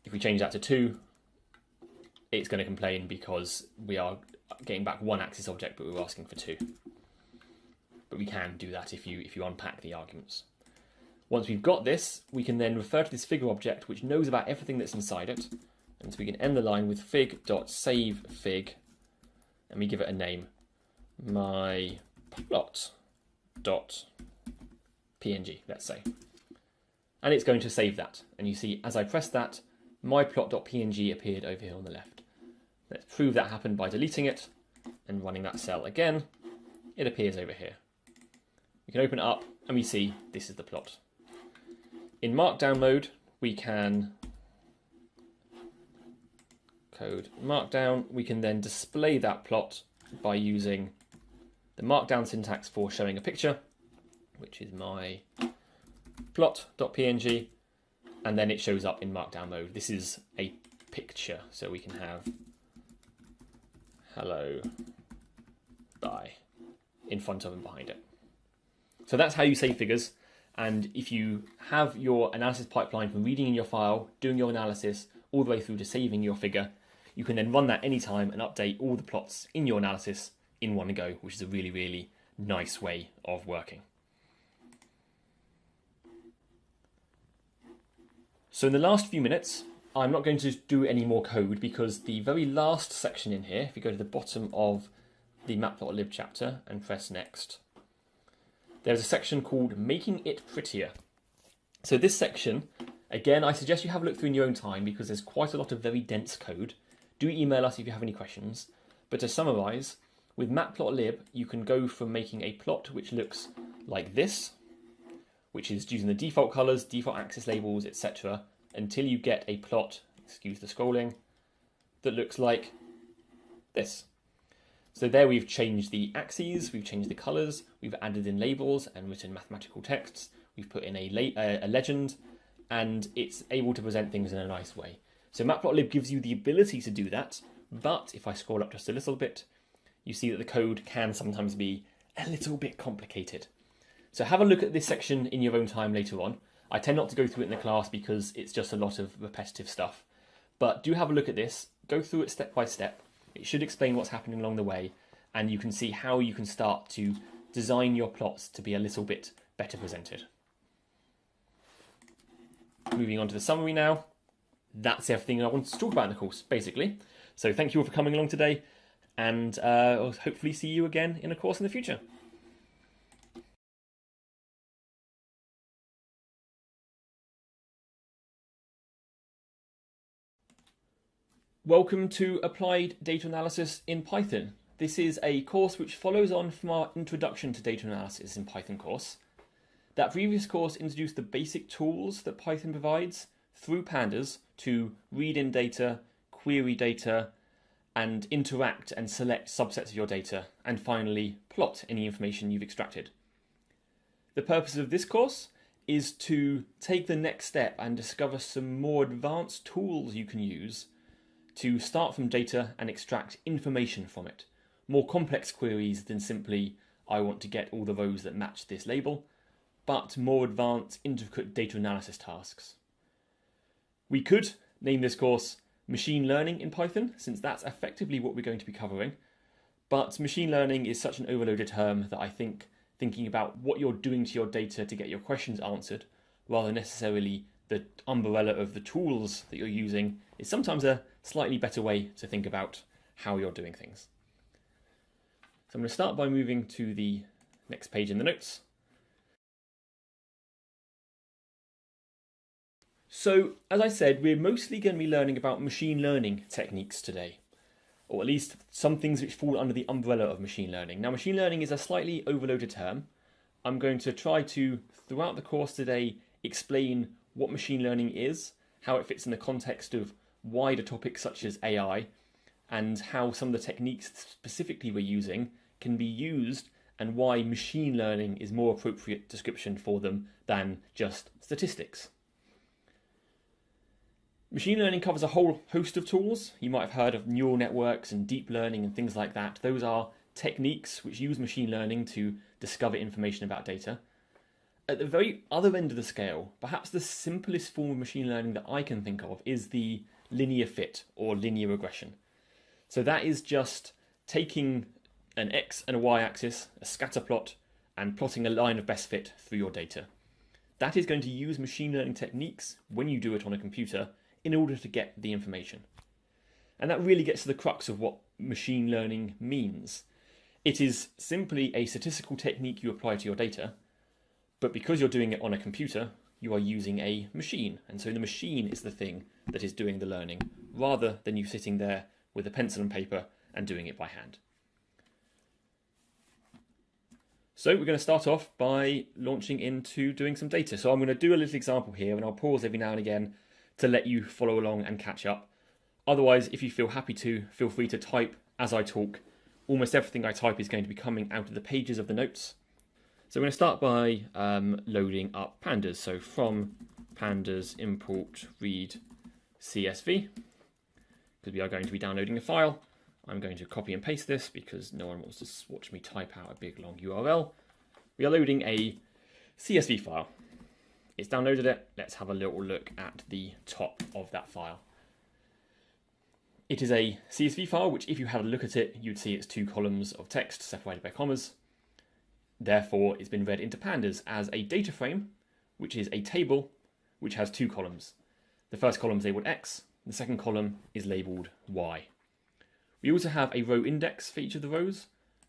If we change that to 2, it's going to complain because we are getting back 1 axis object, but we're asking for 2. But we can do that if you unpack the arguments. Once we've got this, we can then refer to this figure object, which knows about everything that's inside it. And so we can end the line with fig.savefig, and we give it a name, my plot.png, let's say. And it's going to save that. And you see, as I press that, my plot.png appeared over here on the left. Let's prove that happened by deleting it and running that cell again. It appears over here. We can open it up and we see this is the plot. In Markdown mode, we can code Markdown. We can then display that plot by using the Markdown syntax for showing a picture, which is my plot.png, and then it shows up in Markdown mode. This is a picture, so we can have hello, bye in front of and behind it. So that's how you save figures. And if you have your analysis pipeline from reading in your file, doing your analysis, all the way through to saving your figure, you can then run that anytime and update all the plots in your analysis in one go, which is a really, really nice way of working. So in the last few minutes, I'm not going to do any more code because the very last section in here, if you go to the bottom of the matplotlib chapter and press next, there's a section called Making It Prettier. So this section, again, I suggest you have a look through in your own time because there's quite a lot of very dense code. Do email us if you have any questions. But to summarize, with matplotlib, you can go from making a plot which looks like this, which is using the default colors, default axis labels, etc., until you get a plot, excuse the scrolling, that looks like this. So there we've changed the axes, we've changed the colors, we've added in labels and written mathematical texts, we've put in a legend, and it's able to present things in a nice way. So matplotlib gives you the ability to do that, but if I scroll up just a little bit, you see that the code can sometimes be a little bit complicated. So have a look at this section in your own time later on. I tend not to go through it in the class because it's just a lot of repetitive stuff. But do have a look at this, go through it step by step. It should explain what's happening along the way, and you can see how you can start to design your plots to be a little bit better presented. Moving on to the summary now. That's everything I wanted to talk about in the course, basically. So thank you all for coming along today, and I'll hopefully see you again in a course in the future. Welcome to Applied Data Analysis in Python. This is a course which follows on from our Introduction to Data Analysis in Python course. That previous course introduced the basic tools that Python provides through Pandas to read in data, query data, and interact and select subsets of your data, and finally plot any information you've extracted. The purpose of this course is to take the next step and discover some more advanced tools you can use to start from data and extract information from it. More complex queries than simply, I want to get all the rows that match this label, but more advanced, intricate data analysis tasks. We could name this course Machine Learning in Python, since that's effectively what we're going to be covering. But machine learning is such an overloaded term that I think thinking about what you're doing to your data to get your questions answered, rather than necessarily the umbrella of the tools that you're using, is sometimes a slightly better way to think about how you're doing things. So I'm going to start by moving to the next page in the notes. So, as I said, we're mostly going to be learning about machine learning techniques today, or at least some things which fall under the umbrella of machine learning. Now, machine learning is a slightly overloaded term. I'm going to try to, throughout the course today, explain what machine learning is, how it fits in the context of wider topics such as AI, and how some of the techniques specifically we're using can be used, and why machine learning is more appropriate description for them than just statistics. Machine learning covers a whole host of tools. You might have heard of neural networks and deep learning and things like that. Those are techniques which use machine learning to discover information about data. At the very other end of the scale, perhaps the simplest form of machine learning that I can think of is the linear fit or linear regression. So that is just taking an X and a Y axis, a scatter plot, and plotting a line of best fit through your data. That is going to use machine learning techniques when you do it on a computer in order to get the information. And that really gets to the crux of what machine learning means. It is simply a statistical technique you apply to your data, but because you're doing it on a computer, you are using a machine, and so the machine is the thing that is doing the learning, rather than you sitting there with a pencil and paper and doing it by hand. So we're going to start off by launching into doing some data. So I'm going to do a little example here, and I'll pause every now and again to let you follow along and catch up. Otherwise, if you feel happy to, feel free to type as I talk. Almost everything I type is going to be coming out of the pages of the notes. So I'm going to start by loading up pandas. So from pandas import read CSV, because we are going to be downloading a file. I'm going to copy and paste this because no one wants to watch me type out a big long URL. We are loading a CSV file. It's downloaded it. Let's have a little look at the top of that file. It is a CSV file, which if you had a look at it, you'd see it's 2 columns of text separated by commas. Therefore, it's been read into pandas as a data frame, which is a table which has 2 columns. The first column is labeled X, the second column is labeled Y. We also have a row index for each of the rows.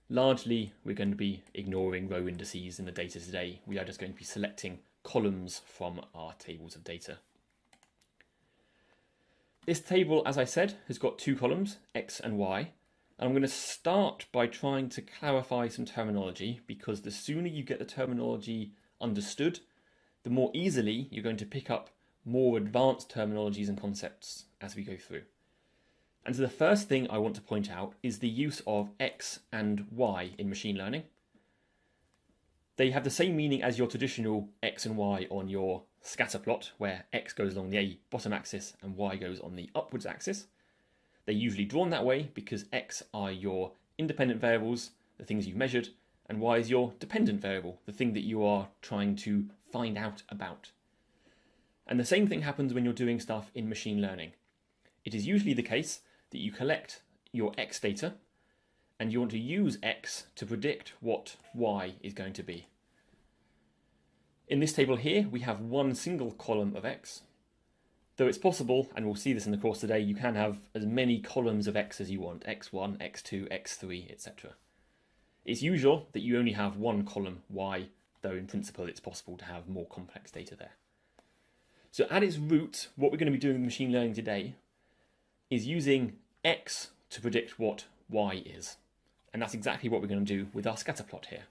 Largely, we're going to be ignoring row indices in the data today. We are just going to be selecting columns from our tables of data. This table, as I said, has got 2 columns, X and Y. And I'm going to start by trying to clarify some terminology, because the sooner you get the terminology understood, the more easily you're going to pick up more advanced terminologies and concepts as we go through. And so the first thing I want to point out is the use of X and Y in machine learning. They have the same meaning as your traditional X and Y on your scatter plot, where X goes along the bottom axis and Y goes on the upwards axis. They're usually drawn that way because X are your independent variables, the things you've measured, and Y is your dependent variable, the thing that you are trying to find out about. And the same thing happens when you're doing stuff in machine learning. It is usually the case that you collect your X data and you want to use X to predict what Y is going to be. In this table here, we have one single column of X. Though it's possible, and we'll see this in the course today, you can have as many columns of X as you want, X1, X2, X3, etc. It's usual that you only have one column Y, though in principle it's possible to have more complex data there. So at its root, what we're going to be doing with machine learning today is using X to predict what Y is. And that's exactly what we're going to do with our scatter plot here.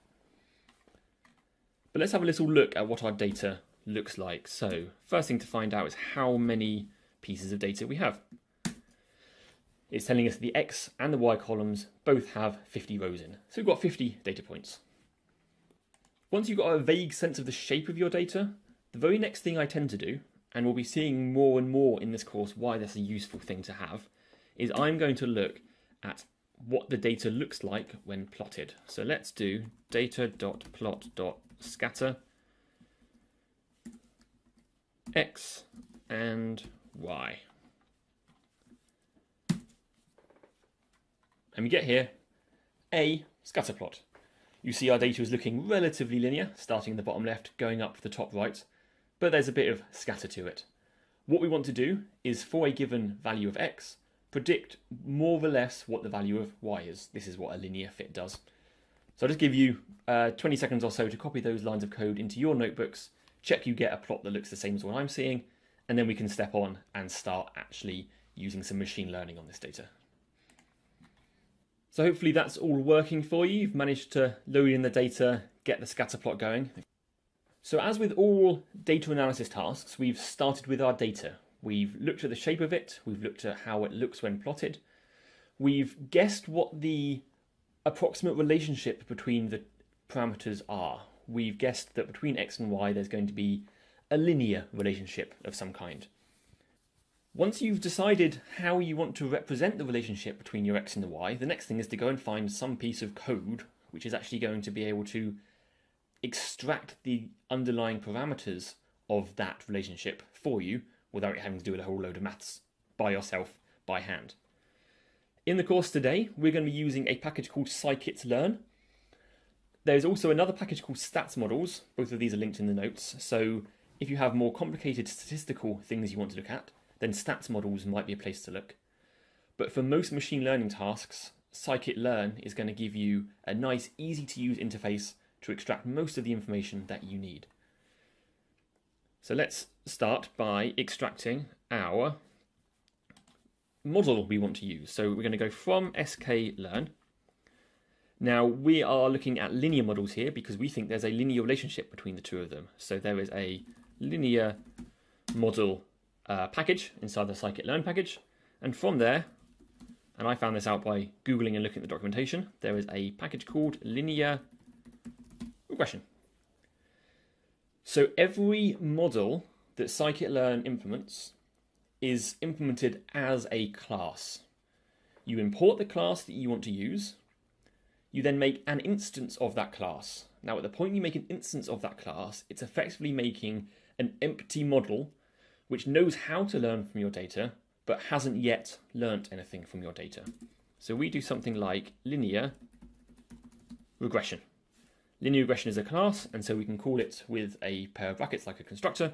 But let's have a little look at what our data looks like. So first thing to find out is how many pieces of data we have. It's telling us the X and the Y columns both have 50 rows in. So we've got 50 data points. Once you've got a vague sense of the shape of your data, the very next thing I tend to do, and we'll be seeing more and more in this course why that's a useful thing to have, is I'm going to look at what the data looks like when plotted. So let's do data.plot.scatter X and Y. And we get here a scatter plot. You see our data is looking relatively linear, starting in the bottom left, going up to the top right, but there's a bit of scatter to it. What we want to do is, for a given value of X, predict more or less what the value of Y is. This is what a linear fit does. So I'll just give you 20 seconds or so to copy those lines of code into your notebooks, check you get a plot that looks the same as what I'm seeing, and then we can step on and start actually using some machine learning on this data. So hopefully that's all working for you. You've managed to load in the data, get the scatter plot going. So as with all data analysis tasks, we've started with our data. We've looked at the shape of it, we've looked at how it looks when plotted. We've guessed what the approximate relationship between the parameters are. We've guessed that between X and Y there's going to be a linear relationship of some kind. Once you've decided how you want to represent the relationship between your X and the Y, the next thing is to go and find some piece of code which is actually going to be able to extract the underlying parameters of that relationship for you without having to do a whole load of maths by yourself, by hand. In the course today, we're going to be using a package called scikit-learn. There's also another package called stats models. Both of these are linked in the notes. So if you have more complicated statistical things you want to look at, then stats models might be a place to look. But for most machine learning tasks, scikit-learn is going to give you a nice, easy to use interface to extract most of the information that you need. So let's start by extracting our model we want to use. So we're going to go from scikit-learn. Now we are looking at linear models here because we think there's a linear relationship between the two of them. So there is a linear model package inside the scikit-learn package, and from there, and I found this out by Googling and looking at the documentation, there is a package called linear regression. So every model that scikit-learn implements is implemented as a class. You import the class that you want to use. You then make an instance of that class. Now, at the point you make an instance of that class, it's effectively making an empty model which knows how to learn from your data, but hasn't yet learnt anything from your data. So we do something like linear regression. Linear regression is a class, and so we can call it with a pair of brackets like a constructor,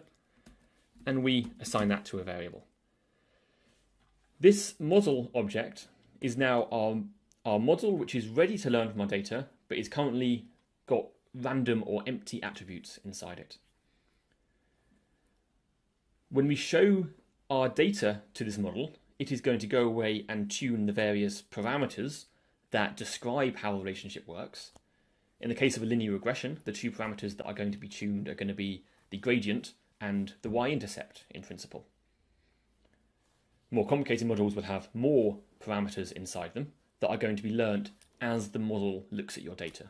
and we assign that to a variable. This model object is now our model, which is ready to learn from our data, but is currently got random or empty attributes inside it. When we show our data to this model, it is going to go away and tune the various parameters that describe how the relationship works. In the case of a linear regression, the two parameters that are going to be tuned are going to be the gradient and the y-intercept in principle. More complicated models will have more parameters inside them that are going to be learnt as the model looks at your data.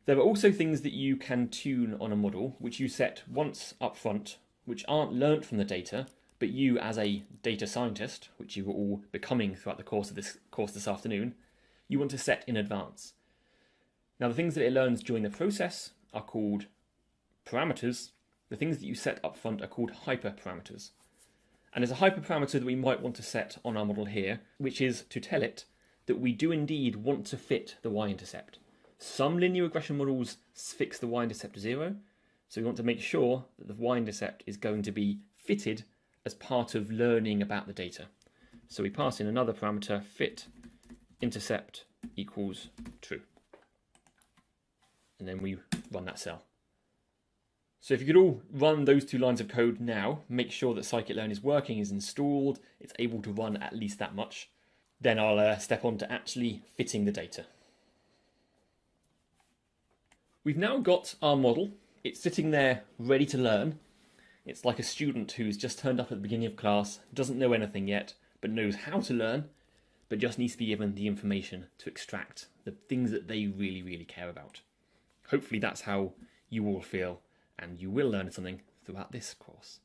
There are also things that you can tune on a model which you set once up front, which aren't learnt from the data, but you as a data scientist, which you are all becoming throughout the course of this afternoon, you want to set in advance. Now, the things that it learns during the process are called parameters. The things that you set up front are called hyperparameters. And there's a hyperparameter that we might want to set on our model here, which is to tell it that we do indeed want to fit the y-intercept. Some linear regression models fix the y-intercept to 0, so we want to make sure that the y-intercept is going to be fitted as part of learning about the data. So we pass in another parameter, fit intercept equals true. And then we run that cell. So if you could all run those two lines of code now, make sure that scikit-learn is working, is installed, it's able to run at least that much, then I'll step on to actually fitting the data. We've now got our model. It's sitting there ready to learn. It's like a student who's just turned up at the beginning of class, doesn't know anything yet, but knows how to learn, but just needs to be given the information to extract the things that they really, really care about. Hopefully that's how you all feel, and you will learn something throughout this course.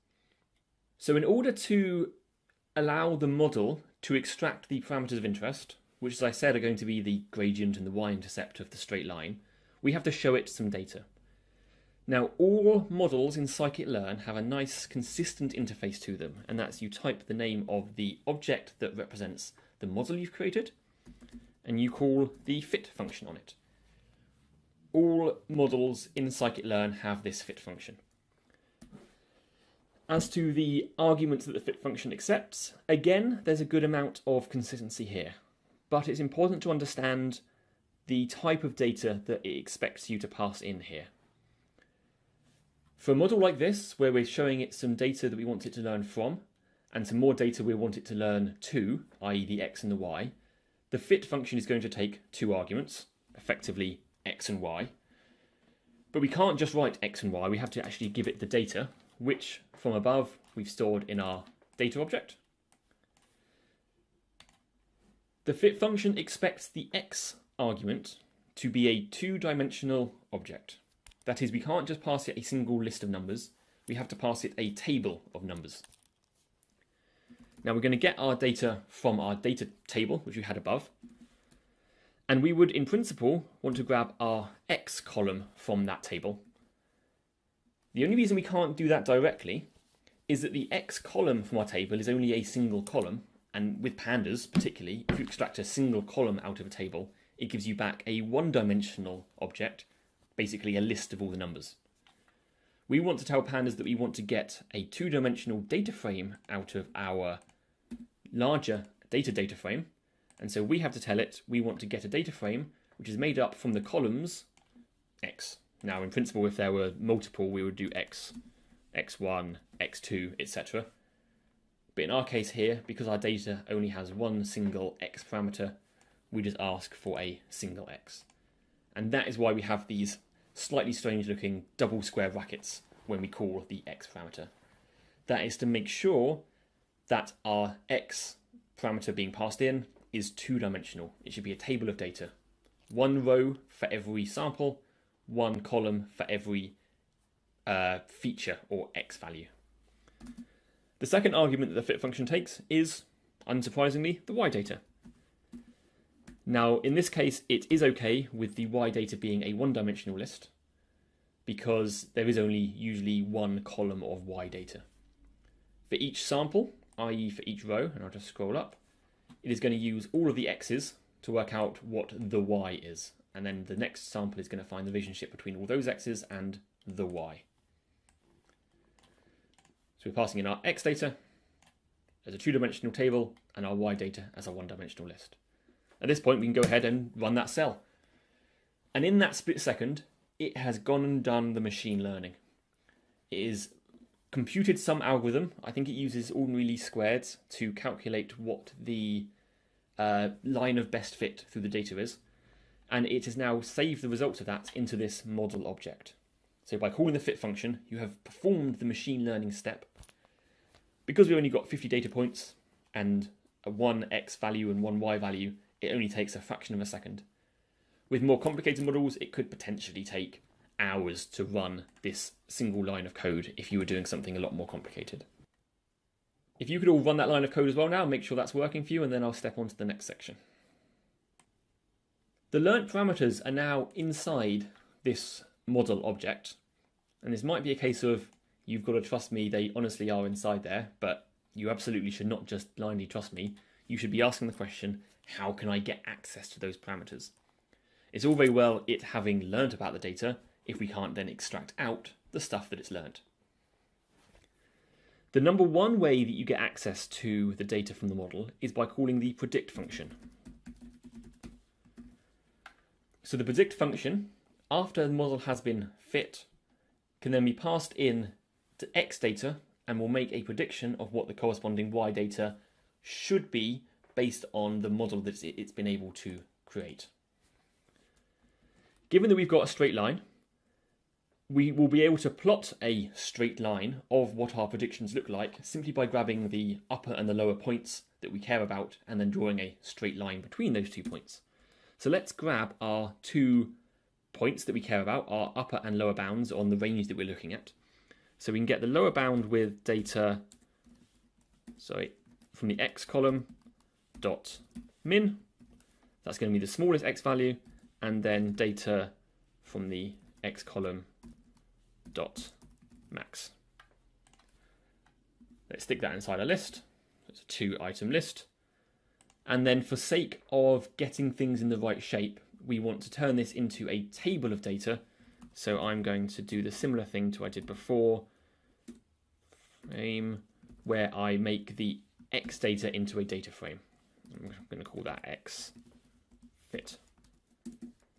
So in order to allow the model to extract the parameters of interest, which as I said are going to be the gradient and the y-intercept of the straight line, we have to show it some data. Now, all models in scikit-learn have a nice consistent interface to them, and that's you type the name of the object that represents the model you've created, and you call the fit function on it. All models in scikit-learn have this fit function. As to the arguments that the fit function accepts, again, there's a good amount of consistency here, but it's important to understand the type of data that it expects you to pass in here. For a model like this, where we're showing it some data that we want it to learn from, and some more data we want it to learn to, i.e. the x and the y, the fit function is going to take two arguments, effectively x and y. But we can't just write x and y, we have to actually give it the data, which from above we've stored in our data object. The fit function expects the x argument to be a two-dimensional object. That is, we can't just pass it a single list of numbers, we have to pass it a table of numbers. Now we're going to get our data from our data table, which we had above, and we would, in principle, want to grab our x column from that table. The only reason we can't do that directly is that the x column from our table is only a single column, and with pandas particularly, if you extract a single column out of a table, it gives you back a one-dimensional object, basically a list of all the numbers. We want to tell pandas that we want to get a two-dimensional data frame out of our larger data frame, And so we have to tell it we want to get a data frame which is made up from the columns x. Now, in principle, if there were multiple, we would do x, x1, x2, etc. But in our case here, because our data only has one single x parameter, we just ask for a single x. And that is why we have these slightly strange looking double square brackets when we call the x parameter. That is to make sure that our x parameter being passed in is two-dimensional. It should be a table of data. One row for every sample, one column for every feature or x value. The second argument that the fit function takes is, unsurprisingly, the y data. Now, in this case, it is okay with the y data being a one-dimensional list because there is only usually one column of y data. For each sample, i.e. for each row, and I'll just scroll up, it is going to use all of the x's to work out what the y is. And then the next sample is going to find the relationship between all those x's and the y. So we're passing in our x data as a two-dimensional table and our y data as a one-dimensional list. At this point, we can go ahead and run that cell. And in that split second, it has gone and done the machine learning. It has computed some algorithm. I think it uses ordinary least squareds to calculate what the line of best fit through the data is. And it has now saved the results of that into this model object. So by calling the fit function, you have performed the machine learning step. Because we only got 50 data points and a one x value and one y value, it only takes a fraction of a second. With more complicated models, it could potentially take hours to run this single line of code if you were doing something a lot more complicated. If you could all run that line of code as well now, make sure that's working for you, and then I'll step on to the next section. The learnt parameters are now inside this model object, and this might be a case of you've got to trust me, they honestly are inside there, but you absolutely should not just blindly trust me. You should be asking the question, how can I get access to those parameters? It's all very well it having learnt about the data if we can't then extract out the stuff that it's learnt. The number one way that you get access to the data from the model is by calling the predict function. So the predict function, after the model has been fit, can then be passed in to x data and will make a prediction of what the corresponding y data should be based on the model that it's been able to create. Given that we've got a straight line, we will be able to plot a straight line of what our predictions look like simply by grabbing the upper and the lower points that we care about and then drawing a straight line between those 2 points. So let's grab our 2 points that we care about, our upper and lower bounds on the range that we're looking at. So we can get the lower bound with data, from the x column dot min. That's going to be the smallest x value, and then data from the x column dot max. Let's stick that inside a list. It's a 2-item list. And then for sake of getting things in the right shape, we want to turn this into a table of data. So I'm going to do the similar thing to what I did before, frame, where I make the x data into a data frame. I'm going to call that x fit.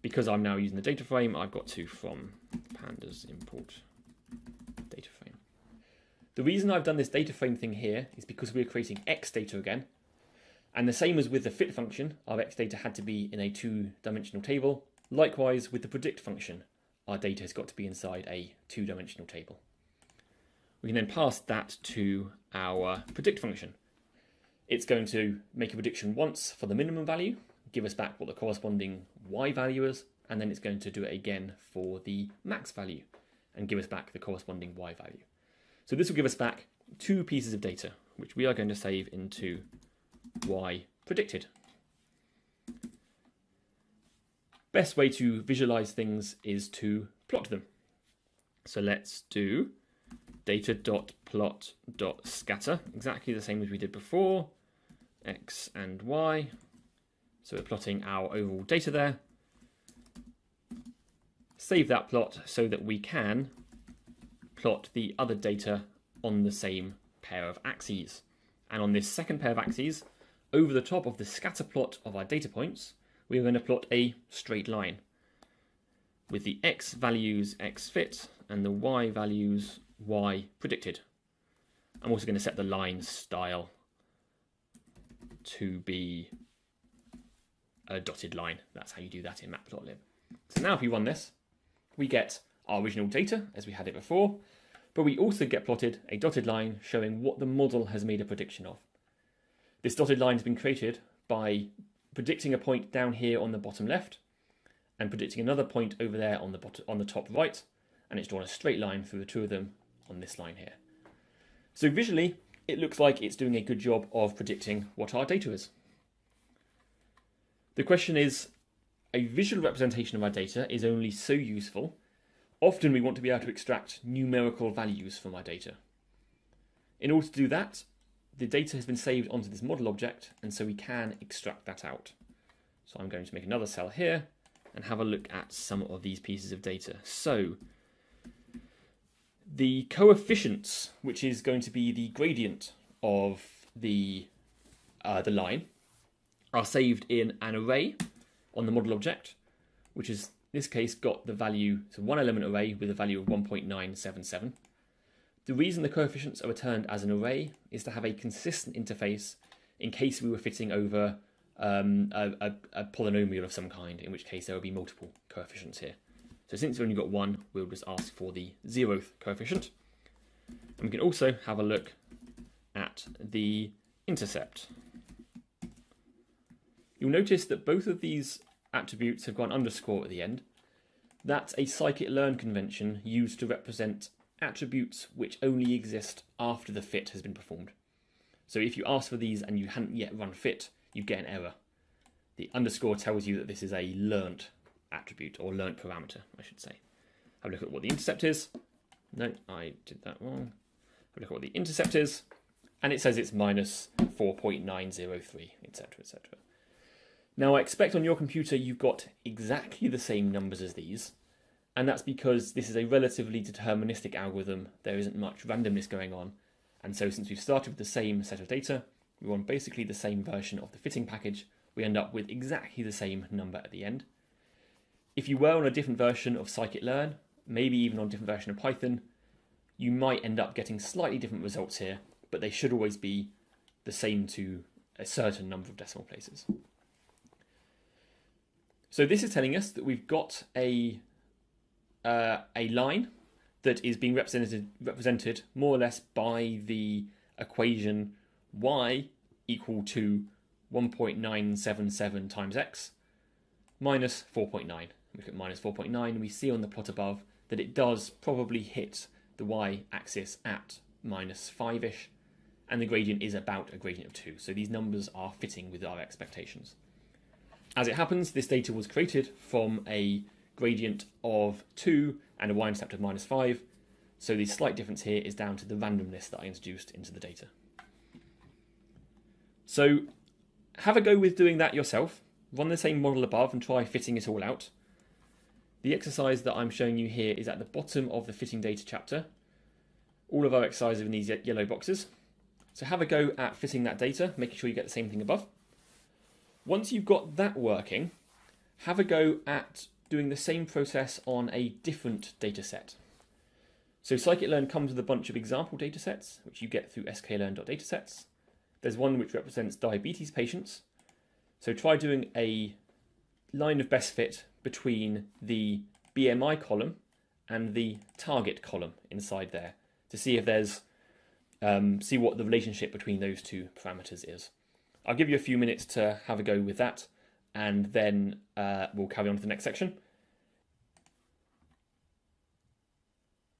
Because I'm now using the data frame, I've got to from pandas import data frame. The reason I've done this data frame thing here is because we're creating x data again. And the same as with the fit function, our x data had to be in a 2-dimensional table. Likewise, with the predict function, our data has got to be inside a 2-dimensional table. We can then pass that to our predict function. It's going to make a prediction once for the minimum value, give us back what the corresponding y value is, and then it's going to do it again for the max value and give us back the corresponding y value. So this will give us back 2 pieces of data, which we are going to save into y predicted. Best way to visualize things is to plot them. So let's do data.plot.scatter, exactly the same as we did before, x and y. So we're plotting our overall data there. Save that plot so that we can plot the other data on the same pair of axes. And on this second pair of axes, over the top of the scatter plot of our data points, we're going to plot a straight line with the x values x fit and the y values y predicted. I'm also going to set the line style to be a dotted line. That's how you do that in matplotlib. So now if we run this, we get our original data as we had it before, but we also get plotted a dotted line showing what the model has made a prediction of. This dotted line has been created by predicting a point down here on the bottom left and predicting another point over there on the top right, and it's drawn a straight line through the two of them on this line here. So visually, it looks like it's doing a good job of predicting what our data is. The question is, a visual representation of our data is only so useful. Often we want to be able to extract numerical values from our data. In order to do that, the data has been saved onto this model object, and so we can extract that out. So I'm going to make another cell here and have a look at some of these pieces of data. So the coefficients, which is going to be the gradient of the line, are saved in an array on the model object, which is in this case got the value, so one element array with a value of 1.977. The reason the coefficients are returned as an array is to have a consistent interface in case we were fitting over a polynomial of some kind, in which case there will be multiple coefficients here. So since we've only got one, we'll just ask for the 0th coefficient. And we can also have a look at the intercept. You'll notice that both of these attributes have got an underscore at the end. That's a scikit-learn convention used to represent attributes which only exist after the fit has been performed. So if you ask for these and you hadn't yet run fit, you get an error. The underscore tells you that this is a learnt attribute, or learnt parameter, I should say. Have a look at what the intercept is. No, I did that wrong. Have a look at what the intercept is, and it says it's minus 4.903, etc., etc. Now I expect on your computer you've got exactly the same numbers as these, and that's because this is a relatively deterministic algorithm. There isn't much randomness going on, and so since we've started with the same set of data, we run basically the same version of the fitting package, we end up with exactly the same number at the end. If you were on a different version of scikit-learn, maybe even on a different version of Python, you might end up getting slightly different results here, but they should always be the same to a certain number of decimal places. So this is telling us that we've got a line that is being represented more or less by the equation y equal to 1.977 times x minus 4.9. We look at minus 4.9, we see on the plot above that it does probably hit the y-axis at minus 5-ish, and the gradient is about a gradient of 2. So these numbers are fitting with our expectations. As it happens, this data was created from a gradient of 2 and a y-intercept of minus 5, so the slight difference here is down to the randomness that I introduced into the data. So have a go with doing that yourself. Run the same model above and try fitting it all out. The exercise that I'm showing you here is at the bottom of the fitting data chapter. All of our exercises are in these yellow boxes. So have a go at fitting that data, making sure you get the same thing above. Once you've got that working, have a go at doing the same process on a different data set. So scikit-learn comes with a bunch of example data sets, which you get through sklearn.datasets. There's one which represents diabetes patients. So try doing a line of best fit between the BMI column and the target column inside there to see if there's see what the relationship between those two parameters is. I'll give you a few minutes to have a go with that, and then we'll carry on to the next section.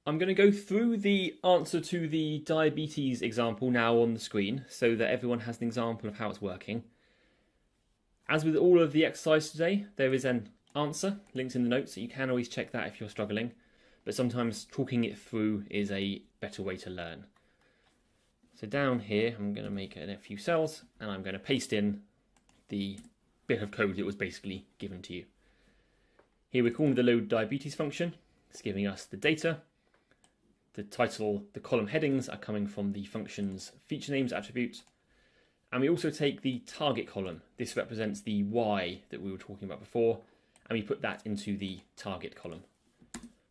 I'm going to go through the answer to the diabetes example now on the screen so that everyone has an example of how it's working. As with all of the exercise today, there is an answer linked in the notes, so you can always check that if you're struggling, but sometimes talking it through is a better way to learn. So down here, I'm going to make a few cells, and I'm going to paste in the bit of code that was basically given to you. Here we're calling the load diabetes function. It's giving us the data. The title, the column headings are coming from the function's feature names attribute, And we also take the target column. This represents the Y that we were talking about before, and we put that into the target column.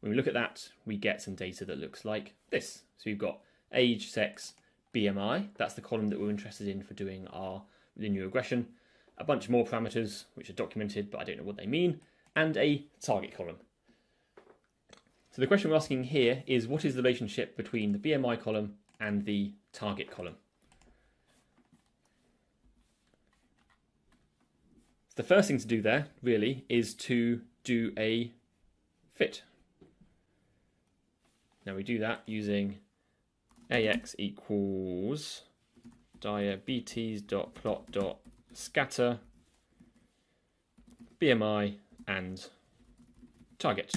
When we look at that, we get some data that looks like this. So we've got age, sex, BMI. That's the column that we're interested in for doing our linear regression. A bunch more parameters, which are documented, but I don't know what they mean, and a target column. So the question we're asking here is, what is the relationship between the BMI column and the target column? The first thing to do there, really, is to do a fit. Now we do that using AX equals diabetes.plot.scatter BMI and target.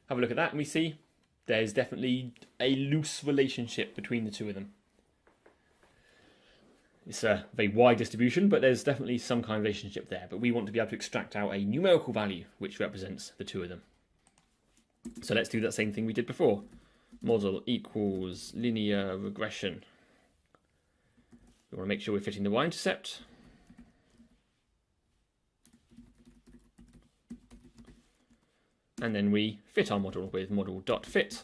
Have a look at that and we see there's definitely a loose relationship between the two of them. It's a very wide distribution, but there's definitely some kind of relationship there. But we want to be able to extract out a numerical value which represents the two of them. So let's do that same thing we did before. Model equals linear regression. We want to make sure we're fitting the y-intercept. And then we fit our model with model.fit.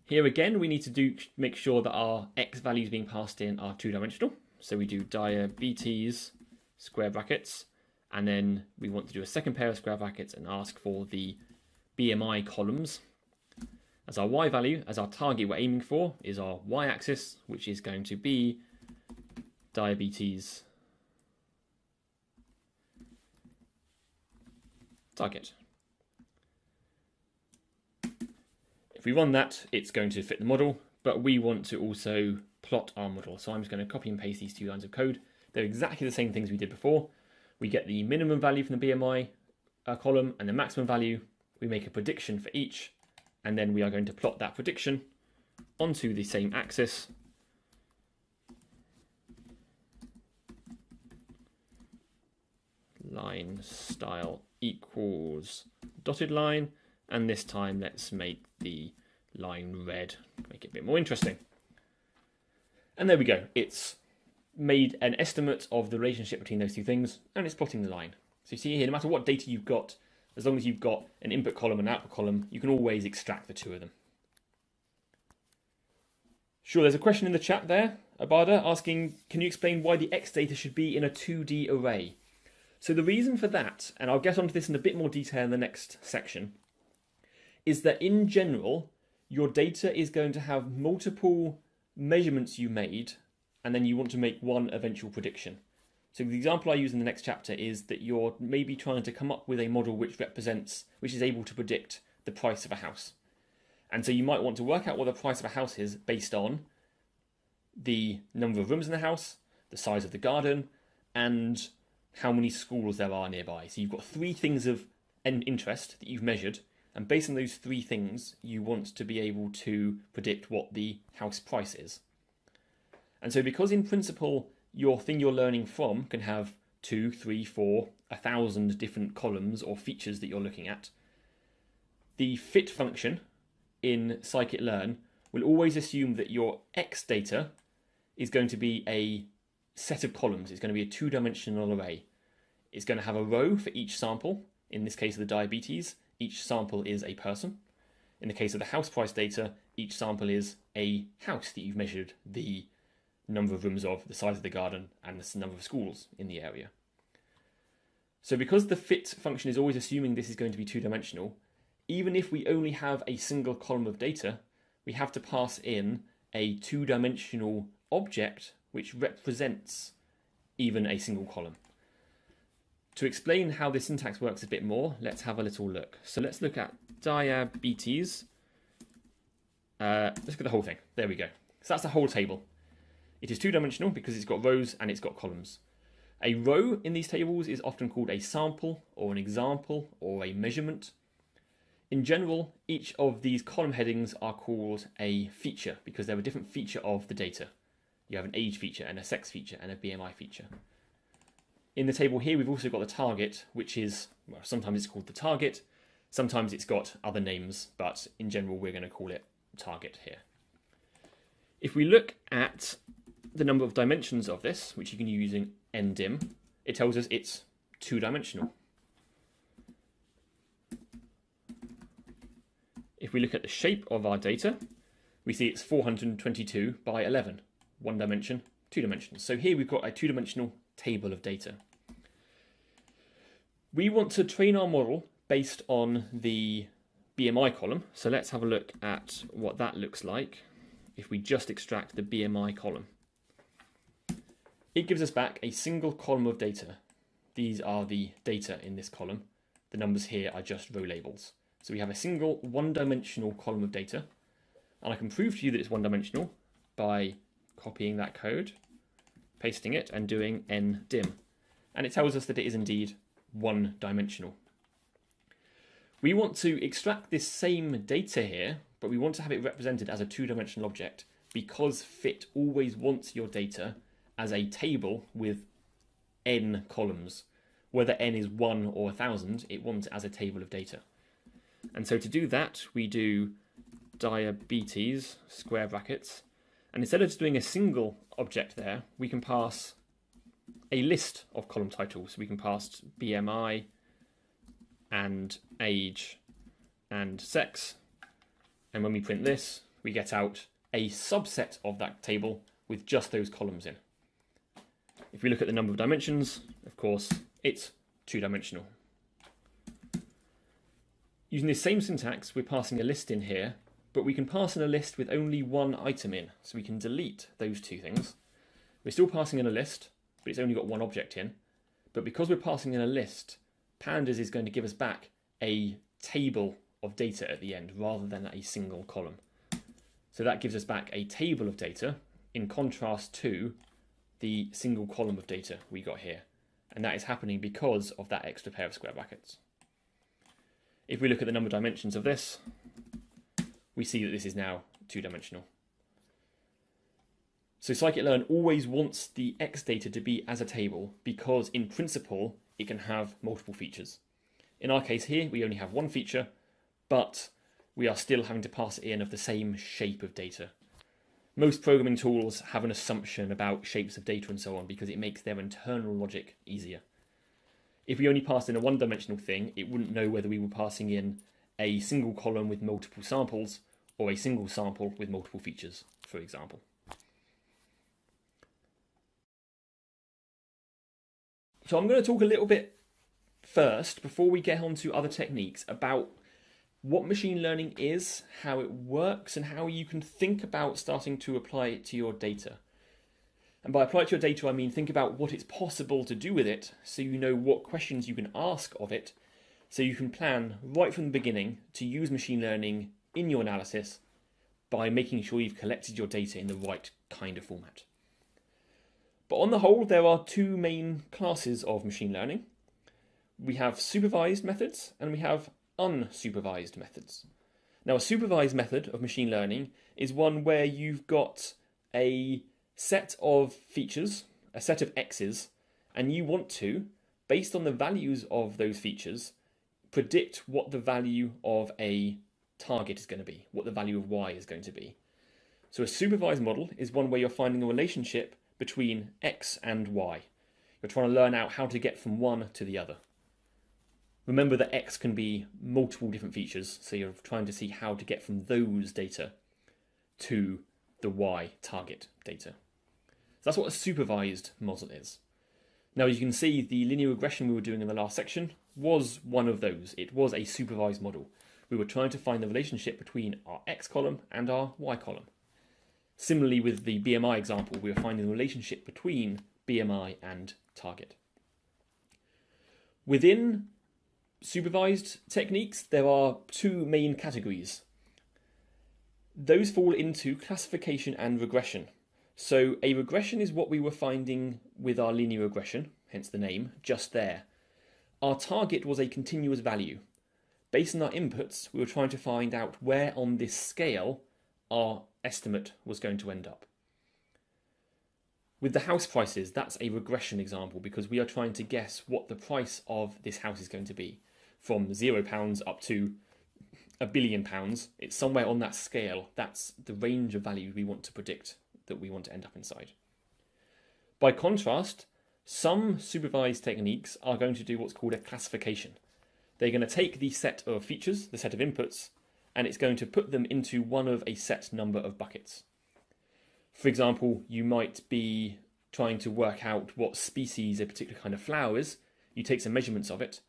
Here again, we need to make sure that our x values being passed in are two-dimensional. So we do diabetes square brackets, and then we want to do a second pair of square brackets and ask for the BMI columns. As our y value, as our target we're aiming for, is our y-axis, which is going to be diabetes target. If we run that, it's going to fit the model, but we want to also plot our model. So I'm just going to copy and paste these two lines of code. They're exactly the same things we did before. We get the minimum value from the BMI column and the maximum value. We make a prediction for each, and then we are going to plot that prediction onto the same axis. Line style equals dotted line, and this time let's make the line red, make it a bit more interesting. And there we go. It's made an estimate of the relationship between those two things, and it's plotting the line. So you see here, no matter what data you've got, as long as you've got an input column and an output column, you can always extract the two of them. Sure, there's a question in the chat there, Abada, asking, can you explain why the X data should be in a 2D array? So the reason for that, and I'll get onto this in a bit more detail in the next section, is that in general, your data is going to have multiple measurements you made, and then you want to make one eventual prediction. So the example I use in the next chapter is that you're maybe trying to come up with a model which is able to predict the price of a house. And so you might want to work out what the price of a house is based on the number of rooms in the house, the size of the garden, and how many schools there are nearby. So you've got three things of interest that you've measured, and based on those three things, you want to be able to predict what the house price is. And so because in principle, your thing you're learning from can have 2, 3, 4, 1,000 different columns or features that you're looking at, the fit function in scikit-learn will always assume that your X data is going to be a set of columns. It's going to be a two-dimensional array. It's going to have a row for each sample. In this case of the diabetes, each sample is a person. In the case of the house price data, each sample is a house that you've measured the number of rooms of, the size of the garden, and the number of schools in the area. So because the fit function is always assuming this is going to be two-dimensional, even if we only have a single column of data, we have to pass in a two-dimensional object which represents even a single column. To explain how this syntax works a bit more, let's have a little look. So let's look at diabetes. Let's look at the whole thing. There we go. So that's the whole table. It is two-dimensional because it's got rows and it's got columns. A row in these tables is often called a sample or an example or a measurement. In general, each of these column headings are called a feature because they're a different feature of the data. You have an age feature and a sex feature and a BMI feature. In the table here, we've also got the target, which is, well, sometimes it's called the target, sometimes it's got other names, but in general, we're going to call it target here. If we look at the number of dimensions of this, which you can use using ndim, it tells us it's 2-dimensional. If we look at the shape of our data, we see it's 422 by 11. 1 dimension, 2 dimensions. So here we've got a 2-dimensional table of data. We want to train our model based on the BMI column. So let's have a look at what that looks like if we just extract the BMI column. It gives us back a single column of data. These are the data in this column. The numbers here are just row labels. So we have a single 1-dimensional column of data. And I can prove to you that it's 1-dimensional by copying that code, pasting it, and doing ndim. And it tells us that it is indeed 1-dimensional. We want to extract this same data here, but we want to have it represented as a 2-dimensional object because Fit always wants your data as a table with n columns. Whether n is 1 or 1,000, it wants it as a table of data. And so to do that, we do diabetes, square brackets, and instead of just doing a single object there, we can pass a list of column titles. We can pass BMI and age and sex, and when we print this, we get out a subset of that table with just those columns in. If we look at the number of dimensions, of course, it's 2-dimensional. Using this same syntax, we're passing a list in here, but we can pass in a list with only one item in, so we can delete those two things. We're still passing in a list, but it's only got one object in. But because we're passing in a list, Pandas is going to give us back a table of data at the end rather than a single column. So that gives us back a table of data in contrast to the single column of data we got here. And that is happening because of that extra pair of square brackets. If we look at the number of dimensions of this, we see that this is now 2-dimensional. So scikit-learn always wants the X data to be as a table because in principle it can have multiple features. In our case here we only have one feature, but we are still having to pass it in of the same shape of data. Most programming tools have an assumption about shapes of data and so on because it makes their internal logic easier. If we only passed in a 1-dimensional thing, it wouldn't know whether we were passing in a single column with multiple samples or a single sample with multiple features, for example. So I'm going to talk a little bit first, before we get on to other techniques, about what machine learning is, how it works, and how you can think about starting to apply it to your data. And by apply it to your data, I mean think about what it's possible to do with it, so you know what questions you can ask of it, so you can plan right from the beginning to use machine learning in your analysis by making sure you've collected your data in the right kind of format. But on the whole, there are two main classes of machine learning. We have supervised methods and we have unsupervised methods. Now, a supervised method of machine learning is one where you've got a set of features, a set of x's, and you want to, based on the values of those features, predict what the value of a target is going to be, what the value of y is going to be. So a supervised model is one where you're finding a relationship between x and y. You're trying to learn out how to get from one to the other. Remember that x can be multiple different features, so you're trying to see how to get from those data to the y target data. So that's what a supervised model is. Now you can see the linear regression we were doing in the last section was one of those. It was a supervised model. We were trying to find the relationship between our x column and our y column. Similarly with the BMI example, we were finding the relationship between BMI and target. Within supervised techniques, there are two main categories. Those fall into classification and regression. So a regression is what we were finding with our linear regression, hence the name, just there. Our target was a continuous value. Based on our inputs, we were trying to find out where on this scale our estimate was going to end up. With the house prices, that's a regression example because we are trying to guess what the price of this house is going to be. From £0 up to £1 billion, it's somewhere on that scale. That's the range of value we want to predict that we want to end up inside. By contrast, some supervised techniques are going to do what's called a classification. They're going to take the set of features, the set of inputs, and it's going to put them into one of a set number of buckets. For example, you might be trying to work out what species a particular kind of flower is. You take some measurements of it,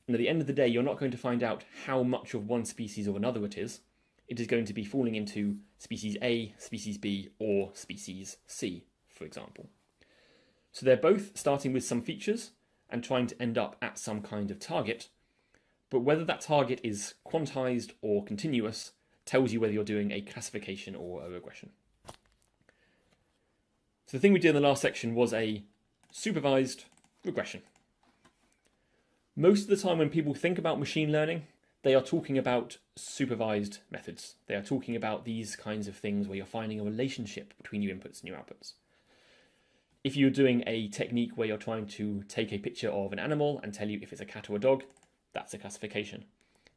and at the end of the day, you're not going to find out how much of one species or another it is. It is going to be falling into species A, species B, or species C, for example. So they're both starting with some features and trying to end up at some kind of target, but whether that target is quantized or continuous tells you whether you're doing a classification or a regression. So the thing we did in the last section was a supervised regression. Most of the time when people think about machine learning, they are talking about supervised methods. They are talking about these kinds of things where you're finding a relationship between your inputs and your outputs. If you're doing a technique where you're trying to take a picture of an animal and tell you if it's a cat or a dog, that's a classification.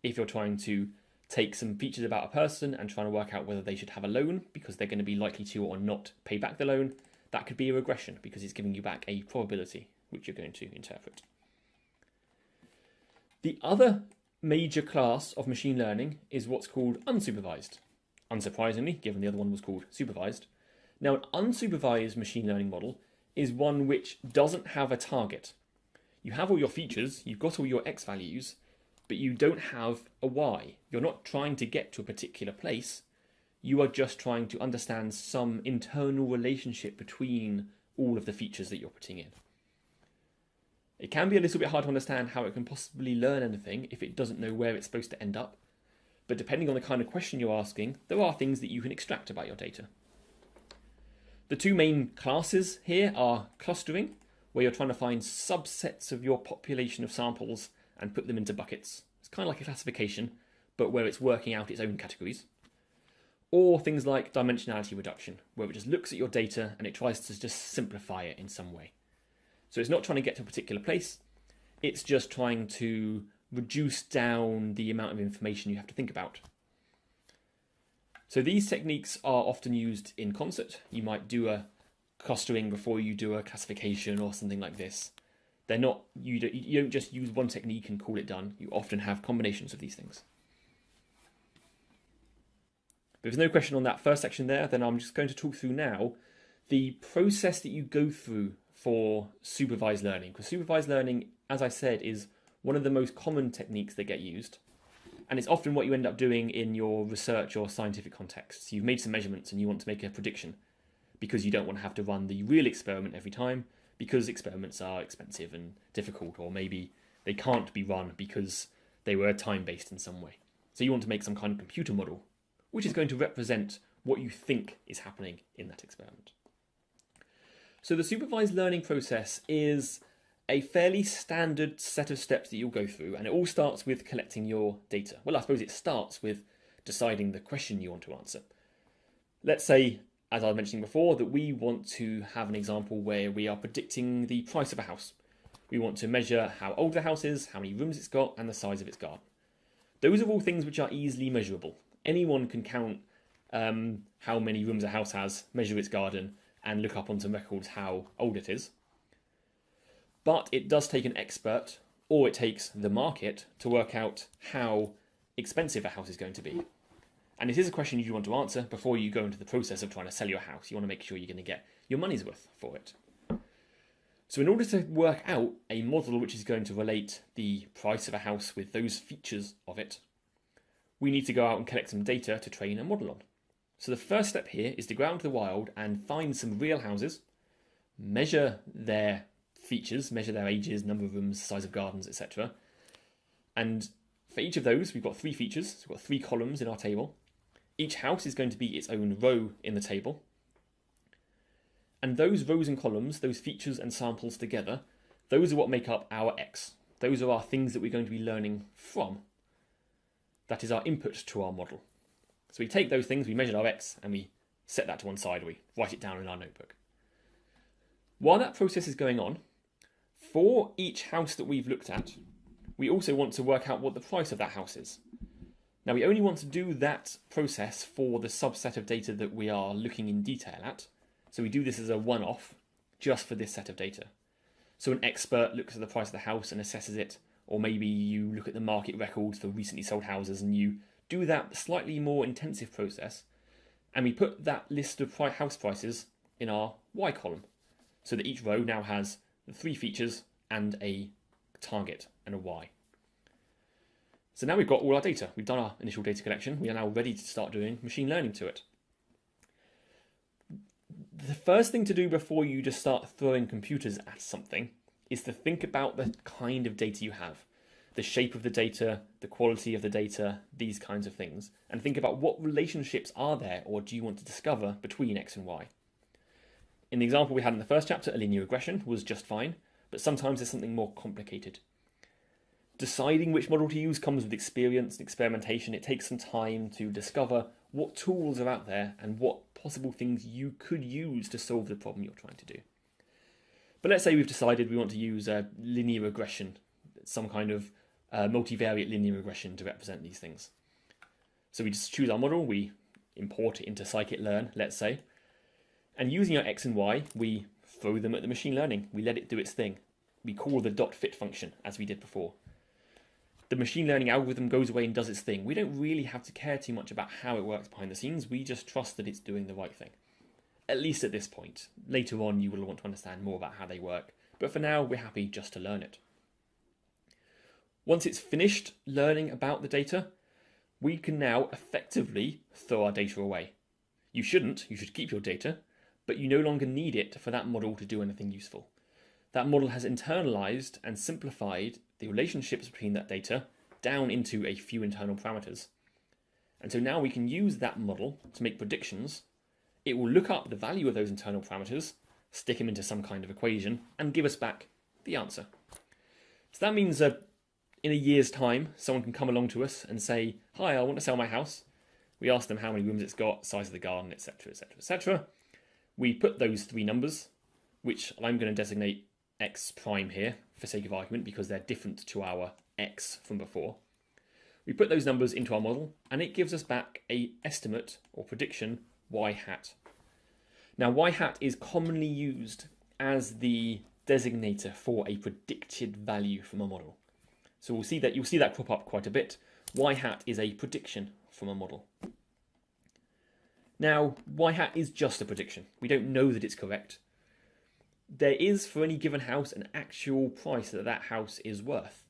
If you're trying to take some features about a person and trying to work out whether they should have a loan because they're going to be likely to or not pay back the loan, that could be a regression because it's giving you back a probability which you're going to interpret. The other major class of machine learning is what's called unsupervised. Unsurprisingly, given the other one was called supervised. Now, an unsupervised machine learning model is one which doesn't have a target. You have all your features, you've got all your x values, but you don't have a y. You're not trying to get to a particular place. You are just trying to understand some internal relationship between all of the features that you're putting in. It can be a little bit hard to understand how it can possibly learn anything if it doesn't know where it's supposed to end up. But depending on the kind of question you're asking, there are things that you can extract about your data. The two main classes here are clustering, where you're trying to find subsets of your population of samples and put them into buckets. It's kind of like a classification, but where it's working out its own categories. Or things like dimensionality reduction, where it just looks at your data and it tries to just simplify it in some way. So it's not trying to get to a particular place, it's just trying to reduce down the amount of information you have to think about. So these techniques are often used in concert. You might do a clustering before you do a classification or something like this. They're not, you don't just use one technique and call it done. You often have combinations of these things. But if there's no question on that first section there, then I'm just going to talk through now the process that you go through for supervised learning. Because supervised learning, as I said, is one of the most common techniques that get used. And it's often what you end up doing in your research or scientific contexts. You've made some measurements and you want to make a prediction because you don't want to have to run the real experiment every time because experiments are expensive and difficult, or maybe they can't be run because they were time-based in some way. So you want to make some kind of computer model which is going to represent what you think is happening in that experiment. So the supervised learning process is a fairly standard set of steps that you'll go through, and it all starts with collecting your data. Well, I suppose it starts with deciding the question you want to answer. Let's say, as I was mentioning before, that we want to have an example where we are predicting the price of a house. We want to measure how old the house is, how many rooms it's got, and the size of its garden. Those are all things which are easily measurable. Anyone can count how many rooms a house has, measure its garden, and look up on some records how old it is. But it does take an expert, or it takes the market, to work out how expensive a house is going to be. And it is a question you want to answer before you go into the process of trying to sell your house. You want to make sure you're going to get your money's worth for it. So in order to work out a model which is going to relate the price of a house with those features of it, we need to go out and collect some data to train a model on. So the first step here is to go out into the wild and find some real houses, measure their features, measure their ages, number of rooms, size of gardens, etc. And for each of those, we've got 3 features. So we've got 3 columns in our table. Each house is going to be its own row in the table. And those rows and columns, those features and samples together, those are what make up our X. Those are our things that we're going to be learning from. That is our input to our model. So we take those things, we measure our X, and we set that to one side. We write it down in our notebook. While that process is going on, for each house that we've looked at, we also want to work out what the price of that house is. Now, we only want to do that process for the subset of data that we are looking in detail at. So we do this as a one-off. just for this set of data. So an expert looks at the price of the house and assesses it, or maybe you look at the market records for recently sold houses and you do that slightly more intensive process, and we put that list of house prices in our Y column, so that each row now has the 3 features and a target and a Y. So now we've got all our data. We've done our initial data collection. We are now ready to start doing machine learning to it. The first thing to do before you just start throwing computers at something is to think about the kind of data you have, the shape of the data, the quality of the data, these kinds of things, and think about what relationships are there or do you want to discover between X and Y. In the example we had in the first chapter, a linear regression was just fine, but sometimes there's something more complicated. Deciding which model to use comes with experience and experimentation. It takes some time to discover what tools are out there and what possible things you could use to solve the problem you're trying to do. But let's say we've decided we want to use a linear regression, some kind of multivariate linear regression to represent these things. So we just choose our model, we import it into scikit-learn, let's say, and using our X and Y, we throw them at the machine learning. We let it do its thing. We call the .fit function, as we did before. The machine learning algorithm goes away and does its thing. We don't really have to care too much about how it works behind the scenes. We just trust that it's doing the right thing. At least at this point. Later on, you will want to understand more about how they work. But for now, we're happy just to learn it. Once it's finished learning about the data, we can now effectively throw our data away. You shouldn't. You should keep your data, but you no longer need it for that model to do anything useful. That model has internalized and simplified the relationships between that data down into a few internal parameters. And so now we can use that model to make predictions. It will look up the value of those internal parameters, stick them into some kind of equation, and give us back the answer. So that means that in a year's time, someone can come along to us and say, hi, I want to sell my house. We ask them how many rooms it's got, size of the garden, etc., etc., etc. We put those 3 numbers, which I'm going to designate X prime here for sake of argument because they're different to our X from before. We put those numbers into our model and it gives us back a estimate or prediction Y hat. Now Y hat is commonly used as the designator for a predicted value from a model. So you'll see that crop up quite a bit. Y hat is a prediction from a model. Now Y hat is just a prediction. We don't know that it's correct. There is, for any given house, an actual price that that house is worth.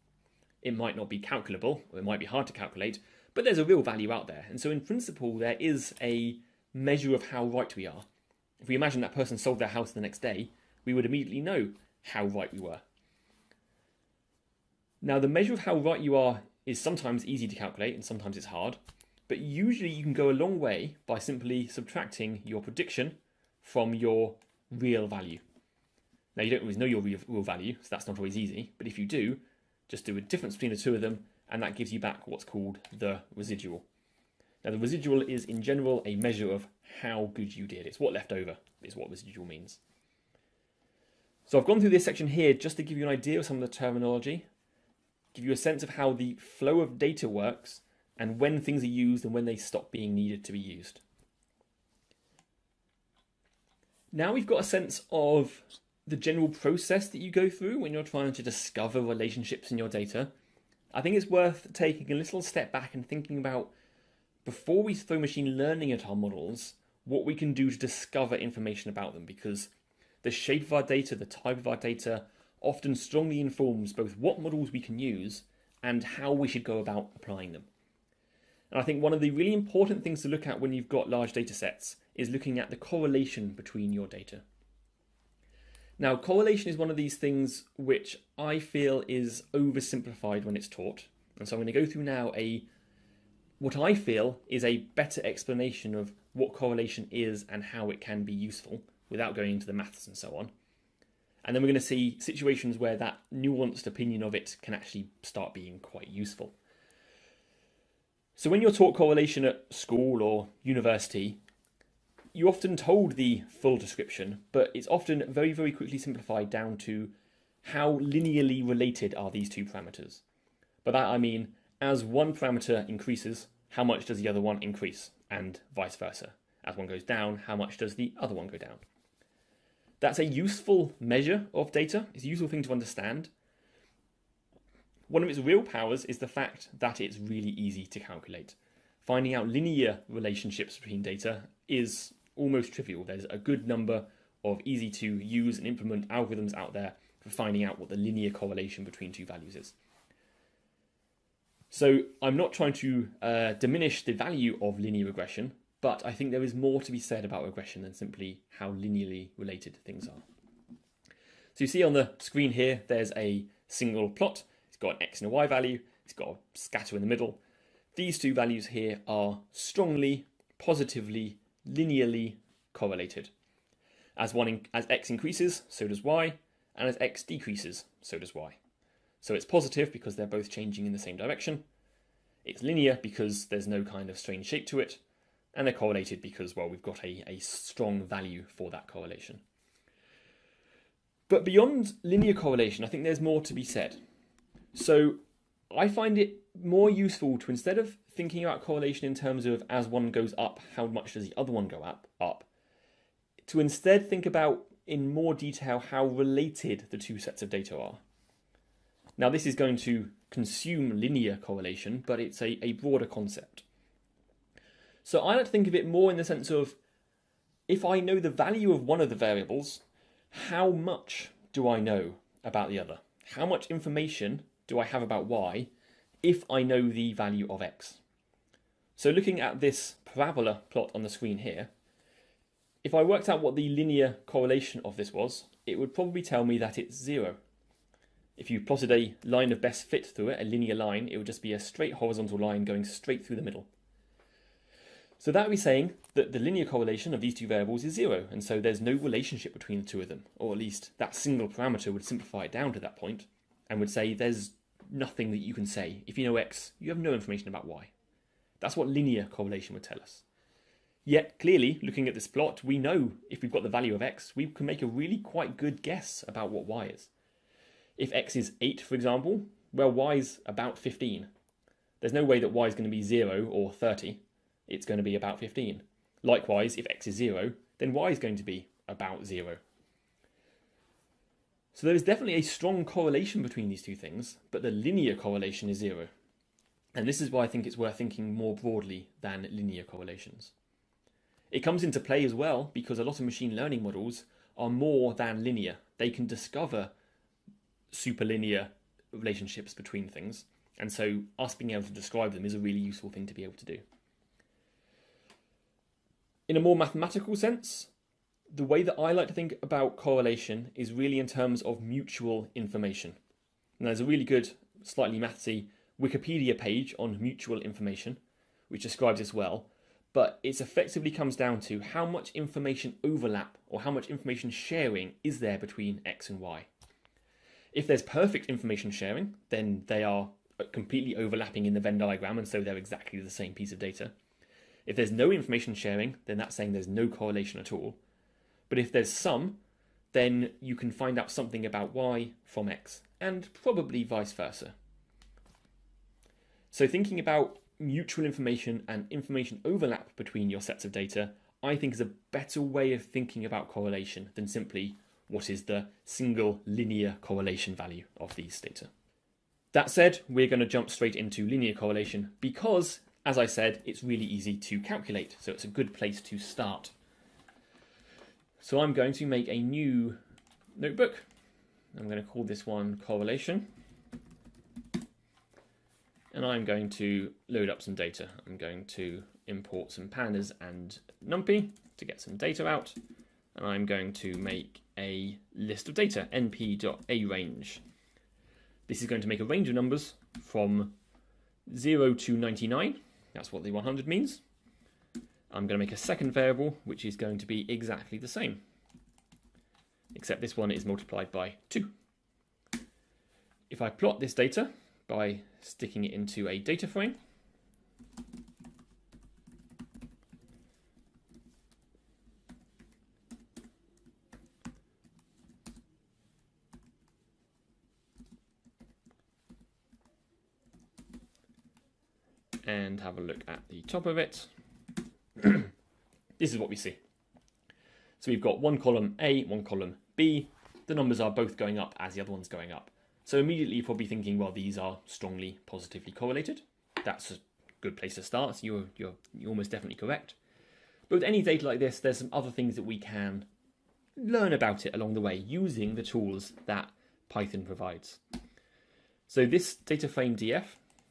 It might not be calculable, or it might be hard to calculate, but there's a real value out there. And so in principle, there is a measure of how right we are. If we imagine that person sold their house the next day, we would immediately know how right we were. Now, the measure of how right you are is sometimes easy to calculate and sometimes it's hard, but usually you can go a long way by simply subtracting your prediction from your real value. Now, you don't always know your real value, so that's not always easy. But if you do, just do a difference between the two of them, and that gives you back what's called the residual. Now, the residual is, in general, a measure of how good you did. It's what left over, is what residual means. So I've gone through this section here just to give you an idea of some of the terminology, give you a sense of how the flow of data works, and when things are used and when they stop being needed to be used. Now we've got a sense of the general process that you go through when you're trying to discover relationships in your data. I think it's worth taking a little step back and thinking about, before we throw machine learning at our models, what we can do to discover information about them, because the shape of our data, the type of our data, often strongly informs both what models we can use and how we should go about applying them. And I think one of the really important things to look at when you've got large data sets is looking at the correlation between your data. Now, correlation is one of these things which I feel is oversimplified when it's taught. And so I'm going to go through now what I feel is a better explanation of what correlation is and how it can be useful without going into the maths and so on. And then we're going to see situations where that nuanced opinion of it can actually start being quite useful. So when you're taught correlation at school or university, you're often told the full description, but it's often very, very quickly simplified down to how linearly related are these two parameters. By that I mean, as one parameter increases, how much does the other one increase, and vice versa. As one goes down, how much does the other one go down? That's a useful measure of data. It's a useful thing to understand. One of its real powers is the fact that it's really easy to calculate. Finding out linear relationships between data is almost trivial. There's a good number of easy to use and implement algorithms out there for finding out what the linear correlation between two values is. So I'm not trying to diminish the value of linear regression, but I think there is more to be said about regression than simply how linearly related things are. So you see on the screen here, there's a single plot. It's got an x and a y value. It's got a scatter in the middle. These two values here are strongly, positively, linearly correlated. As x increases, so does y, and as x decreases, so does y. So it's positive because they're both changing in the same direction. It's linear because there's no kind of strange shape to it. And they're correlated because, well, we've got a strong value for that correlation. But beyond linear correlation, I think there's more to be said. So I find it more useful to, instead of thinking about correlation in terms of as one goes up, how much does the other one go up, to instead think about in more detail how related the two sets of data are. Now, this is going to consume linear correlation, but it's a broader concept. So I like to think of it more in the sense of, if I know the value of one of the variables, how much do I know about the other? How much information do I have about y if I know the value of x? So looking at this parabola plot on the screen here, if I worked out what the linear correlation of this was, it would probably tell me that it's 0. If you plotted a line of best fit through it, a linear line, it would just be a straight horizontal line going straight through the middle. So that would be saying that the linear correlation of these two variables is 0, and so there's no relationship between the two of them, or at least that single parameter would simplify it down to that point and would say there's nothing that you can say. If you know x, you have no information about y. That's what linear correlation would tell us. Yet, clearly, looking at this plot, we know if we've got the value of x, we can make a really quite good guess about what y is. If x is 8, for example, well, y is about 15. There's no way that y is going to be 0 or 30. It's going to be about 15. Likewise, if x is 0, then y is going to be about 0. So there is definitely a strong correlation between these two things, but the linear correlation is 0. And this is why I think it's worth thinking more broadly than linear correlations. It comes into play as well because a lot of machine learning models are more than linear. They can discover superlinear relationships between things, and so us being able to describe them is a really useful thing to be able to do. In a more mathematical sense, the way that I like to think about correlation is really in terms of mutual information. And there's a really good, slightly mathsy Wikipedia page on mutual information, which describes this well, but it effectively comes down to how much information overlap or how much information sharing is there between x and y. If there's perfect information sharing, then they are completely overlapping in the Venn diagram, and so they're exactly the same piece of data. If there's no information sharing, then that's saying there's no correlation at all. But if there's some, then you can find out something about y from x, and probably vice versa. So thinking about mutual information and information overlap between your sets of data, I think is a better way of thinking about correlation than simply what is the single linear correlation value of these data. That said, we're going to jump straight into linear correlation because, as I said, it's really easy to calculate, so it's a good place to start. So I'm going to make a new notebook. I'm going to call this one correlation. And I'm going to load up some data. I'm going to import some pandas and NumPy to get some data out. And I'm going to make a list of data, np.arange. This is going to make a range of numbers from 0 to 99. That's what the 100 means. I'm going to make a second variable, which is going to be exactly the same, except this one is multiplied by 2. If I plot this data by sticking it into a data frame, and have a look at the top of it, this is what we see. So we've got one column A, one column B. The numbers are both going up as the other one's going up. So immediately you're probably thinking, well, these are strongly positively correlated. That's a good place to start. So you're almost definitely correct. But with any data like this, there's some other things that we can learn about it along the way using the tools that Python provides. So this DataFrame DF,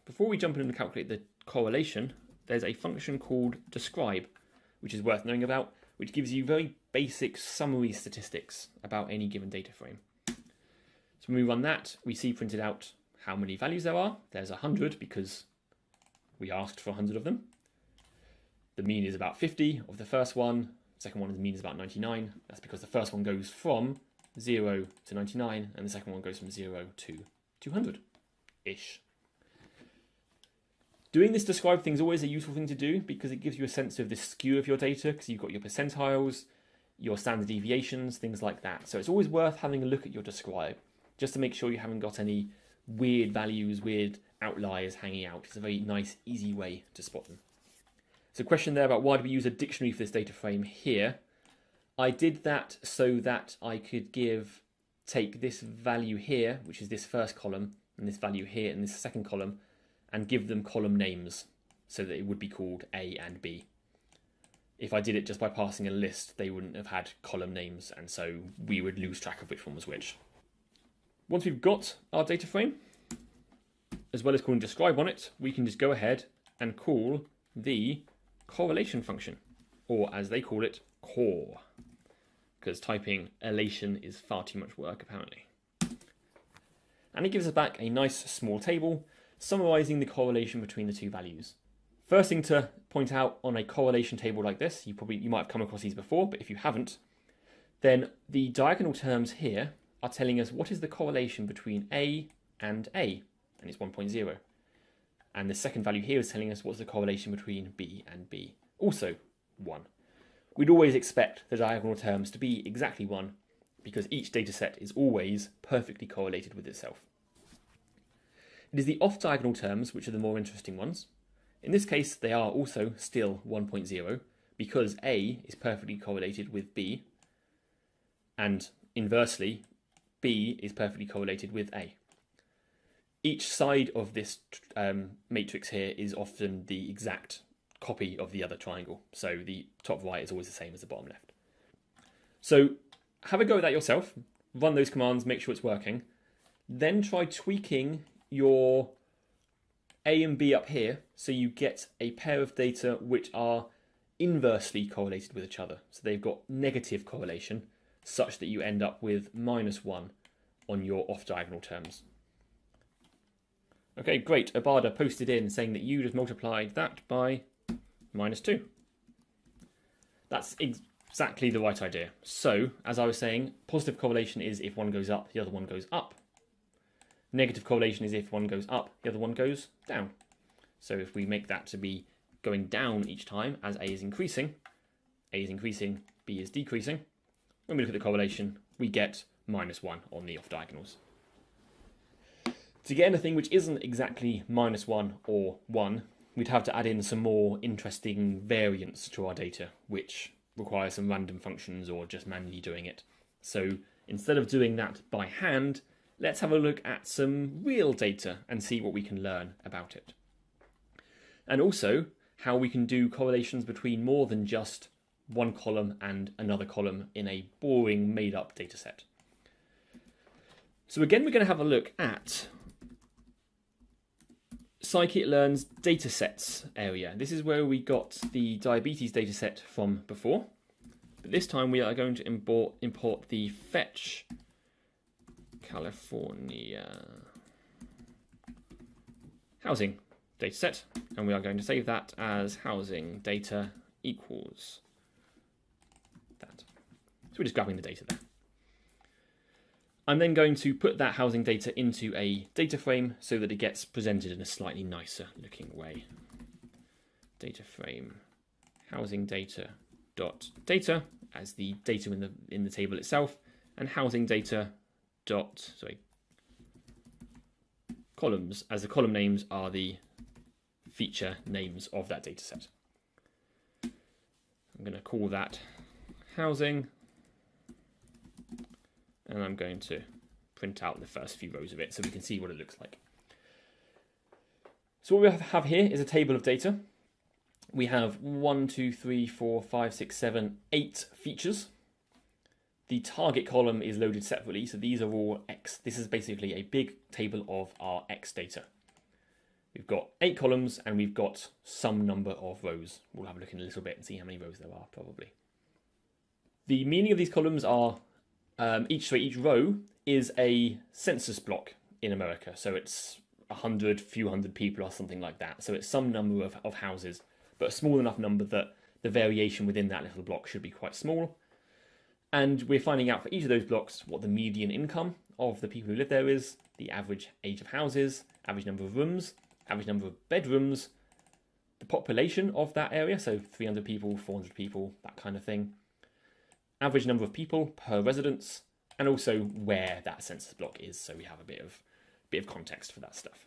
before we jump in and calculate the correlation, there's a function called describe, which is worth knowing about, which gives you very basic summary statistics about any given data frame. So when we run that, we see printed out how many values there are. There's 100 because we asked for 100 of them. The mean is about 50 of the first one. The second one, the mean is about 99. That's because the first one goes from 0 to 99, and the second one goes from 0 to 200-ish. Doing this describe thing is always a useful thing to do because it gives you a sense of the skew of your data, because you've got your percentiles, your standard deviations, things like that. So it's always worth having a look at your describe just to make sure you haven't got any weird values, weird outliers hanging out. It's a very nice, easy way to spot them. So a question there about why do we use a dictionary for this data frame here. I did that so that I could take this value here, which is this first column, and this value here in this second column, and give them column names so that it would be called A and B. If I did it just by passing a list, they wouldn't have had column names, and so we would lose track of which one was which. Once we've got our data frame, as well as calling describe on it, we can just go ahead and call the correlation function, or as they call it, core, because typing elation is far too much work apparently. And it gives us back a nice small table summarizing the correlation between the two values. First thing to point out on a correlation table like this, you might have come across these before, but if you haven't, then the diagonal terms here are telling us what is the correlation between A and A, and it's 1.0. And the second value here is telling us what's the correlation between B and B, also 1. We'd always expect the diagonal terms to be exactly 1 because each data set is always perfectly correlated with itself. It is the off-diagonal terms which are the more interesting ones. In this case, they are also still 1.0 because A is perfectly correlated with B, and inversely, B is perfectly correlated with A. Each side of this matrix here is often the exact copy of the other triangle, so the top right is always the same as the bottom left. So have a go at that yourself, run those commands, make sure it's working, then try tweaking your A and B up here so you get a pair of data which are inversely correlated with each other. So they've got negative correlation such that you end up with -1 on your off-diagonal terms. Okay, great. Abada posted in saying that you just multiplied that by -2. That's exactly the right idea. So, as I was saying, positive correlation is if one goes up, the other one goes up. Negative correlation is if one goes up, the other one goes down. So if we make that to be going down each time as A is increasing, B is decreasing, when we look at the correlation, we get -1 on the off diagonals. To get anything which isn't exactly -1 or 1, we'd have to add in some more interesting variants to our data, which require some random functions or just manually doing it. So instead of doing that by hand, let's have a look at some real data and see what we can learn about it. And also how we can do correlations between more than just one column and another column in a boring made-up data set. So again, we're going to have a look at scikit-learn's datasets area. This is where we got the diabetes dataset from before, but this time we are going to import the fetch California housing dataset, and we are going to save that as housing data equals that. So we're just grabbing the data there. I'm then going to put that housing data into a data frame so that it gets presented in a slightly nicer looking way. Data frame housing data dot data as the data in the table itself, and housing data dot columns as the column names are the feature names of that data set. I'm going to call that housing and I'm going to print out the first few rows of it so we can see what it looks like. So what we have here is a table of data. We have 1, 2, 3, 4, 5, 6, 7, 8 features. The target column is loaded separately, so these are all X. This is basically a big table of our X data. We've got 8 columns and we've got some number of rows. We'll have a look in a little bit and see how many rows there are probably. The meaning of these columns are each row is a census block in America. So it's 100, few hundred people or something like that. So it's some number of houses, but a small enough number that the variation within that little block should be quite small. And we're finding out for each of those blocks what the median income of the people who live there is, the average age of houses, average number of rooms, average number of bedrooms, the population of that area, so 300 people, 400 people, that kind of thing, average number of people per residence, and also where that census block is, so we have a bit of context for that stuff.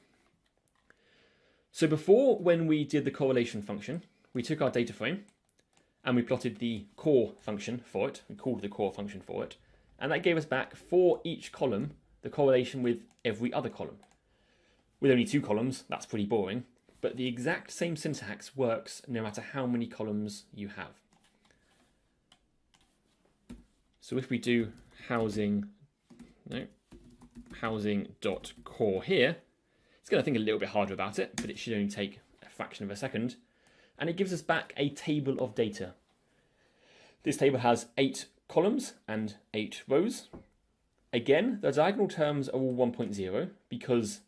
So before, when we did the correlation function, we took our data frame and we plotted the core function for it, we called the core function for it, and that gave us back for each column the correlation with every other column. With only 2 columns, that's pretty boring, but the exact same syntax works no matter how many columns you have. So if we do housing.core here, it's going to think a little bit harder about it, but it should only take a fraction of a second. And it gives us back a table of data. This table has 8 columns and 8 rows. Again, the diagonal terms are all 1.0 because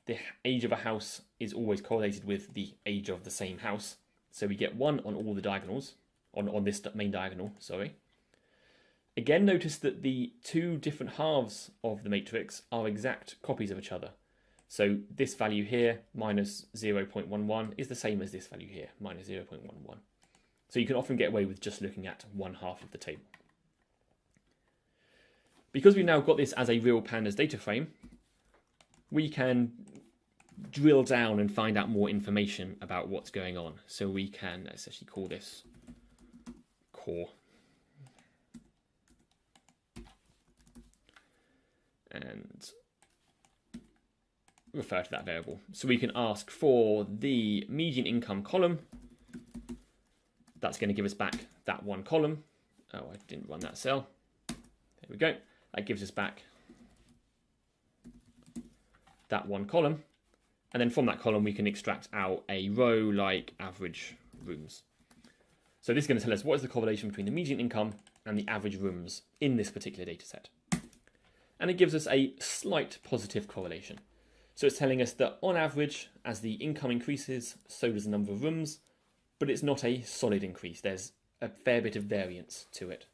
the age of a house is always correlated with the age of the same house. So we get 1 on all the diagonals, on this main diagonal, sorry. Again, notice that the 2 different halves of the matrix are exact copies of each other. So this value here, minus 0.11, is the same as this value here, minus 0.11. So you can often get away with just looking at one half of the table. Because we've now got this as a real Pandas data frame, we can drill down and find out more information about what's going on. So we can, let's actually call this core. And refer to that variable. So we can ask for the median income column. That's going to give us back that one column. Oh, I didn't run that cell. There we go. That gives us back that one column. And then from that column, we can extract out a row like average rooms. So this is going to tell us what is the correlation between the median income and the average rooms in this particular data set. And it gives us a slight positive correlation. So it's telling us that on average, as the income increases, so does the number of rooms, but it's not a solid increase. There's a fair bit of variance to it.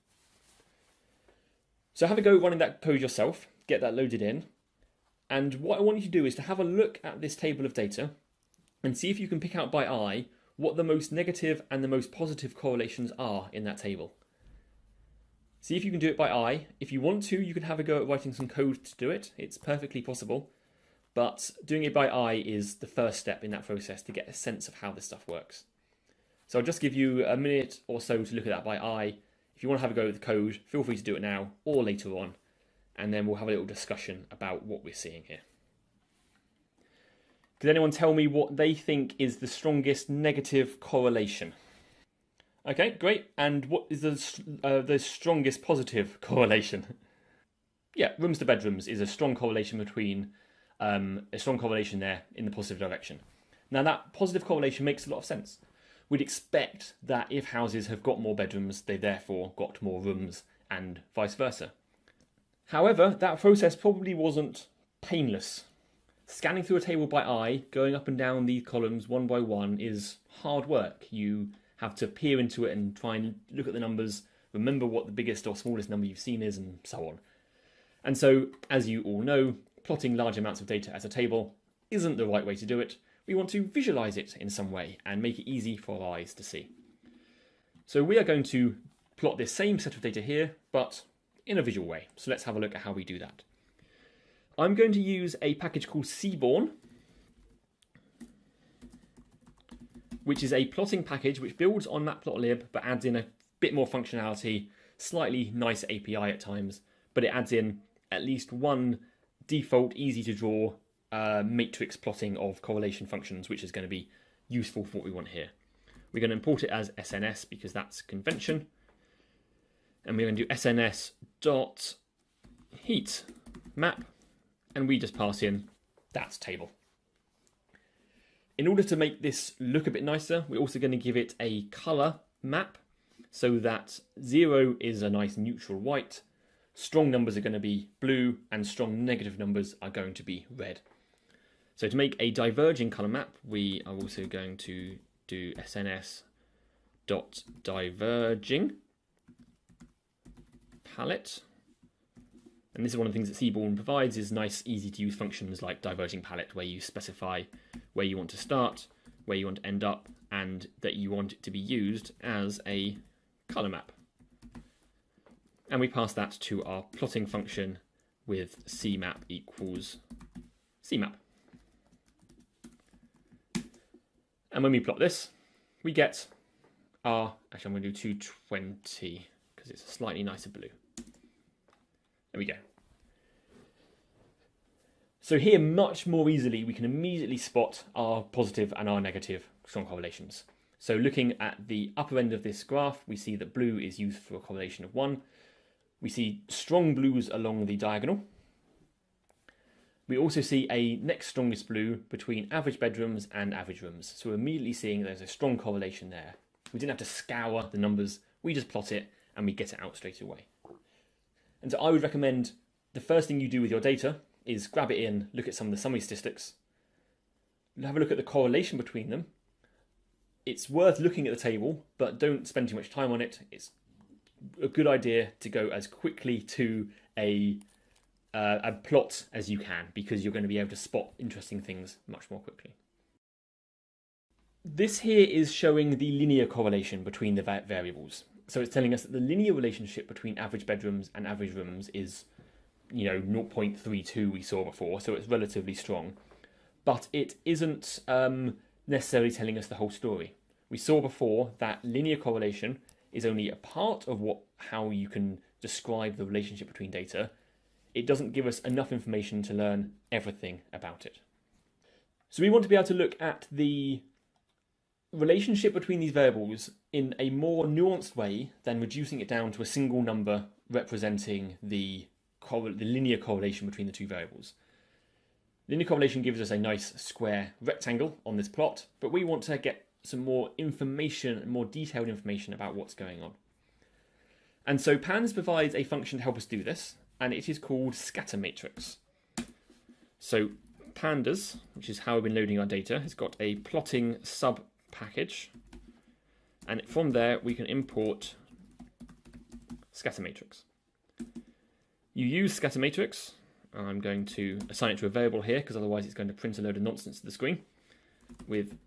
So have a go running that code yourself, get that loaded in. And what I want you to do is to have a look at this table of data and see if you can pick out by eye what the most negative and the most positive correlations are in that table. See if you can do it by eye. If you want to, you can have a go at writing some code to do it. It's perfectly possible. But doing it by eye is the first step in that process to get a sense of how this stuff works. So I'll just give you a minute or so to look at that by eye. If you want to have a go at the code, feel free to do it now or later on. And then we'll have a little discussion about what we're seeing here. Could anyone tell me what they think is the strongest negative correlation? Okay, great. And what is the strongest positive correlation? Yeah, rooms to bedrooms is a strong correlation between there in the positive direction. Now that positive correlation makes a lot of sense. We'd expect that if houses have got more bedrooms, they therefore got more rooms and vice versa. However, that process probably wasn't painless. Scanning through a table by eye, going up and down these columns one by one is hard work. You have to peer into it and try and look at the numbers, remember what the biggest or smallest number you've seen is, and so on. And so, as you all know, plotting large amounts of data as a table isn't the right way to do it. We want to visualize it in some way and make it easy for our eyes to see. So we are going to plot this same set of data here, but in a visual way. So let's have a look at how we do that. I'm going to use a package called Seaborn, which is a plotting package which builds on Matplotlib but adds in a bit more functionality, slightly nicer API at times, but it adds in at least one default, easy to draw matrix plotting of correlation functions, which is going to be useful for what we want here. We're going to import it as SNS because that's convention. And we're going to do SNS dot heat map, and we just pass in that table. In order to make this look a bit nicer, we're also going to give it a color map so that 0 is a nice neutral white, strong numbers are going to be blue, and strong negative numbers are going to be red. So to make a diverging color map, we are also going to do SNS dot diverging palette. And this is one of the things that Seaborn provides, is nice, easy to use functions like diverging palette, where you specify where you want to start, where you want to end up, and that you want it to be used as a color map. And we pass that to our plotting function with cmap equals cmap. And when we plot this, we get our, actually I'm going to do 220 because it's a slightly nicer blue. There we go. So here, much more easily, we can immediately spot our positive and our negative strong correlations. So looking at the upper end of this graph, we see that blue is used for a correlation of 1. We see strong blues along the diagonal. We also see a next strongest blue between average bedrooms and average rooms. So we're immediately seeing there's a strong correlation there. We didn't have to scour the numbers, we just plot it and we get it out straight away. And so I would recommend the first thing you do with your data is grab it in, look at some of the summary statistics, have a look at the correlation between them. It's worth looking at the table, but don't spend too much time on it. It's a good idea to go as quickly to a plot as you can, because you're going to be able to spot interesting things much more quickly. This here is showing the linear correlation between the variables. So it's telling us that the linear relationship between average bedrooms and average rooms is, 0.32 we saw before, so it's relatively strong. But it isn't necessarily telling us the whole story. We saw before that linear correlation is only a part of how you can describe the relationship between data. It doesn't give us enough information to learn everything about it. So we want to be able to look at the relationship between these variables in a more nuanced way than reducing it down to a single number representing the linear correlation between the two variables. Linear correlation gives us a nice square rectangle on this plot, but we want to get some more information, more detailed information about what's going on. And so Pandas provides a function to help us do this, and it is called scatter matrix. So Pandas, which is how we've been loading our data, has got a plotting sub package, and from there we can import scatter matrix. You use scatter matrix. I'm going to assign it to a variable here because otherwise it's going to print a load of nonsense to the screen, with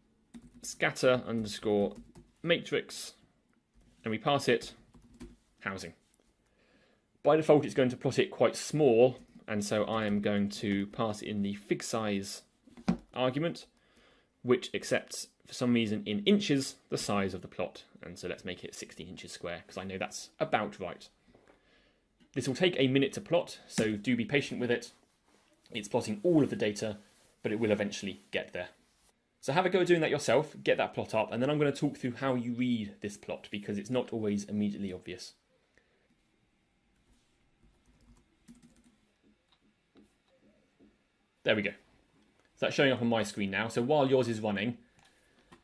scatter underscore matrix, and we pass it housing. By default it's going to plot it quite small, and so I am going to pass in the fig size argument, which accepts for some reason in inches the size of the plot, and so let's make it 16 inches square because I know that's about right. This will take a minute to plot, so do be patient with it. It's plotting all of the data, but it will eventually get there. So have a go at doing that yourself, get that plot up, and then I'm going to talk through how you read this plot because it's not always immediately obvious. There we go. So that's showing up on my screen now. So while yours is running,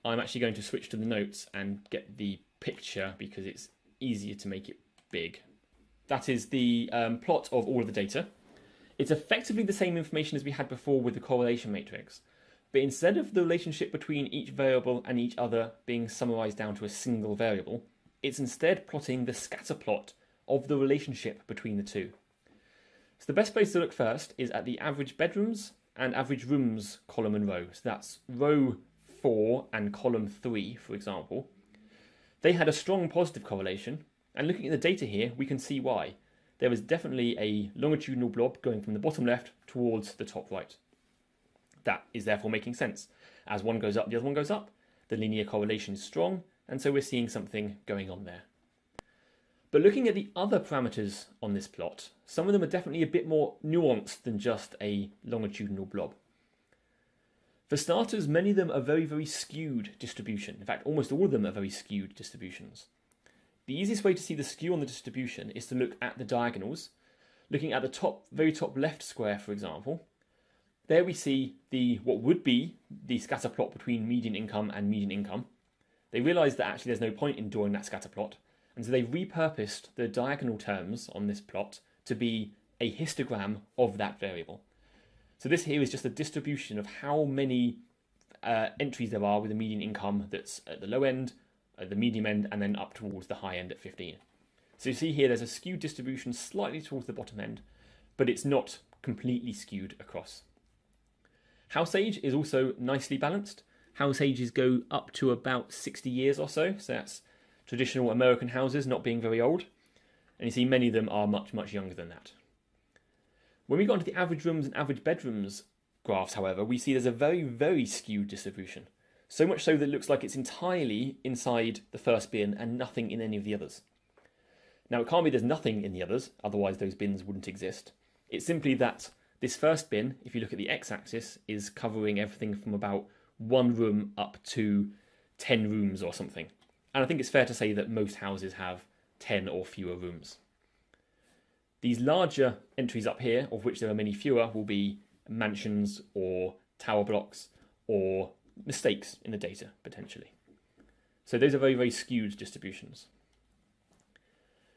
I'm actually going to switch to the notes and get the picture because it's easier to make it big. That is the plot of all of the data. It's effectively the same information as we had before with the correlation matrix, but instead of the relationship between each variable and each other being summarized down to a single variable, it's instead plotting the scatter plot of the relationship between the two. So the best place to look first is at the average bedrooms and average rooms column and row. So that's row 4 and column 3, for example. They had a strong positive correlation, and looking at the data here, we can see why. There was definitely a longitudinal blob going from the bottom left towards the top right. That is therefore making sense. As one goes up, the other one goes up. The linear correlation is strong, and so we're seeing something going on there. But looking at the other parameters on this plot, some of them are definitely a bit more nuanced than just a longitudinal blob. For starters, many of them are very, very skewed distribution. In fact, almost all of them are very skewed distributions. The easiest way to see the skew on the distribution is to look at the diagonals. Looking at the very top left square, for example, there we see what would be the scatter plot between median income and median income. They realised that actually there's no point in drawing that scatter plot, and so they repurposed the diagonal terms on this plot to be a histogram of that variable. So this here is just a distribution of how many entries there are with a median income that's at the low end, at the medium end, and then up towards the high end at 15. So you see here there's a skewed distribution slightly towards the bottom end, but it's not completely skewed across. House age is also nicely balanced. House ages go up to about 60 years or so that's traditional American houses not being very old. And you see many of them are much, much younger than that. When we got into the average rooms and average bedrooms graphs, however, we see there's a very, very skewed distribution. So much so that it looks like it's entirely inside the first bin and nothing in any of the others. Now, it can't be there's nothing in the others, otherwise those bins wouldn't exist. It's simply that this first bin, if you look at the x-axis, is covering everything from about 1 room up to 10 rooms or something. And I think it's fair to say that most houses have 10 or fewer rooms. These larger entries up here, of which there are many fewer, will be mansions or tower blocks or mistakes in the data, potentially. So those are very, very skewed distributions.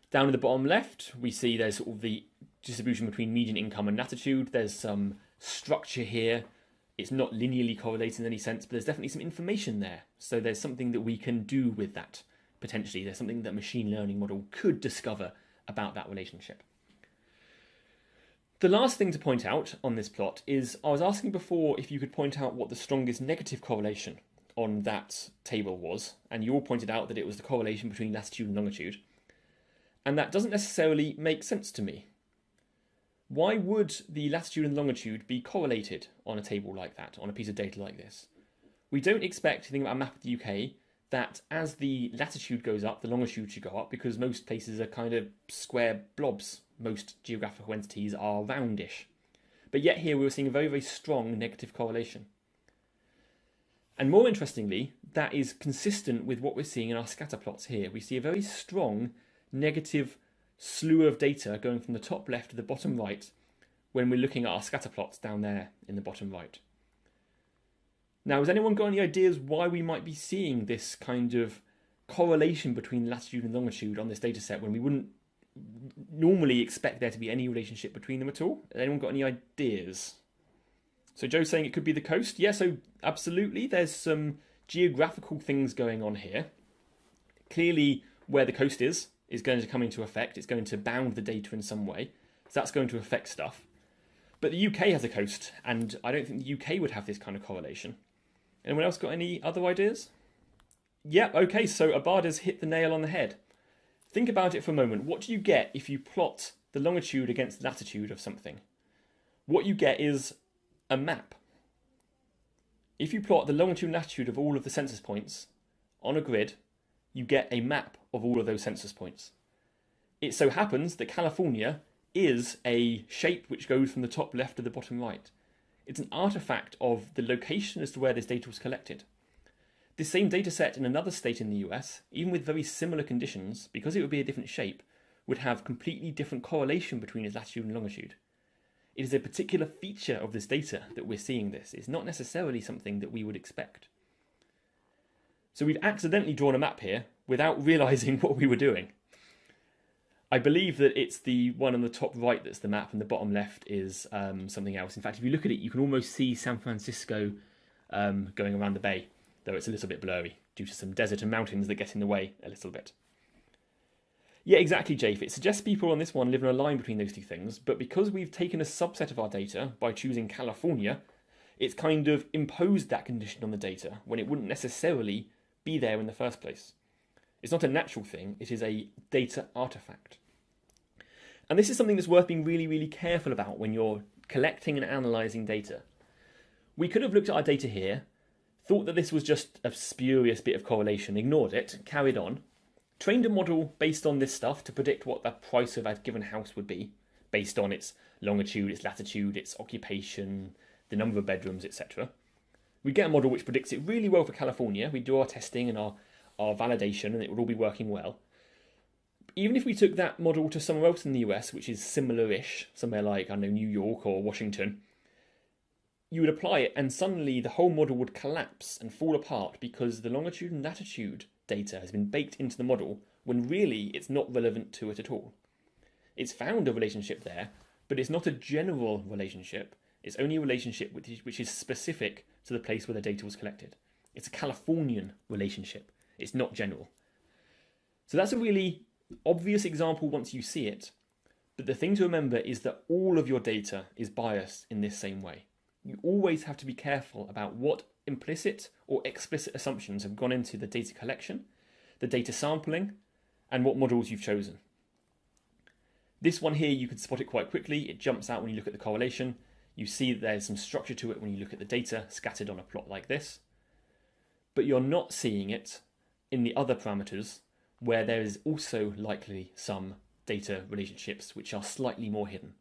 Down in the bottom left, we see there's sort of the distribution between median income and latitude. There's some structure here. It's not linearly correlated in any sense, but there's definitely some information there. So there's something that we can do with that, potentially. There's something that a machine learning model could discover about that relationship. The last thing to point out on this plot is I was asking before if you could point out what the strongest negative correlation on that table was, and you all pointed out that it was the correlation between latitude and longitude. And that doesn't necessarily make sense to me. Why would the latitude and longitude be correlated on a table like that, on a piece of data like this? We don't expect, if you think about a map of the UK, that as the latitude goes up, the longitude should go up, because most places are kind of square blobs. Most geographical entities are roundish. But yet here we were seeing a very, very strong negative correlation. And more interestingly, that is consistent with what we're seeing in our scatter plots here. We see a very strong negative slew of data going from the top left to the bottom right when we're looking at our scatter plots down there in the bottom right. Now, has anyone got any ideas why we might be seeing this kind of correlation between latitude and longitude on this data set when we wouldn't normally expect there to be any relationship between them at all? Has anyone got any ideas? So Joe's saying it could be the coast. Yeah, so absolutely. There's some geographical things going on here. Clearly, where the coast is going to come into effect. It's going to bound the data in some way. So that's going to affect stuff. But the UK has a coast, and I don't think the UK would have this kind of correlation. Anyone else got any other ideas? Yeah, okay, so Abada's hit the nail on the head. Think about it for a moment. What do you get if you plot the longitude against the latitude of something? What you get is a map. If you plot the longitude and latitude of all of the census points on a grid, you get a map of all of those census points. It so happens that California is a shape which goes from the top left to the bottom right. It's an artifact of the location as to where this data was collected. This same data set in another state in the US, even with very similar conditions, because it would be a different shape, would have completely different correlation between its latitude and longitude. It is a particular feature of this data that we're seeing this. It's not necessarily something that we would expect. So we've accidentally drawn a map here without realizing what we were doing. I believe that it's the one on the top right that's the map and the bottom left is something else. In fact, if you look at it, you can almost see San Francisco going around the bay, though it's a little bit blurry due to some desert and mountains that get in the way a little bit. Yeah, exactly, Jafe. It suggests people on this one live in a line between those two things, but because we've taken a subset of our data by choosing California, it's kind of imposed that condition on the data when it wouldn't necessarily be there in the first place. It's not a natural thing, it is a data artifact. And this is something that's worth being really, really careful about when you're collecting and analysing data. We could have looked at our data here, thought that this was just a spurious bit of correlation, ignored it, carried on, trained a model based on this stuff to predict what the price of a given house would be, based on its longitude, its latitude, its occupation, the number of bedrooms, etc. We get a model which predicts it really well for California. We do our testing and our validation, and it would all be working well. Even if we took that model to somewhere else in the US, which is similar-ish, somewhere like, I don't know, New York or Washington, you would apply it and suddenly the whole model would collapse and fall apart because the longitude and latitude data has been baked into the model when really it's not relevant to it at all. It's found a relationship there, but it's not a general relationship. It's only a relationship which is specific to the place where the data was collected. It's a Californian relationship. It's not general. So that's a really obvious example once you see it, but the thing to remember is that all of your data is biased in this same way. You always have to be careful about what implicit or explicit assumptions have gone into the data collection, the data sampling, and what models you've chosen. This one here, you can spot it quite quickly. It jumps out when you look at the correlation. You see that there's some structure to it when you look at the data scattered on a plot like this. But you're not seeing it in the other parameters where there is also likely some data relationships which are slightly more hidden.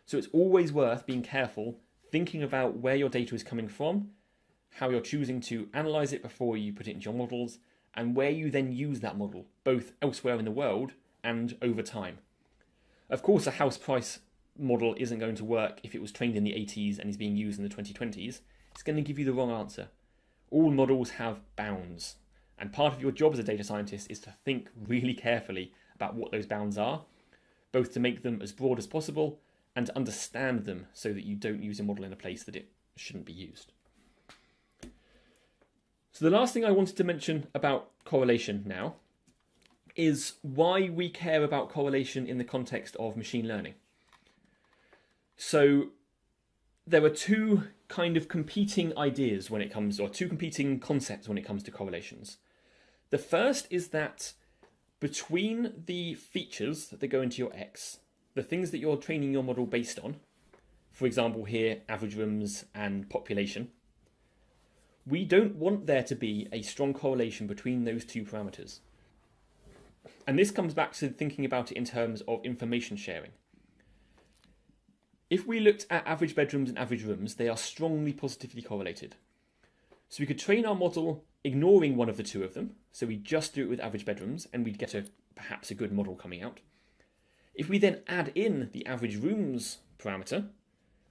So it's always worth being careful, thinking about where your data is coming from, how you're choosing to analyze it before you put it into your models, and where you then use that model, both elsewhere in the world and over time. Of course, a house price model isn't going to work if it was trained in the 80s and is being used in the 2020s. It's going to give you the wrong answer. All models have bounds, and part of your job as a data scientist is to think really carefully about what those bounds are, both to make them as broad as possible and to understand them so that you don't use a model in a place that it shouldn't be used. So the last thing I wanted to mention about correlation now is why we care about correlation in the context of machine learning. So there are two kind of competing ideas when it comes, or two competing concepts when it comes to correlations. The first is that between the features that go into your X, the things that you're training your model based on, for example here, average rooms and population, we don't want there to be a strong correlation between those two parameters. And this comes back to thinking about it in terms of information sharing. If we looked at average bedrooms and average rooms, they are strongly positively correlated. So we could train our model ignoring one of the two of them. So we just do it with average bedrooms and we'd get perhaps a good model coming out. If we then add in the average rooms parameter,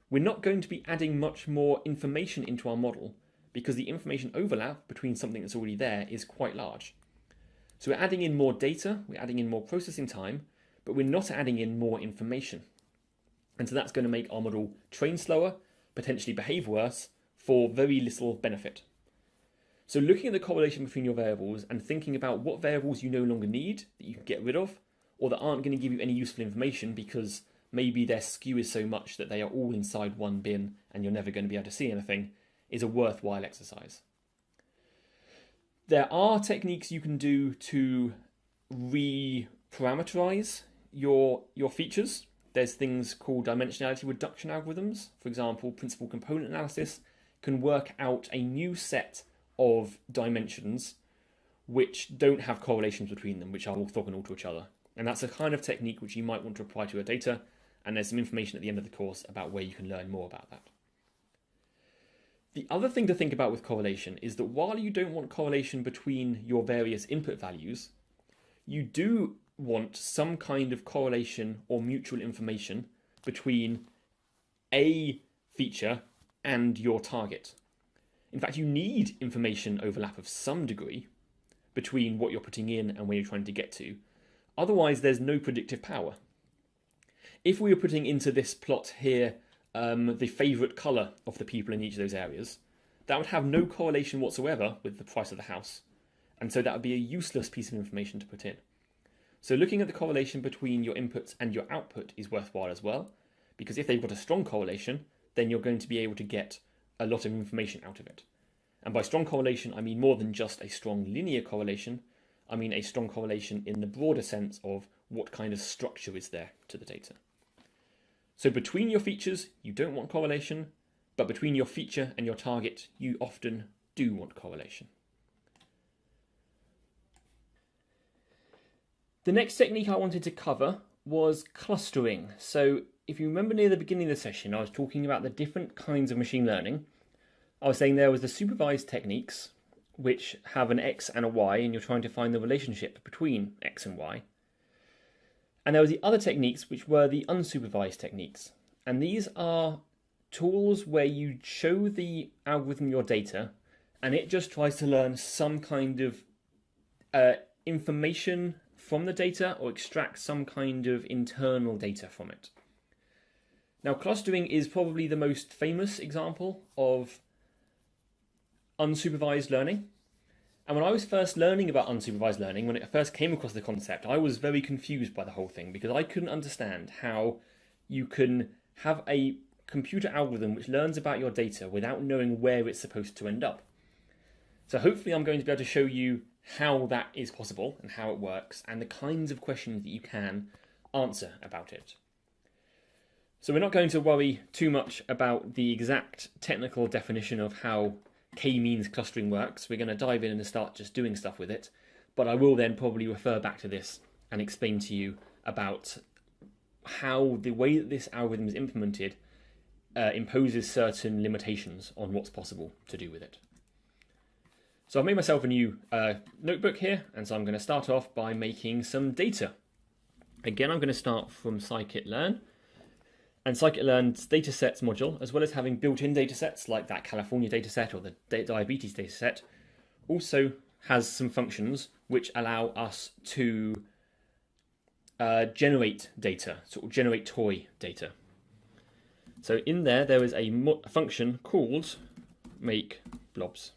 we're not going to be adding much more information into our model because the information overlap between something that's already there is quite large. So we're adding in more data, we're adding in more processing time, but we're not adding in more information. And so that's going to make our model train slower, potentially behave worse, for very little benefit. So looking at the correlation between your variables and thinking about what variables you no longer need, that you can get rid of, or that aren't going to give you any useful information because maybe their skew is so much that they are all inside one bin and you're never going to be able to see anything, is a worthwhile exercise. There are techniques you can do to re-parameterize your features. There's things called dimensionality reduction algorithms. For example, principal component analysis can work out a new set of dimensions which don't have correlations between them, which are orthogonal to each other. And that's a kind of technique which you might want to apply to your data, and there's some information at the end of the course about where you can learn more about that. The other thing to think about with correlation is that while you don't want correlation between your various input values, you do want some kind of correlation or mutual information between a feature and your target. In fact, you need information overlap of some degree between what you're putting in and where you're trying to get to. Otherwise, there's no predictive power. If we were putting into this plot here the favourite colour of the people in each of those areas, that would have no correlation whatsoever with the price of the house. And so that would be a useless piece of information to put in. So looking at the correlation between your inputs and your output is worthwhile as well, because if they've got a strong correlation, then you're going to be able to get a lot of information out of it. And by strong correlation, I mean more than just a strong linear correlation. I mean a strong correlation in the broader sense of what kind of structure is there to the data. So between your features, you don't want correlation, but between your feature and your target, you often do want correlation. The next technique I wanted to cover was clustering. So if you remember near the beginning of the session, I was talking about the different kinds of machine learning. I was saying there was the supervised techniques, which have an X and a Y, and you're trying to find the relationship between X and Y. And there was the other techniques, which were the unsupervised techniques. And these are tools where you show the algorithm your data, and it just tries to learn some kind of information from the data or extract some kind of internal data from it. Now, clustering is probably the most famous example of unsupervised learning. And when I was first learning about unsupervised learning, when it first came across the concept, I was very confused by the whole thing because I couldn't understand how you can have a computer algorithm which learns about your data without knowing where it's supposed to end up. So hopefully I'm going to be able to show you how that is possible and how it works and the kinds of questions that you can answer about it. So we're not going to worry too much about the exact technical definition of how k-means clustering works. We're going to dive in and start just doing stuff with it, but I will then probably refer back to this and explain to you about how the way that this algorithm is implemented imposes certain limitations on what's possible to do with it. So I've made myself a new notebook here, and so I'm going to start off by making some data. Again, I'm going to start from scikit-learn. And scikit-learn's datasets module, as well as having built-in datasets like that California dataset or the diabetes dataset, also has some functions which allow us to generate data, sort of generate toy data. So in there is a function called make blobs.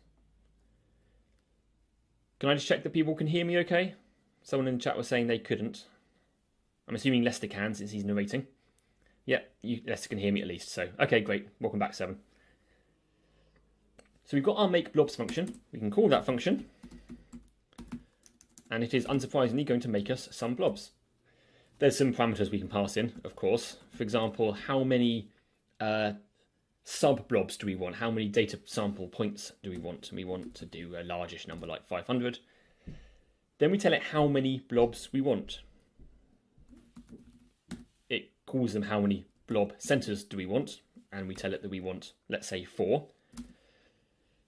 Can I just check that people can hear me okay? Someone in the chat was saying they couldn't. I'm assuming Lester can since he's narrating. Yeah, Lester can hear me at least, so okay, great. Welcome back, 7. So we've got our make blobs function. We can call that function, and it is unsurprisingly going to make us some blobs. There's some parameters we can pass in, of course. For example, how many sub-blobs do we want? How many data sample points do we want? And we want to do a largish number like 500. Then we tell it how many blobs we want. It calls them how many blob centers do we want, and we tell it that we want, let's say, 4.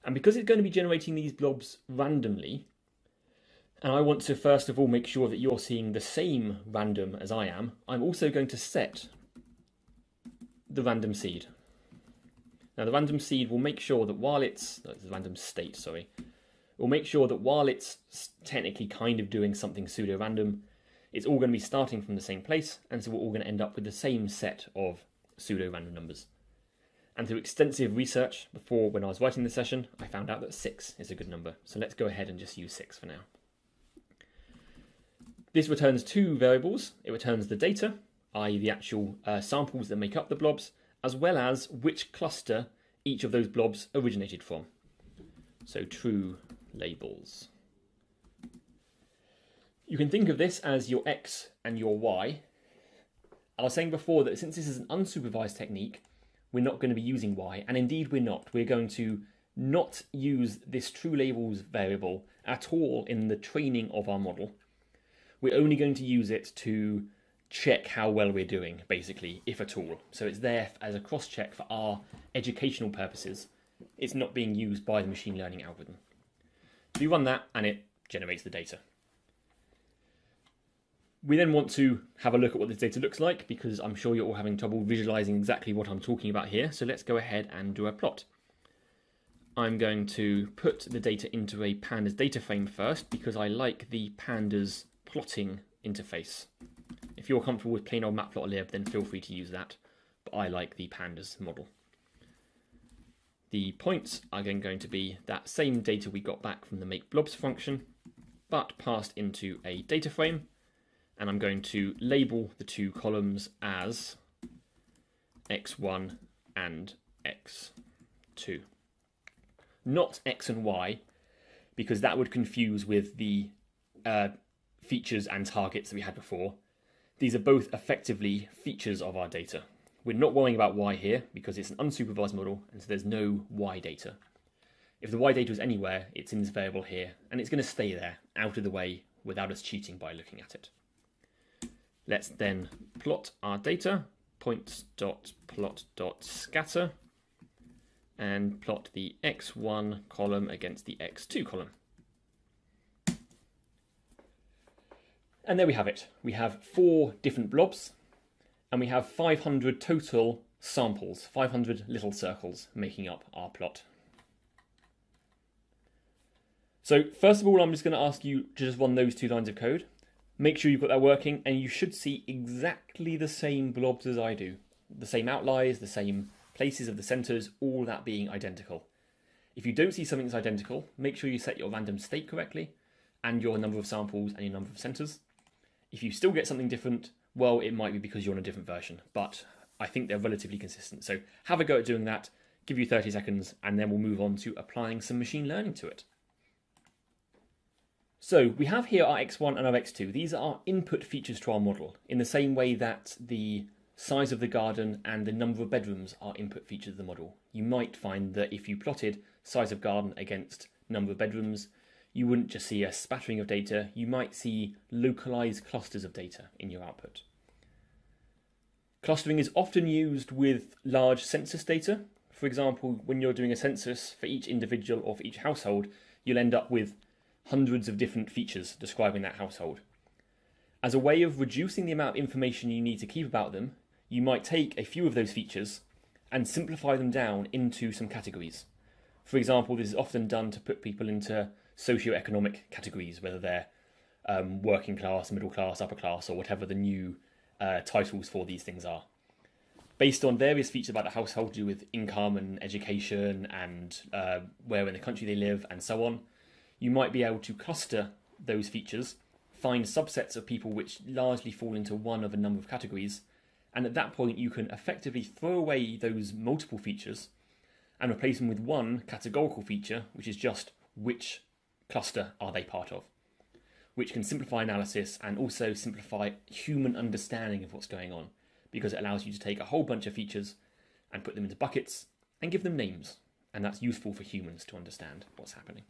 And because it's going to be generating these blobs randomly, and I want to first of all make sure that you're seeing the same random as I am, I'm also going to set the random seed. Now the random seed will make sure that while it's, the random state, sorry, will make sure that while it's technically kind of doing something pseudo-random, it's all going to be starting from the same place, and so we're all going to end up with the same set of pseudo-random numbers. And through extensive research before when I was writing the session, I found out that 6 is a good number. So let's go ahead and just use 6 for now. This returns 2 variables. It returns the data, i.e. the actual samples that make up the blobs, as well as which cluster each of those blobs originated from. So true labels. You can think of this as your X and your Y. I was saying before that since this is an unsupervised technique, we're not going to be using Y, and indeed we're not. We're going to not use this true labels variable at all in the training of our model. We're only going to use it to check how well we're doing, basically, if at all. So it's there as a cross-check for our educational purposes. It's not being used by the machine learning algorithm. So you run that and it generates the data. We then want to have a look at what this data looks like, because I'm sure you're all having trouble visualizing exactly what I'm talking about here. So let's go ahead and do a plot. I'm going to put the data into a Pandas DataFrame first, because I like the Pandas plotting interface. If you're comfortable with plain old matplotlib, then feel free to use that, but I like the Pandas model. The points are then going to be that same data we got back from the make blobs function, but passed into a data frame. And I'm going to label the 2 columns as x1 and x2. Not x and y, because that would confuse with the features and targets that we had before. These are both effectively features of our data. We're not worrying about y here, because it's an unsupervised model, and so there's no y data. If the y data is anywhere, it's in this variable here, and it's going to stay there, out of the way, without us cheating by looking at it. Let's then plot our data, points.plot.scatter, and plot the x1 column against the x2 column. And there we have it. We have 4 different blobs, and we have 500 total samples, 500 little circles making up our plot. So first of all, I'm just going to ask you to just run those 2 lines of code. Make sure you've got that working, and you should see exactly the same blobs as I do. The same outliers, the same places of the centers, all that being identical. If you don't see something that's identical, make sure you set your random state correctly, and your number of samples and your number of centers. If you still get something different, well, it might be because you're on a different version, but I think they're relatively consistent. So have a go at doing that, give you 30 seconds, and then we'll move on to applying some machine learning to it. So we have here our x1 and our x2. These are input features to our model, in the same way that the size of the garden and the number of bedrooms are input features of the model. You might find that if you plotted size of garden against number of bedrooms, you wouldn't just see a spattering of data, you might see localized clusters of data in your output. Clustering is often used with large census data. For example, when you're doing a census for each individual or for each household, you'll end up with hundreds of different features describing that household. As a way of reducing the amount of information you need to keep about them, you might take a few of those features and simplify them down into some categories. For example, this is often done to put people into socioeconomic categories, whether they're working class, middle class, upper class, or whatever the new titles for these things are. Based on various features about the household to do with income and education and where in the country they live and so on, you might be able to cluster those features, find subsets of people which largely fall into one of a number of categories, and at that point you can effectively throw away those multiple features and replace them with one categorical feature, which is just which cluster are they part of, which can simplify analysis and also simplify human understanding of what's going on, because it allows you to take a whole bunch of features and put them into buckets and give them names, and that's useful for humans to understand what's happening.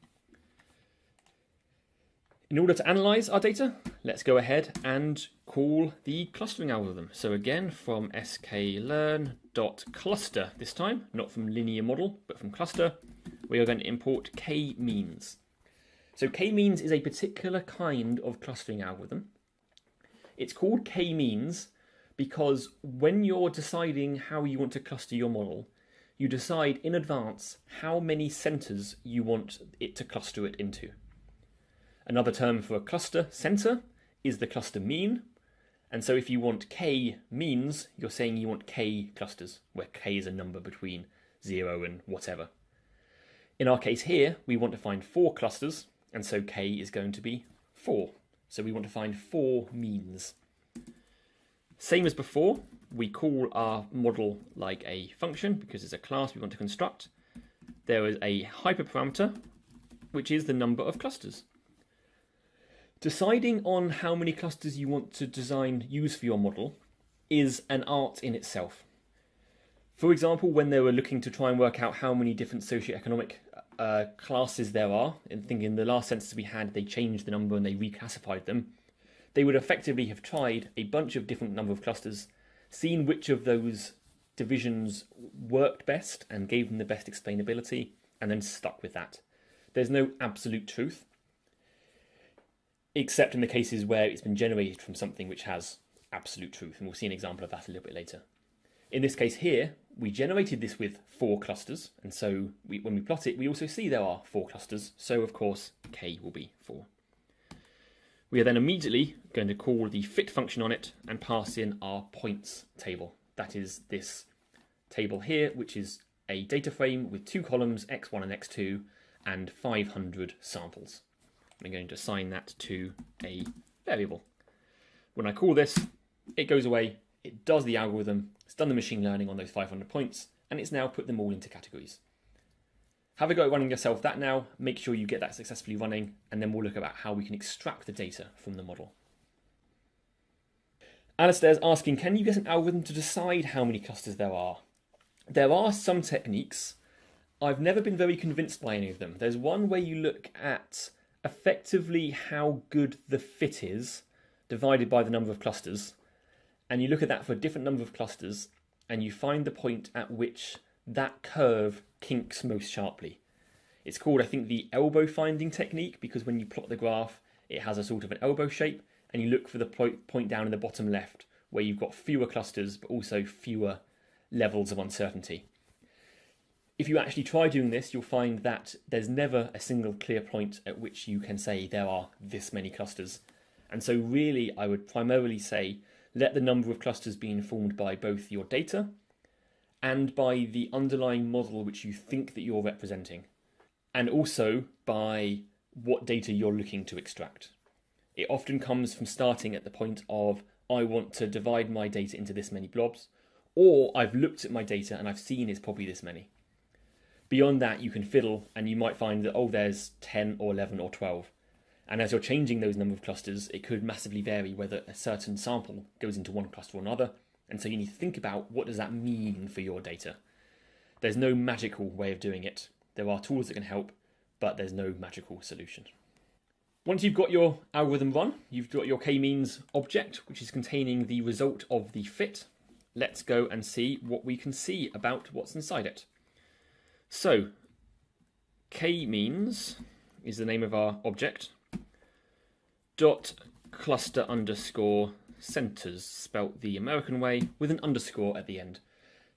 In order to analyze our data, let's go ahead and call the clustering algorithm. So again, from scikit-learn.cluster this time, not from linear model, but from cluster, we are going to import k-means. So k-means is a particular kind of clustering algorithm. It's called k-means because when you're deciding how you want to cluster your model, you decide in advance how many centers you want it to cluster it into. Another term for a cluster center is the cluster mean. And so if you want k means, you're saying you want k clusters, where k is a number between 0 and whatever. In our case here, we want to find 4 clusters, and so k is going to be 4. So we want to find 4 means. Same as before, we call our model like a function because it's a class we want to construct. There is a hyperparameter, which is the number of clusters. Deciding on how many clusters you want to use for your model is an art in itself. For example, when they were looking to try and work out how many different socioeconomic classes there are, and thinking in the last census we had, they changed the number and they reclassified them, they would effectively have tried a bunch of different number of clusters, seen which of those divisions worked best and gave them the best explainability, and then stuck with that. There's no absolute truth, except in the cases where it's been generated from something which has absolute truth, and we'll see an example of that a little bit later. In this case here, we generated this with 4 clusters, and so when we plot it, we also see there are 4 clusters, so of course k will be 4. We are then immediately going to call the fit function on it and pass in our points table. That is this table here, which is a data frame with 2 columns, x1 and x2, and 500 samples. I'm going to assign that to a variable. When I call this, it goes away, it does the algorithm, it's done the machine learning on those 500 points, and it's now put them all into categories. Have a go at running yourself that now, make sure you get that successfully running, and then we'll look about how we can extract the data from the model. Alistair's asking, can you get an algorithm to decide how many clusters there are? There are some techniques. I've never been very convinced by any of them. There's one where you look at effectively how good the fit is divided by the number of clusters, and you look at that for a different number of clusters, and you find the point at which that curve kinks most sharply. It's called, I think, the elbow finding technique, because when you plot the graph, it has a sort of an elbow shape, and you look for the point down in the bottom left where you've got fewer clusters but also fewer levels of uncertainty. If you actually try doing this, you'll find that there's never a single clear point at which you can say there are this many clusters. And so really, I would primarily say let the number of clusters be informed by both your data and by the underlying model which you think that you're representing, and also by what data you're looking to extract. It often comes from starting at the point of, I want to divide my data into this many blobs, or I've looked at my data and I've seen it's probably this many. Beyond that, you can fiddle, and you might find that, oh, there's 10 or 11 or 12. And as you're changing those number of clusters, it could massively vary whether a certain sample goes into one cluster or another. And so you need to think about, what does that mean for your data? There's no magical way of doing it. There are tools that can help, but there's no magical solution. Once you've got your algorithm run, you've got your k-means object, which is containing the result of the fit. Let's go and see what we can see about what's inside it. So, k-means is the name of our object. Dot cluster underscore centers, spelt the American way, with an underscore at the end.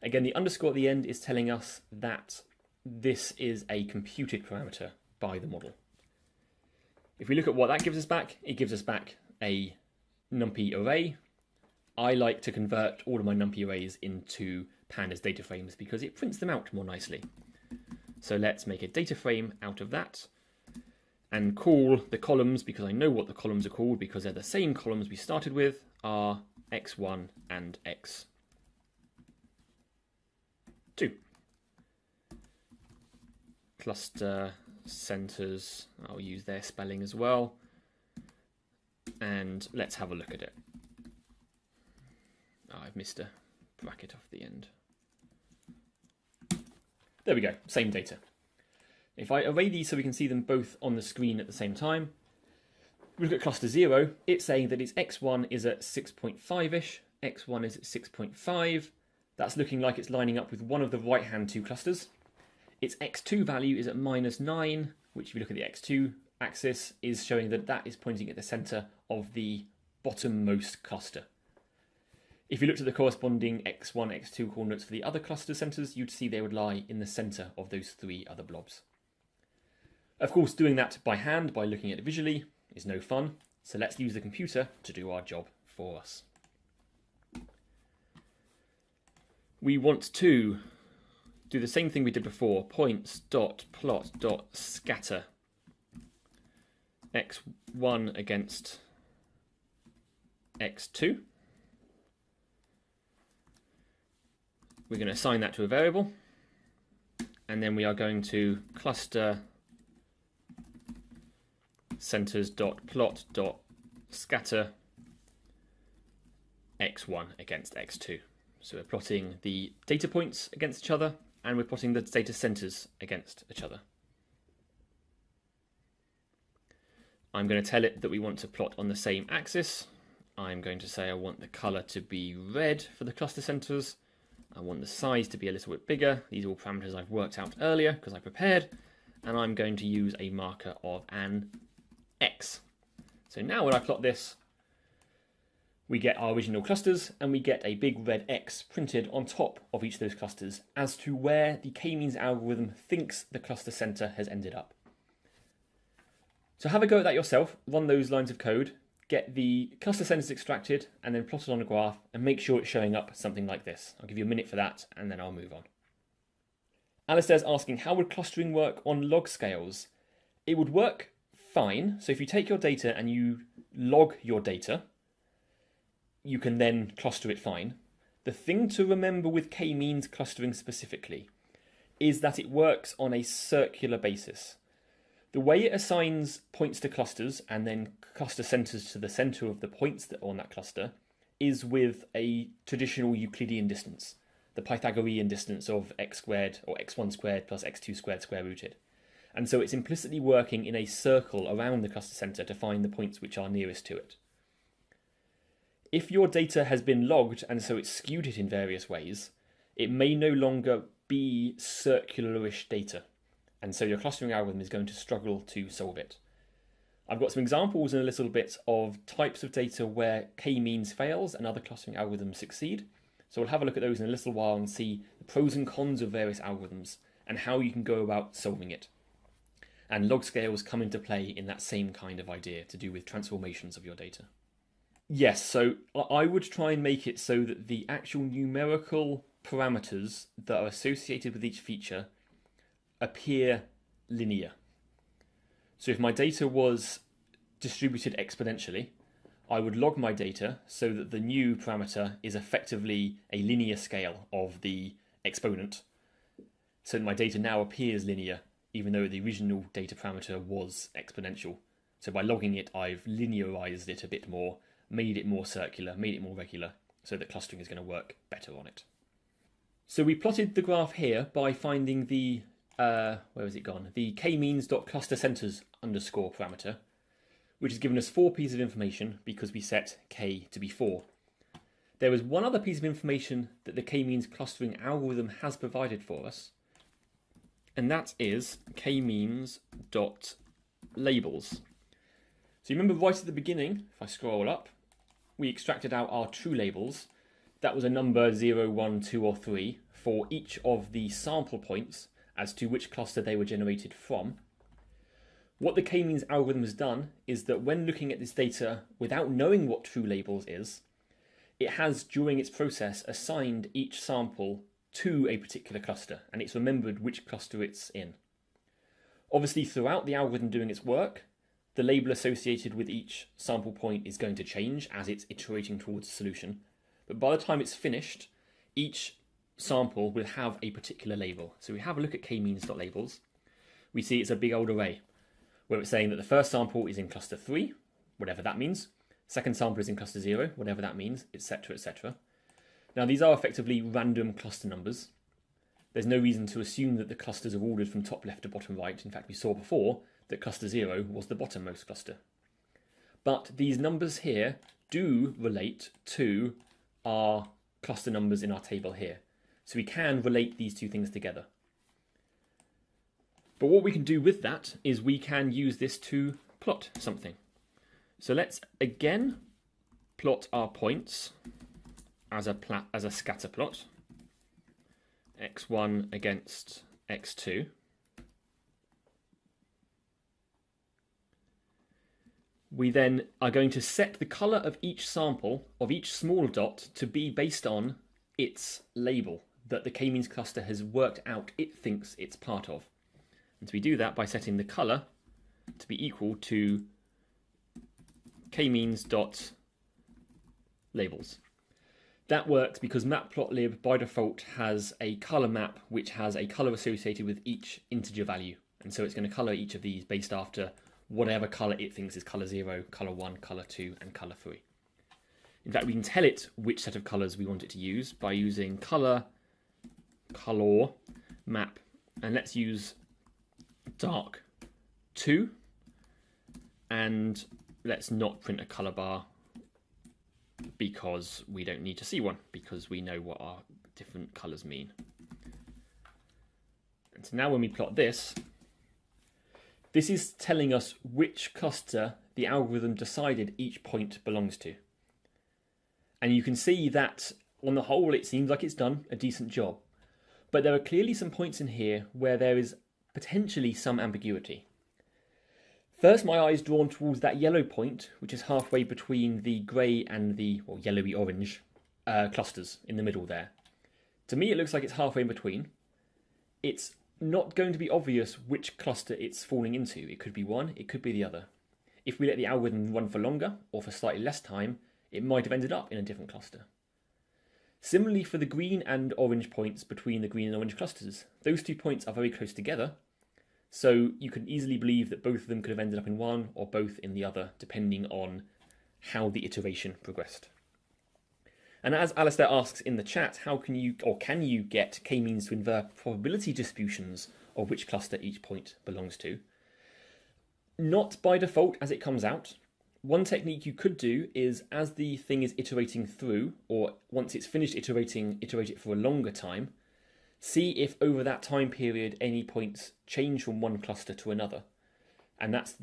Again, the underscore at the end is telling us that this is a computed parameter by the model. If we look at what that gives us back, it gives us back a NumPy array. I like to convert all of my NumPy arrays into Pandas DataFrames because it prints them out more nicely. So let's make a data frame out of that and call the columns, because I know what the columns are called because they're the same columns we started with, are x1 and x2. Cluster centers, I'll use their spelling as well, and let's have a look at it. Oh, I've missed a bracket off the end. There we go, same data. If I array these so we can see them both on the screen at the same time, we look at cluster 0, it's saying that its x1 is at 6.5-ish, x1 is at 6.5. That's looking like it's lining up with one of the right-hand two clusters. Its x2 value is at -9, which if you look at the x2 axis is showing that that is pointing at the center of the bottommost cluster. If you looked at the corresponding x1, x2 coordinates for the other cluster centers, you'd see they would lie in the center of those three other blobs. Of course, doing that by hand, by looking at it visually, is no fun, so let's use the computer to do our job for us. We want to do the same thing we did before, points.plot.scatter x1 against x2. We're going to assign that to a variable, and then we are going to cluster centers.plot.scatter x1 against x2. So we're plotting the data points against each other, and we're plotting the data centers against each other. I'm going to tell it that we want to plot on the same axis. I'm going to say I want the color to be red for the cluster centers. I want the size to be a little bit bigger. These are all parameters I've worked out earlier because I prepared. And I'm going to use a marker of an X. So now when I plot this, we get our original clusters and we get a big red X printed on top of each of those clusters as to where the k-means algorithm thinks the cluster center has ended up. So have a go at that yourself, run those lines of code, get the cluster centers extracted and then plot it on a graph and make sure it's showing up something like this. I'll give you a minute for that and then I'll move on. Alistair's asking, how would clustering work on log scales? It would work fine. So if you take your data and you log your data, you can then cluster it fine. The thing to remember with k-means clustering specifically is that it works on a circular basis. The way it assigns points to clusters and then cluster centers to the center of the points that are on that cluster is with a traditional Euclidean distance, the Pythagorean distance of x squared or x1 squared plus x2 squared square rooted. And so it's implicitly working in a circle around the cluster center to find the points which are nearest to it. If your data has been logged and so it's skewed it in various ways, it may no longer be circular-ish data. And so your clustering algorithm is going to struggle to solve it. I've got some examples in a little bit of types of data where k-means fails and other clustering algorithms succeed. So we'll have a look at those in a little while and see the pros and cons of various algorithms and how you can go about solving it. And log scales come into play in that same kind of idea to do with transformations of your data. Yes, so I would try and make it so that the actual numerical parameters that are associated with each feature appear linear. So if my data was distributed exponentially, I would log my data so that the new parameter is effectively a linear scale of the exponent, so that my data now appears linear, even though the original data parameter was exponential. So by logging it, I've linearized it a bit more, made it more circular, made it more regular, so that clustering is going to work better on it. So we plotted the graph here by finding the, where has it gone? The k-means.clusterCenters underscore parameter, which has given us 4 pieces of information because we set k to be 4. There is one other piece of information that the k-means clustering algorithm has provided for us, and that is k-means.labels. So you remember right at the beginning, if I scroll up, we extracted out our true labels. That was a number 0, 1, 2 or 3 for each of the sample points as to which cluster they were generated from. What the k-means algorithm has done is that when looking at this data without knowing what true labels is, it has, during its process, assigned each sample to a particular cluster, and it's remembered which cluster it's in. Obviously, throughout the algorithm doing its work, the label associated with each sample point is going to change as it's iterating towards a solution. But by the time it's finished, each sample will have a particular label. So we have a look at k-means.labels. We see it's a big old array, where it's saying that the first sample is in cluster 3, whatever that means. Second sample is in cluster 0, whatever that means, etc., etc. Now these are effectively random cluster numbers. There's no reason to assume that the clusters are ordered from top left to bottom right. In fact, we saw before that cluster 0 was the bottommost cluster. But these numbers here do relate to our cluster numbers in our table here. So we can relate these two things together. But what we can do with that is we can use this to plot something. So let's again plot our points as a scatter plot, x1 against x2. We then are going to set the colour of each sample, of each small dot, to be based on its label that the k-means cluster has worked out it thinks it's part of. And so we do that by setting the colour to be equal to k-means.labels. That works because matplotlib by default has a colour map which has a colour associated with each integer value. And so it's going to colour each of these based after whatever colour it thinks is colour 0, colour 1, colour 2 and colour 3. In fact, we can tell it which set of colours we want it to use by using color map, and let's use dark 2, and let's not print a colour bar because we don't need to see one, because we know what our different colours mean. And so now when we plot this, this is telling us which cluster the algorithm decided each point belongs to. And you can see that on the whole it seems like it's done a decent job. But there are clearly some points in here where there is potentially some ambiguity. First, my eye is drawn towards that yellow point, which is halfway between the grey and the yellowy-orange clusters in the middle there. To me, it looks like it's halfway in between. It's not going to be obvious which cluster it's falling into. It could be one, it could be the other. If we let the algorithm run for longer or for slightly less time, it might have ended up in a different cluster. Similarly for the green and orange points between the green and orange clusters, those 2 points are very close together, so you can easily believe that both of them could have ended up in one or both in the other, depending on how the iteration progressed. And as Alistair asks in the chat, how can you get k-means to infer probability distributions of which cluster each point belongs to? Not by default as it comes out. One technique you could do is, as the thing is iterating through, or once it's finished iterating, iterate it for a longer time, see if over that time period any points change from one cluster to another. And that's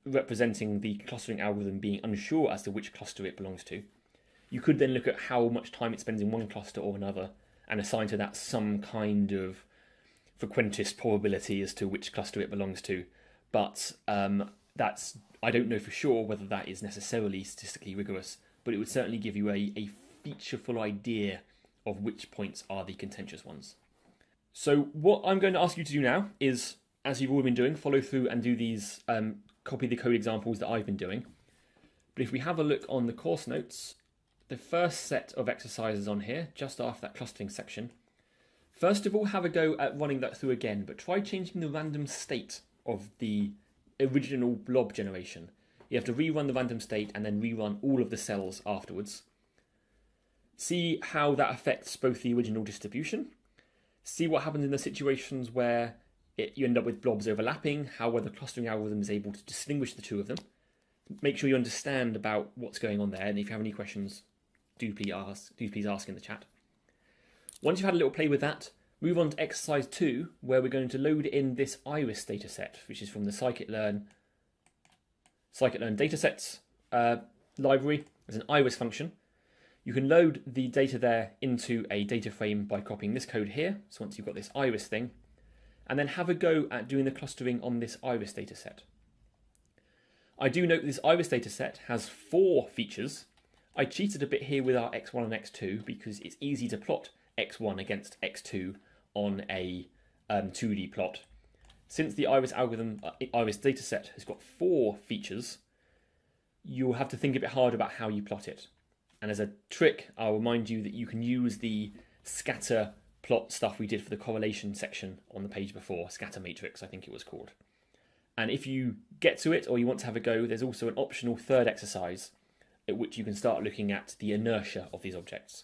representing the clustering algorithm being unsure as to which cluster it belongs to. You could then look at how much time it spends in one cluster or another and assign to that some kind of frequentist probability as to which cluster it belongs to. But I don't know for sure whether that is necessarily statistically rigorous, but it would certainly give you a featureful idea of which points are the contentious ones. So what I'm going to ask you to do now is, as you've already been doing, follow through and do these copy the code examples that I've been doing. But if we have a look on the course notes, the first set of exercises on here, just after that clustering section, first of all have a go at running that through again, but try changing the random state of the original blob generation. You have to rerun the random state and then rerun all of the cells afterwards. See how that affects both the original distribution. See what happens in the situations where you end up with blobs overlapping, how well the clustering algorithm is able to distinguish the two of them. Make sure you understand about what's going on there, and if you have any questions, do please ask in the chat. Once you've had a little play with that, move on to exercise 2, where we're going to load in this iris dataset, which is from the scikit-learn datasets library. There's an iris function. You can load the data there into a data frame by copying this code here. So once you've got this iris thing, and then have a go at doing the clustering on this iris dataset. I do note this iris dataset has 4 features. I cheated a bit here with our x1 and x2 because it's easy to plot x1 against x2 on a 2D plot. Since the iris dataset has got 4 features, you'll have to think a bit hard about how you plot it. And as a trick, I'll remind you that you can use the scatter plot stuff we did for the correlation section on the page before, scatter matrix I think it was called. And if you get to it or you want to have a go, there's also an optional third exercise at which you can start looking at the inertia of these objects.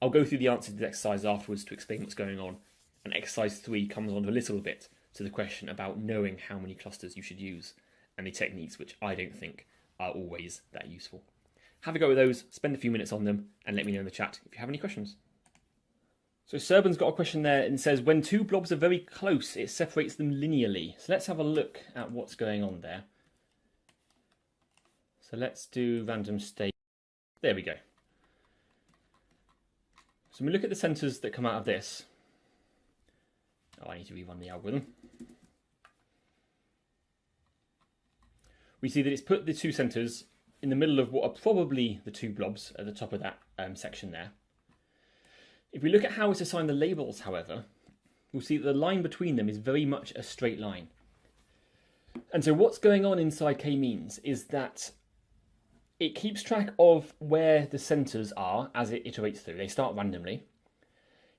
I'll go through the answer to the exercise afterwards to explain what's going on, and exercise 3 comes on a little bit to the question about knowing how many clusters you should use and the techniques which I don't think are always that useful. Have a go with those, spend a few minutes on them, and let me know in the chat if you have any questions. So Serban's got a question there and says, when 2 blobs are very close, it separates them linearly. So let's have a look at what's going on there. So let's do random state. There we go. So when we look at the centers that come out of this. Oh, I need to rerun the algorithm. We see that it's put the 2 centers in the middle of what are probably the 2 blobs at the top of that section there. If we look at how it's assigned the labels, however, we'll see that the line between them is very much a straight line. And so what's going on inside k-means is that it keeps track of where the centers are as it iterates through. They start randomly.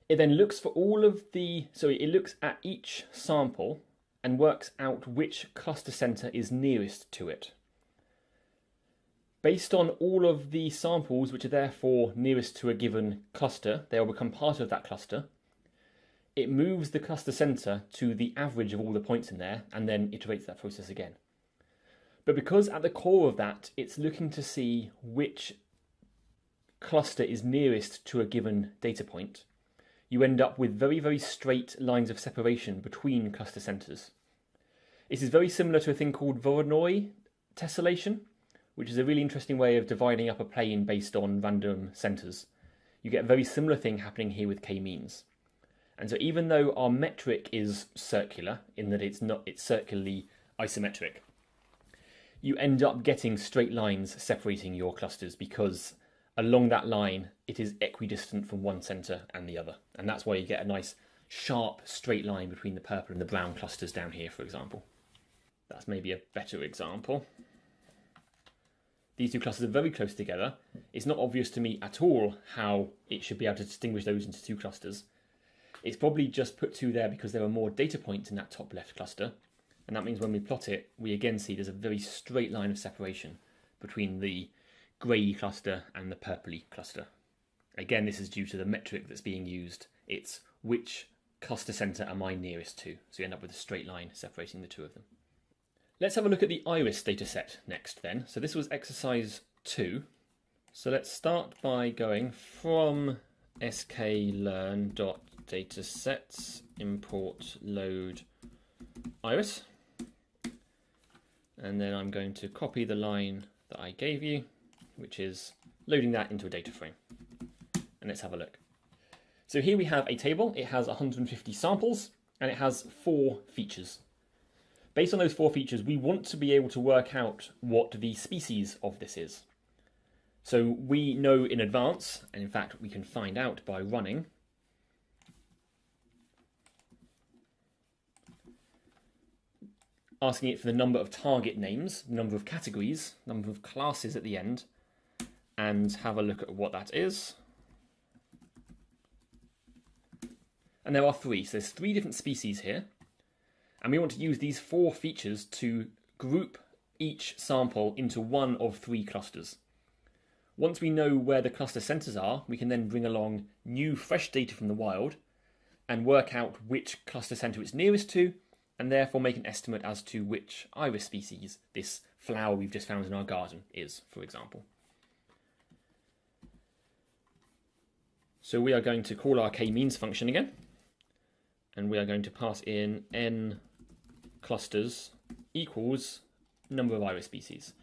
It then looks for it looks at each sample and works out which cluster center is nearest to it. Based on all of the samples which are therefore nearest to a given cluster, they will become part of that cluster. It moves the cluster center to the average of all the points in there and then iterates that process again. But because at the core of that, it's looking to see which cluster is nearest to a given data point, you end up with very, very straight lines of separation between cluster centers. This is very similar to a thing called Voronoi tessellation, which is a really interesting way of dividing up a plane based on random centers. You get a very similar thing happening here with k-means. And so even though our metric is circular, in that it's circularly isometric, you end up getting straight lines separating your clusters because along that line, it is equidistant from one center and the other. And that's why you get a nice sharp straight line between the purple and the brown clusters down here, for example. That's maybe a better example. These 2 clusters are very close together. It's not obvious to me at all how it should be able to distinguish those into 2 clusters. It's probably just put 2 there because there are more data points in that top left cluster. And that means when we plot it, we again see there's a very straight line of separation between the grey cluster and the purpley cluster. Again, this is due to the metric that's being used. It's which cluster center am I nearest to? So you end up with a straight line separating the 2 of them. Let's have a look at the iris dataset next then. So this was exercise 2. So let's start by going from scikit-learn.datasets import load iris. And then I'm going to copy the line that I gave you, which is loading that into a data frame. And let's have a look. So here we have a table. It has 150 samples and it has 4 features. Based on those 4 features, we want to be able to work out what the species of this is. So we know in advance, and in fact we can find out by running asking it for the number of target names, number of categories, number of classes at the end, and have a look at what that is. And there are 3, so there's 3 different species here. And we want to use these 4 features to group each sample into one of 3 clusters. Once we know where the cluster centers are, we can then bring along new fresh data from the wild and work out which cluster center it's nearest to, and therefore make an estimate as to which iris species this flower we've just found in our garden is, for example. So we are going to call our k-means function again, and we are going to pass in n clusters equals number of iris species.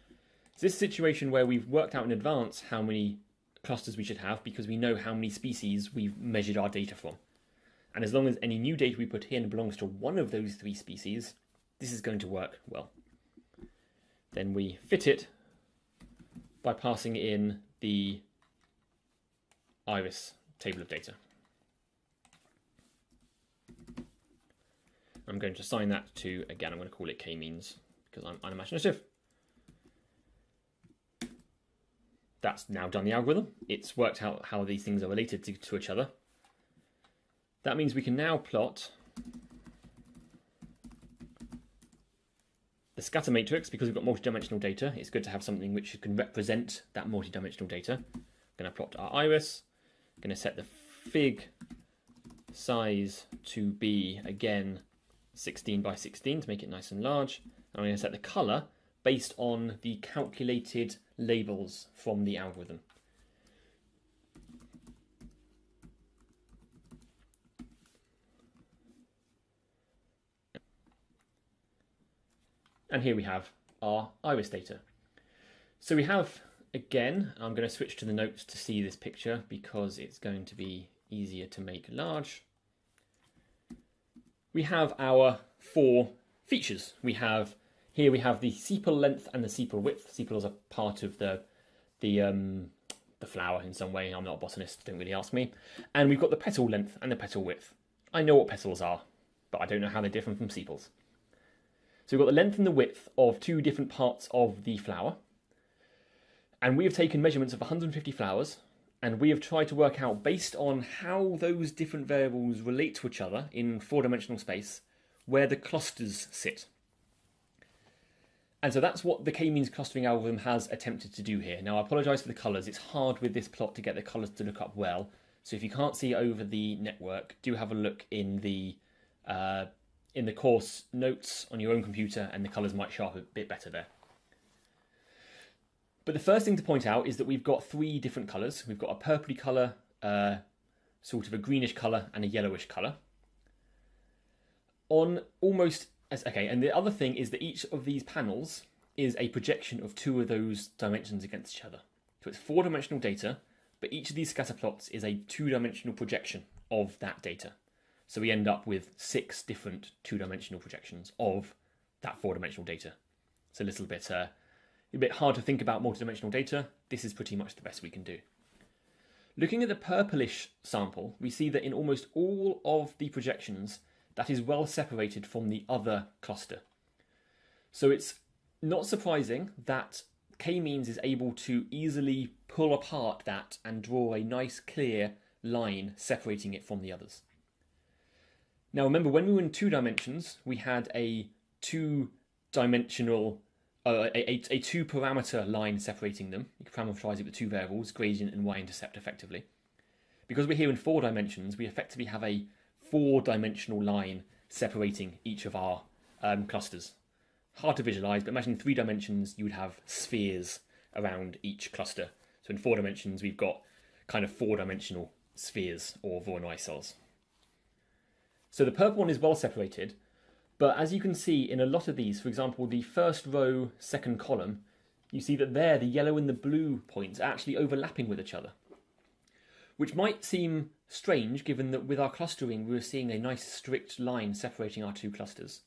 So this is a situation where we've worked out in advance how many clusters we should have because we know how many species we've measured our data from. And as long as any new data we put in belongs to one of those 3 species, this is going to work well. Then we fit it by passing in the iris table of data. I'm going to assign that to, again, I'm going to call it k-means because I'm unimaginative. That's now done the algorithm. It's worked out how these things are related to each other. That means we can now plot the scatter matrix. Because we've got multidimensional data, it's good to have something which can represent that multidimensional data. I'm going to plot our iris. I'm going to set the fig size to be, again, 16 by 16 to make it nice and large. And I'm going to set the color based on the calculated labels from the algorithm. And here we have our iris data. So we have, again, I'm going to switch to the notes to see this picture because it's going to be easier to make large. We have our 4 features. Here we have the sepal length and the sepal width. Sepals are part of the flower in some way. I'm not a botanist, don't really ask me. And we've got the petal length and the petal width. I know what petals are, but I don't know how they're different from sepals. So we've got the length and the width of 2 different parts of the flower. And we have taken measurements of 150 flowers, and we have tried to work out, based on how those different variables relate to each other in 4-dimensional space, where the clusters sit. And so that's what the k-means clustering algorithm has attempted to do here. Now, I apologise for the colours. It's hard with this plot to get the colours to look up well. So if you can't see over the network, do have a look in the course notes on your own computer, and the colours might show up a bit better there. But the first thing to point out is that we've got 3 different colours. We've got a purpley colour, sort of a greenish colour, and a yellowish colour. And the other thing is that each of these panels is a projection of 2 of those dimensions against each other. So it's 4-dimensional data, but each of these scatter plots is a 2-dimensional projection of that data. So we end up with 6 different 2-dimensional projections of that 4-dimensional data. It's a little bit hard to think about multidimensional data. This is pretty much the best we can do. Looking at the purplish sample, we see that in almost all of the projections, that is well separated from the other cluster. So it's not surprising that k-means is able to easily pull apart that and draw a nice clear line separating it from the others. Now remember, when we were in 2 dimensions, we had a 2-dimensional, a 2-parameter line separating them. You can parameterize it with 2 variables, gradient and y-intercept effectively. Because we're here in 4 dimensions, we effectively have a 4-dimensional line separating each of our clusters. hard to visualize, but imagine in 3 dimensions, you would have spheres around each cluster. So in 4 dimensions, we've got kind of 4-dimensional spheres or Voronoi cells. So the purple one is well separated, but as you can see in a lot of these, for example, the first row, second column, you see that there, the yellow and the blue points are actually overlapping with each other, which might seem strange given that with our clustering, we were seeing a nice strict line separating our 2 clusters.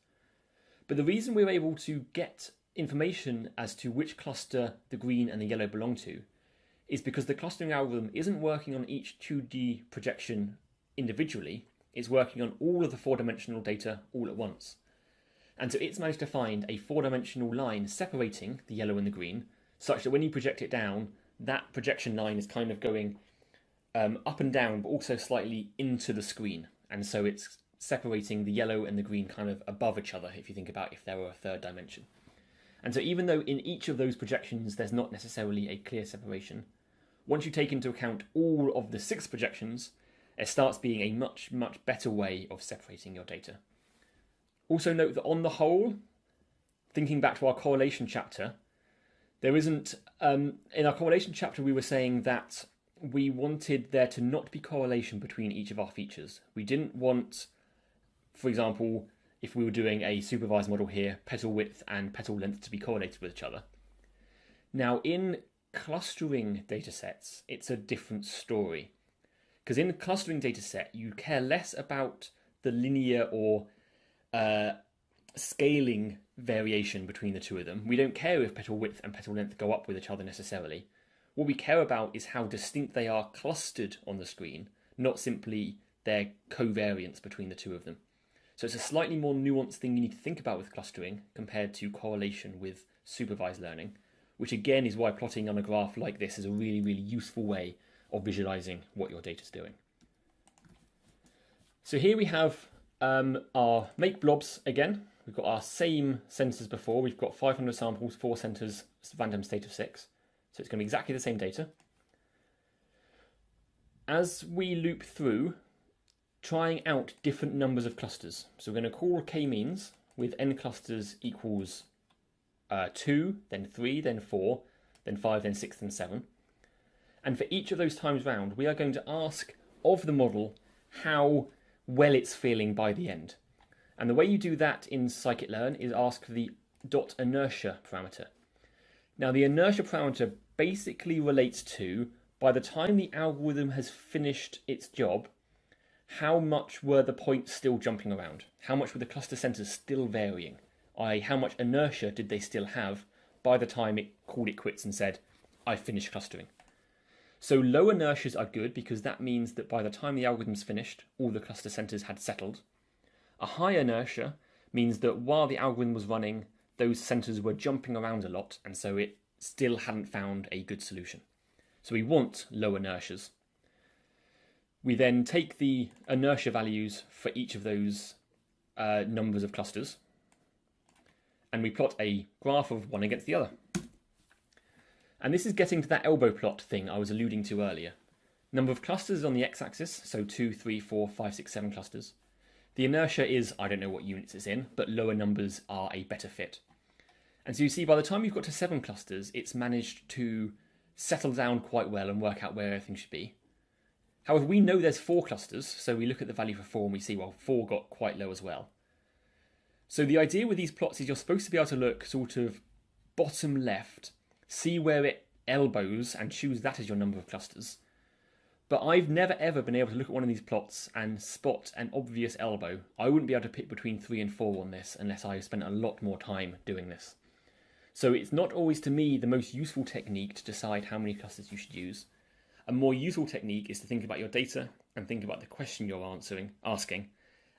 But the reason we're able to get information as to which cluster the green and the yellow belong to is because the clustering algorithm isn't working on each 2D projection individually, it's working on all of the 4-dimensional data all at once. And so it's managed to find a 4-dimensional line separating the yellow and the green, such that when you project it down, that projection line is kind of going up and down, but also slightly into the screen. And so it's separating the yellow and the green kind of above each other, if you think about if there were a 3rd dimension. And so even though in each of those projections there's not necessarily a clear separation, once you take into account all of the 6 projections, it starts being a much, much better way of separating your data. Also note that on the whole, thinking back to our correlation chapter, there isn't, in our correlation chapter we were saying that we wanted there to not be correlation between each of our features. We didn't want, for example, if we were doing a supervised model here, petal width and petal length to be correlated with each other. Now in clustering datasets, it's a different story. Because in a clustering dataset, you care less about the linear or scaling variation between the 2 of them. We don't care if petal width and petal length go up with each other necessarily. What we care about is how distinct they are clustered on the screen, not simply their covariance between the 2 of them. So it's a slightly more nuanced thing you need to think about with clustering compared to correlation with supervised learning, which again is why plotting on a graph like this is a really, really useful way of visualizing what your data is doing. So here we have our make blobs again. We've got our same centers before. We've got 500 samples, 4 centers, random state of 6. So it's going to be exactly the same data. As we loop through, trying out different numbers of clusters. So we're going to call k-means with n clusters equals 2, then 3, then 4, then 5, then 6, then 7. And for each of those times round, we are going to ask of the model how well it's feeling by the end. And the way you do that in scikit-learn is ask for the .inertia parameter. Now the inertia parameter basically relates to, by the time the algorithm has finished its job, how much were the points still jumping around? How much were the cluster centers still varying? i.e. how much inertia did they still have by the time it called it quits and said, I've finished clustering. So low inertias are good because that means that by the time the algorithm's finished, all the cluster centers had settled. A high inertia means that while the algorithm was running, those centers were jumping around a lot, and so it still hadn't found a good solution. So we want low inertias. We then take the inertia values for each of those numbers of clusters, and we plot a graph of one against the other. And this is getting to that elbow plot thing I was alluding to earlier. Number of clusters on the x-axis, so 2, 3, 4, 5, 6, 7 clusters. The inertia is, I don't know what units it's in, but lower numbers are a better fit. And so you see by the time you've got to 7 clusters, it's managed to settle down quite well and work out where everything should be. However, we know there's 4 clusters, so we look at the value for 4 and we see, well, 4 got quite low as well. So the idea with these plots is you're supposed to be able to look sort of bottom left, see where it elbows and choose that as your number of clusters. But I've never ever been able to look at one of these plots and spot an obvious elbow. I wouldn't be able to pick between 3 and 4 on this unless I spent a lot more time doing this. So it's not always, to me, the most useful technique to decide how many clusters you should use. A more useful technique is to think about your data and think about the question you're asking,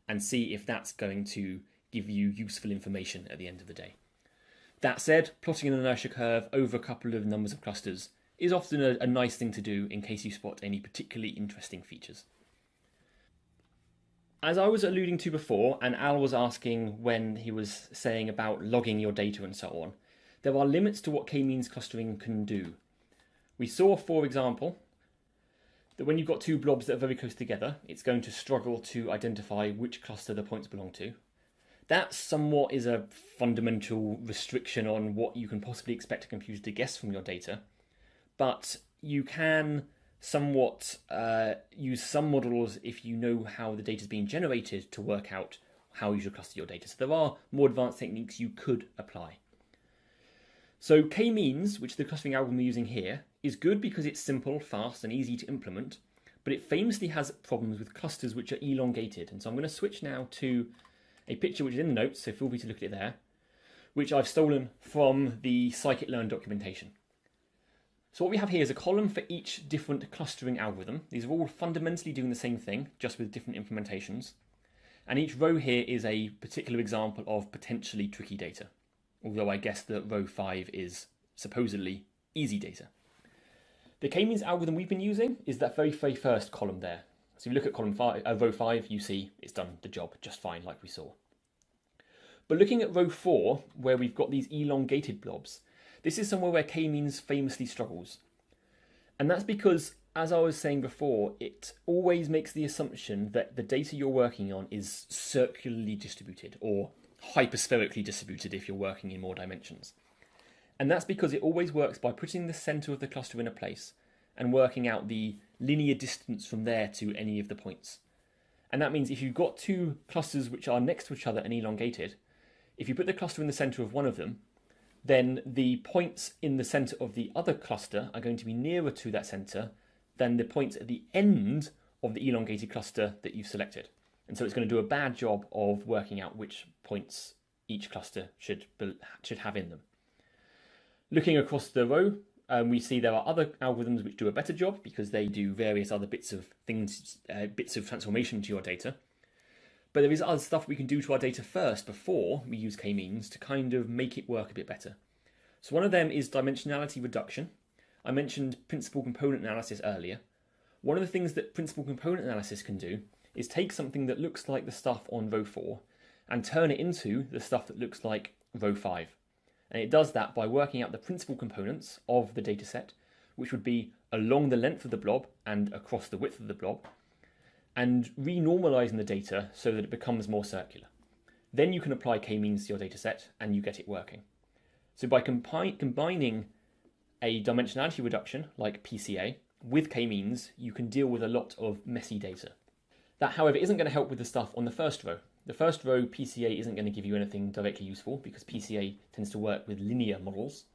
and see if that's going to give you useful information at the end of the day. That said, plotting an inertia curve over a couple of numbers of clusters is often a nice thing to do in case you spot any particularly interesting features. As I was alluding to before, and Al was asking when he was saying about logging your data and so on, there are limits to what k-means clustering can do. We saw, for example, that when you've got 2 blobs that are very close together, it's going to struggle to identify which cluster the points belong to. That somewhat is a fundamental restriction on what you can possibly expect a computer to guess from your data, but you can somewhat use some models if you know how the data is being generated to work out how you should cluster your data. So there are more advanced techniques you could apply. So k-means, which the clustering algorithm we're using here, is good because it's simple, fast, and easy to implement, but it famously has problems with clusters which are elongated. And so I'm going to switch now to a picture which is in the notes, so feel free to look at it there, which I've stolen from the scikit-learn documentation. So what we have here is a column for each different clustering algorithm. These are all fundamentally doing the same thing, just with different implementations. And each row here is a particular example of potentially tricky data, although I guess that row 5 is supposedly easy data. The k-means algorithm we've been using is that very first column there. So if you look at row 5, you see it's done the job just fine, like we saw. But looking at row 4, where we've got these elongated blobs, this is somewhere where k-means famously struggles. And that's because, as I was saying before, it always makes the assumption that the data you're working on is circularly distributed, or hyperspherically distributed if you're working in more dimensions. And that's because it always works by putting the center of the cluster in a place and working out the linear distance from there to any of the points. And that means if you've got two clusters which are next to each other and elongated, if you put the cluster in the center of one of them, then the points in the center of the other cluster are going to be nearer to that center than the points at the end of the elongated cluster that you've selected. And so it's going to do a bad job of working out which points each cluster should have in them. Looking across the row, we see there are other algorithms which do a better job because they do various other bits of transformation to your data. But there is other stuff we can do to our data first before we use k-means to kind of make it work a bit better. So one of them is dimensionality reduction. I mentioned principal component analysis earlier. One of the things that principal component analysis can do is take something that looks like the stuff on row 4 and turn it into the stuff that looks like row 5. And it does that by working out the principal components of the data set, which would be along the length of the blob and across the width of the blob, and renormalizing the data so that it becomes more circular. Then you can apply k-means to your data set and you get it working. So by combining a dimensionality reduction like PCA with k-means, you can deal with a lot of messy data. That, however, isn't going to help with the stuff on the first row. The first row, PCA isn't going to give you anything directly useful because PCA tends to work with linear models.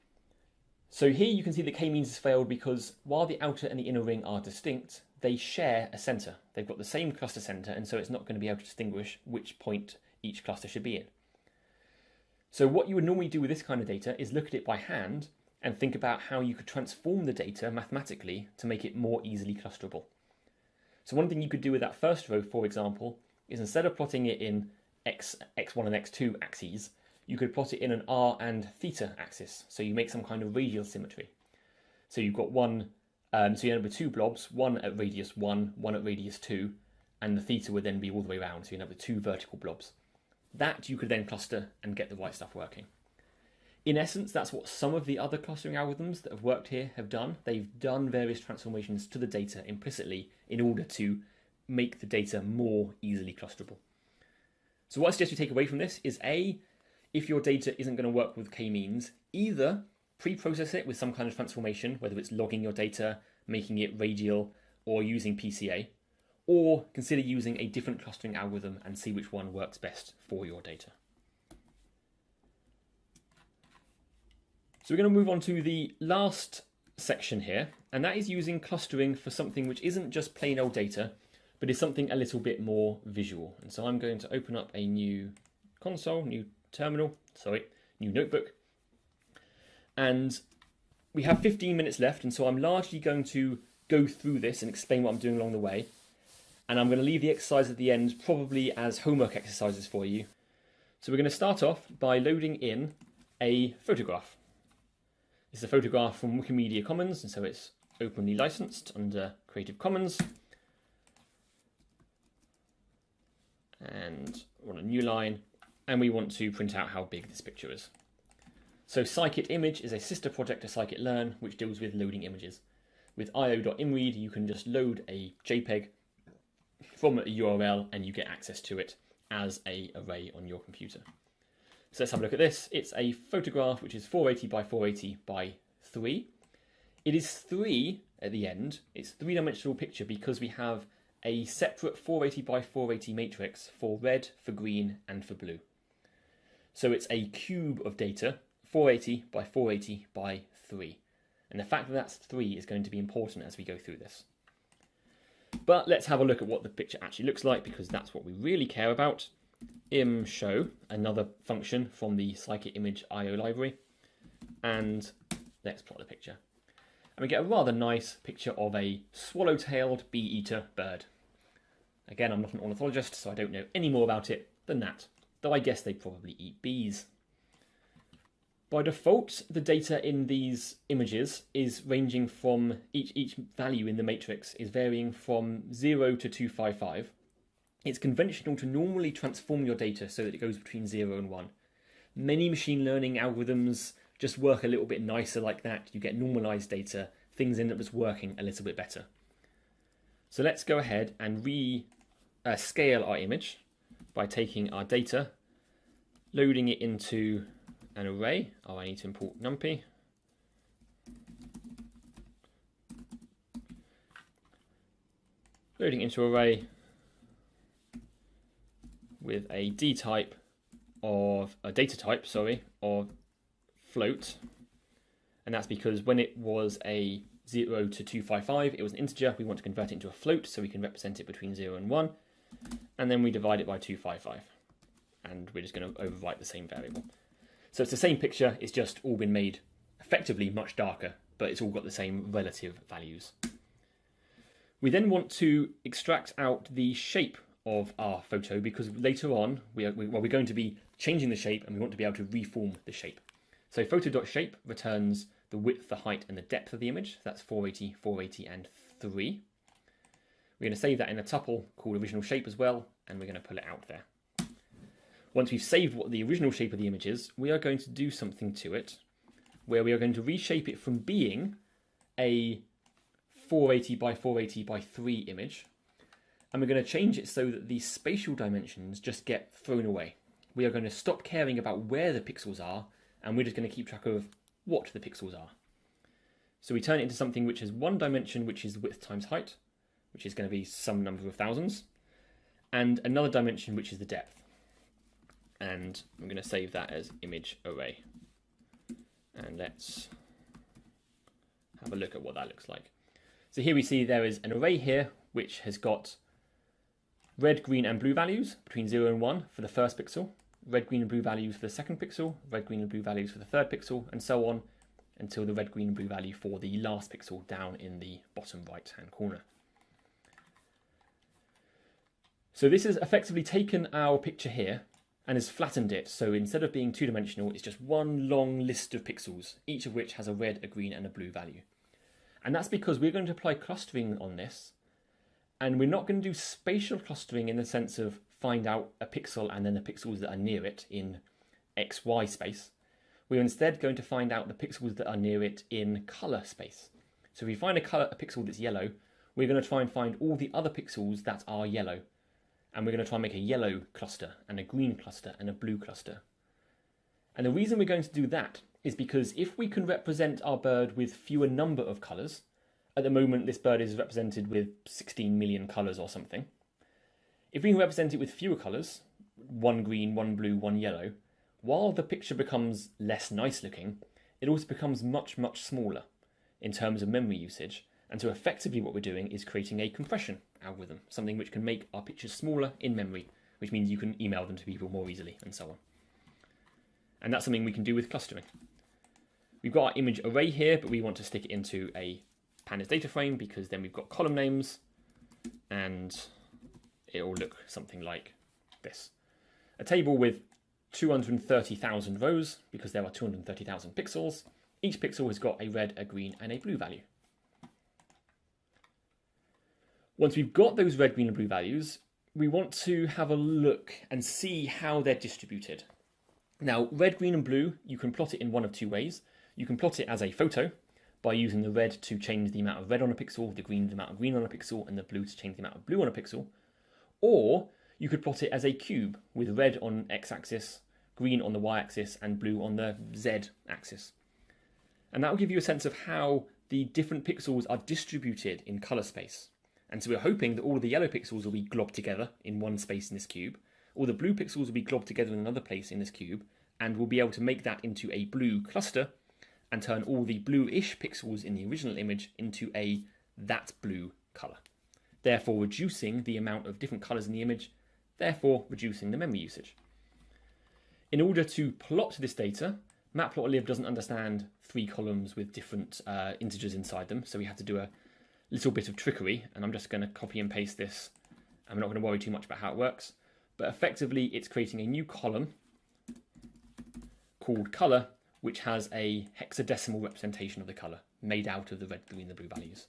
So here you can see that k-means has failed because while the outer and the inner ring are distinct, they share a center. They've got the same cluster center, and so it's not going to be able to distinguish which point each cluster should be in. So what you would normally do with this kind of data is look at it by hand and think about how you could transform the data mathematically to make it more easily clusterable. So one thing you could do with that first row, for example, is instead of plotting it in x1 and x2 axes, you could plot it in an r and theta axis. So you make some kind of radial symmetry. So you've got one, so you end up with two blobs, one at radius 1, one at radius 2, and the theta would then be all the way around, so you end up with two vertical blobs. That you could then cluster and get the right stuff working. In essence, that's what some of the other clustering algorithms that have worked here have done. They've done various transformations to the data implicitly in order to make the data more easily clusterable. So what I suggest you take away from this is A, if your data isn't going to work with k-means, either pre-process it with some kind of transformation, whether it's logging your data, making it radial, or using PCA, or consider using a different clustering algorithm and see which one works best for your data. So we're going to move on to the last section here, and that is using clustering for something which isn't just plain old data, but is something a little bit more visual. And so I'm going to open up a new new notebook. And we have 15 minutes left, and so I'm largely going to go through this and explain what I'm doing along the way. And I'm going to leave the exercise at the end, probably as homework exercises for you. So we're going to start off by loading in a photograph. This is a photograph from Wikimedia Commons, and so it's openly licensed under Creative Commons. And we're on a new line, and we want to print out how big this picture is. So scikit-image is a sister project to scikit-learn, which deals with loading images. With io.imread, you can just load a JPEG from a URL and you get access to it as an array on your computer. So let's have a look at this. It's a photograph which is 480 by 480 by 3. It is 3 at the end. It's a three-dimensional picture because we have a separate 480 by 480 matrix for red, for green, and for blue. So it's a cube of data, 480 by 480 by 3. And the fact that that's 3 is going to be important as we go through this. But let's have a look at what the picture actually looks like, because that's what we really care about. Show, another function from the scikit-image.io library. And let's plot the picture. And we get a rather nice picture of a swallow-tailed bee-eater bird. Again, I'm not an ornithologist, so I don't know any more about it than that, though I guess they probably eat bees. By default, the data in these images is ranging from, each value in the matrix is varying from 0 to 255. It's conventional to normally transform your data so that it goes between 0 and 1. Many machine learning algorithms just work a little bit nicer like that. You get normalized data, things end up just working a little bit better. So let's go ahead and scale our image by taking our data, loading it into an array. Oh, I need to import NumPy. Loading into array with a data type of float, and that's because when it was a 0 to 255, it was an integer. We want to convert it into a float so we can represent it between 0 and 1, and then we divide it by 255, and we're just going to overwrite the same variable. So it's the same picture, it's just all been made effectively much darker, but it's all got the same relative values. We then want to extract out the shape of our photo, because later on we're going to be changing the shape and we want to be able to reform the shape. So photo.shape returns the width, the height, and the depth of the image. That's 480, 480, and 3. We're going to save that in a tuple called original shape as well, and we're going to pull it out there. Once we've saved what the original shape of the image is, we are going to do something to it, where we are going to reshape it from being a 480 by 480 by 3 image, and we're going to change it so that the spatial dimensions just get thrown away. We are going to stop caring about where the pixels are, and we're just going to keep track of what the pixels are. So we turn it into something which has one dimension, which is width times height, which is going to be some number of thousands, and another dimension, which is the depth. And I'm going to save that as image array. And let's have a look at what that looks like. So here we see there is an array here, which has got red, green, and blue values between 0 and 1 for the first pixel, red, green, and blue values for the second pixel, red, green, and blue values for the third pixel, and so on until the red, green, and blue value for the last pixel down in the bottom right-hand corner. So this has effectively taken our picture here and has flattened it, so instead of being two-dimensional, it's just one long list of pixels, each of which has a red, a green, and a blue value. And that's because we're going to apply clustering on this, and we're not going to do spatial clustering in the sense of find out a pixel and then the pixels that are near it in XY space. We're instead going to find out the pixels that are near it in color space. So if we find a pixel that's yellow, we're going to try and find all the other pixels that are yellow. And we're going to try and make a yellow cluster, and a green cluster, and a blue cluster. And the reason we're going to do that is because if we can represent our bird with fewer number of colours, at the moment this bird is represented with 16 million colours or something. If we can represent it with fewer colours, one green, one blue, one yellow, while the picture becomes less nice looking, it also becomes much, much smaller in terms of memory usage. And so effectively what we're doing is creating a compression algorithm, something which can make our pictures smaller in memory, which means you can email them to people more easily and so on. And that's something we can do with clustering. We've got our image array here, but we want to stick it into a Pandas DataFrame because then we've got column names and it will look something like this. A table with 230,000 rows because there are 230,000 pixels. Each pixel has got a red, a green, and a blue value. Once we've got those red, green, and blue values, we want to have a look and see how they're distributed. Now, red, green, and blue, you can plot it in one of two ways. You can plot it as a photo by using the red to change the amount of red on a pixel, the green the amount of green on a pixel, and the blue to change the amount of blue on a pixel. Or you could plot it as a cube with red on x-axis, green on the y-axis, and blue on the z-axis. And that will give you a sense of how the different pixels are distributed in colour space. And so we're hoping that all of the yellow pixels will be globbed together in one space in this cube, all the blue pixels will be globbed together in another place in this cube, and we'll be able to make that into a blue cluster and turn all the bluish pixels in the original image into that blue colour, therefore reducing the amount of different colours in the image, therefore reducing the memory usage. In order to plot this data, matplotlib doesn't understand 3 columns with different integers inside them, so we have to do a little bit of trickery, and I'm just going to copy and paste this. I'm not going to worry too much about how it works, but effectively it's creating a new column called colour, which has a hexadecimal representation of the colour made out of the red, green, and the blue values.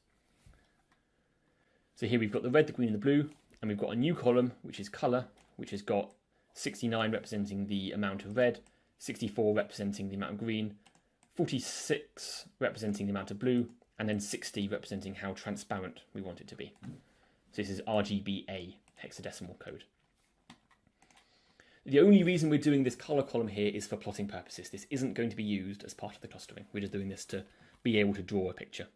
So here we've got the red, the green, and the blue, and we've got a new column, which is colour, which has got 69 representing the amount of red, 64 representing the amount of green, 46 representing the amount of blue, and then 60 representing how transparent we want it to be. So this is RGBA hexadecimal code. The only reason we're doing this colour column here is for plotting purposes. This isn't going to be used as part of the clustering. We're just doing this to be able to draw a picture.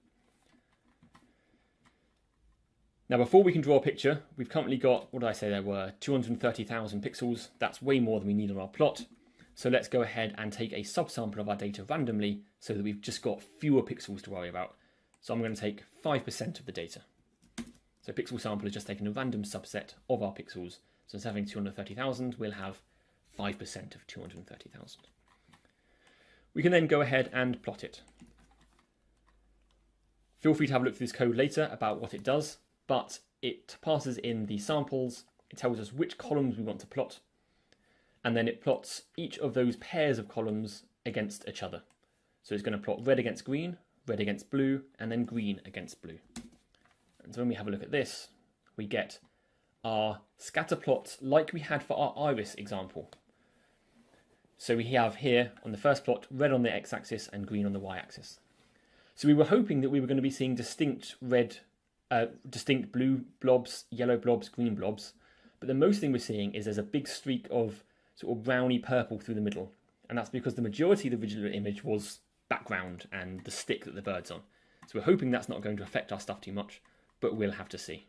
Now, before we can draw a picture, we've currently got, what did I say there were, 230,000 pixels. That's way more than we need on our plot. So let's go ahead and take a subsample of our data randomly so that we've just got fewer pixels to worry about. So I'm going to take 5% of the data. So pixel sample is just taking a random subset of our pixels. So instead of having 230,000, we'll have 5% of 230,000. We can then go ahead and plot it. Feel free to have a look through this code later about what it does, but it passes in the samples, it tells us which columns we want to plot, and then it plots each of those pairs of columns against each other. So it's going to plot red against green, red against blue, and then green against blue. And so when we have a look at this, we get our scatter plots like we had for our iris example. So we have here on the first plot, red on the x-axis and green on the y-axis. So we were hoping that we were going to be seeing distinct blue blobs, yellow blobs, green blobs, but the most thing we're seeing is there's a big streak of sort of browny purple through the middle, and that's because the majority of the original image was background and the stick that the bird's on. So we're hoping that's not going to affect our stuff too much, but we'll have to see.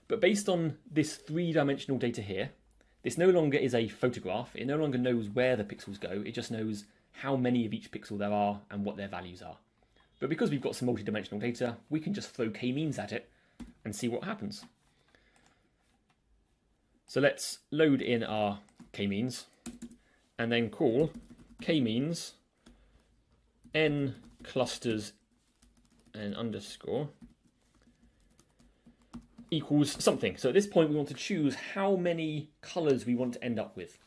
But based on this 3-dimensional data here, this no longer is a photograph. It no longer knows where the pixels go. It just knows how many of each pixel there are and what their values are. But because we've got some multi-dimensional data, we can just throw k-means at it and see what happens. So let's load in our k-means and then call k-means n clusters and underscore equals something. So at this point we want to choose how many colours we want to end up with.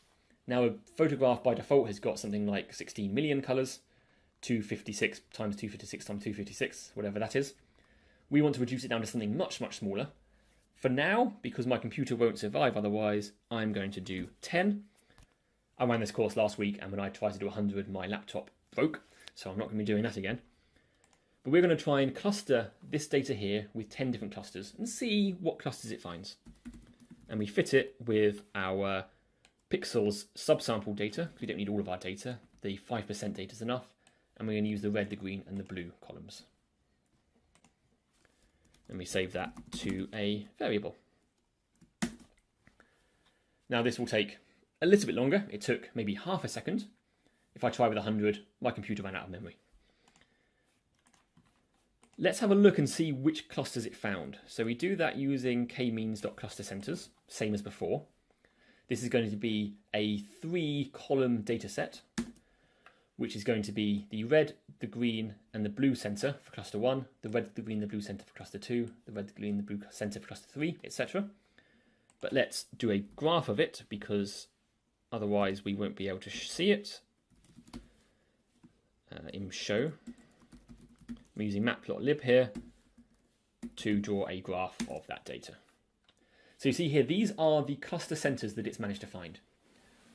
Now a photograph by default has got something like 16 million colours, 256 times 256 times 256, whatever that is. We want to reduce it down to something much, much smaller. For now, because my computer won't survive otherwise, I'm going to do 10. I ran this course last week, and when I tried to do 100, my laptop broke, so I'm not going to be doing that again. But we're going to try and cluster this data here with 10 different clusters and see what clusters it finds. And we fit it with our pixels subsample data, because we don't need all of our data. The 5% data is enough. And we're going to use the red, the green, and the blue columns. And we save that to a variable. Now this will take a little bit longer. It took maybe half a second. If I try with 100, my computer ran out of memory. Let's have a look and see which clusters it found. So we do that using k-means.clusterCenters, same as before. This is going to be a 3-column data set, which is going to be the red, the green, and the blue center for cluster 1, the red, the green, the blue center for cluster 2, the red, the green, the blue center for cluster 3, etc. But let's do a graph of it, because otherwise we won't be able to see it. In show. I'm using matplotlib here to draw a graph of that data. So you see here, these are the cluster centers that it's managed to find.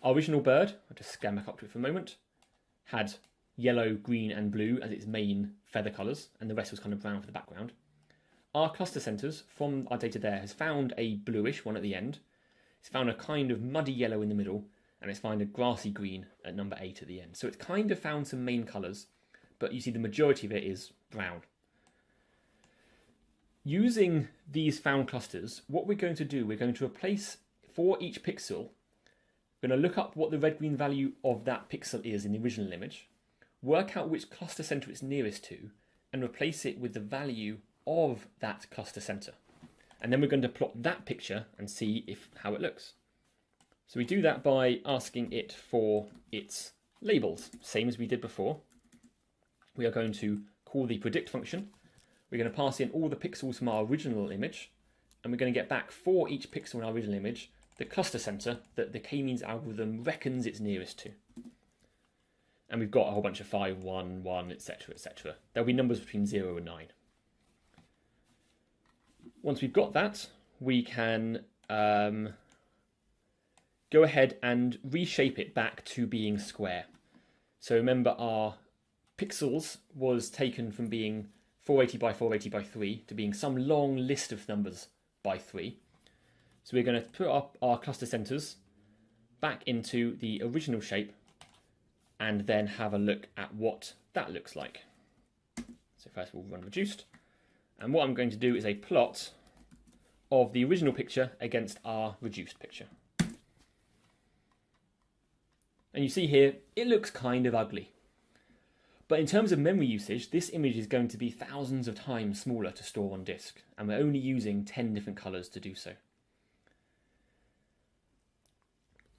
Our original bird, I'll just scan back up to it for a moment, had yellow, green, and blue as its main feather colors, and the rest was kind of brown for the background. our cluster centers from our data there has found a bluish one at the end. It's found a kind of muddy yellow in the middle, and it's found a grassy green at number 8 at the end. So it's kind of found some main colors, but you see the majority of it is brown. Using these found clusters, what we're going to do, we're going to replace, for each pixel, we're going to look up what the red-green value of that pixel is in the original image, work out which cluster center it's nearest to, and replace it with the value of that cluster center. And then we're going to plot that picture and see how it looks. So we do that by asking it for its labels, same as we did before. We are going to call the predict function. We're going to pass in all the pixels from our original image, and we're going to get back for each pixel in our original image the cluster center that the k-means algorithm reckons it's nearest to. And we've got a whole bunch of 5, 1, 1, etc, etc. There'll be numbers between 0 and 9. Once we've got that, we can go ahead and reshape it back to being square. So remember, our pixels was taken from being 480 by 480 by 3 to being some long list of numbers by 3. So we're going to put up our cluster centers back into the original shape and then have a look at what that looks like. So first we'll run reduced. And what I'm going to do is a plot of the original picture against our reduced picture. And you see here, it looks kind of ugly. But in terms of memory usage, this image is going to be thousands of times smaller to store on disk, and we're only using 10 different colors to do so.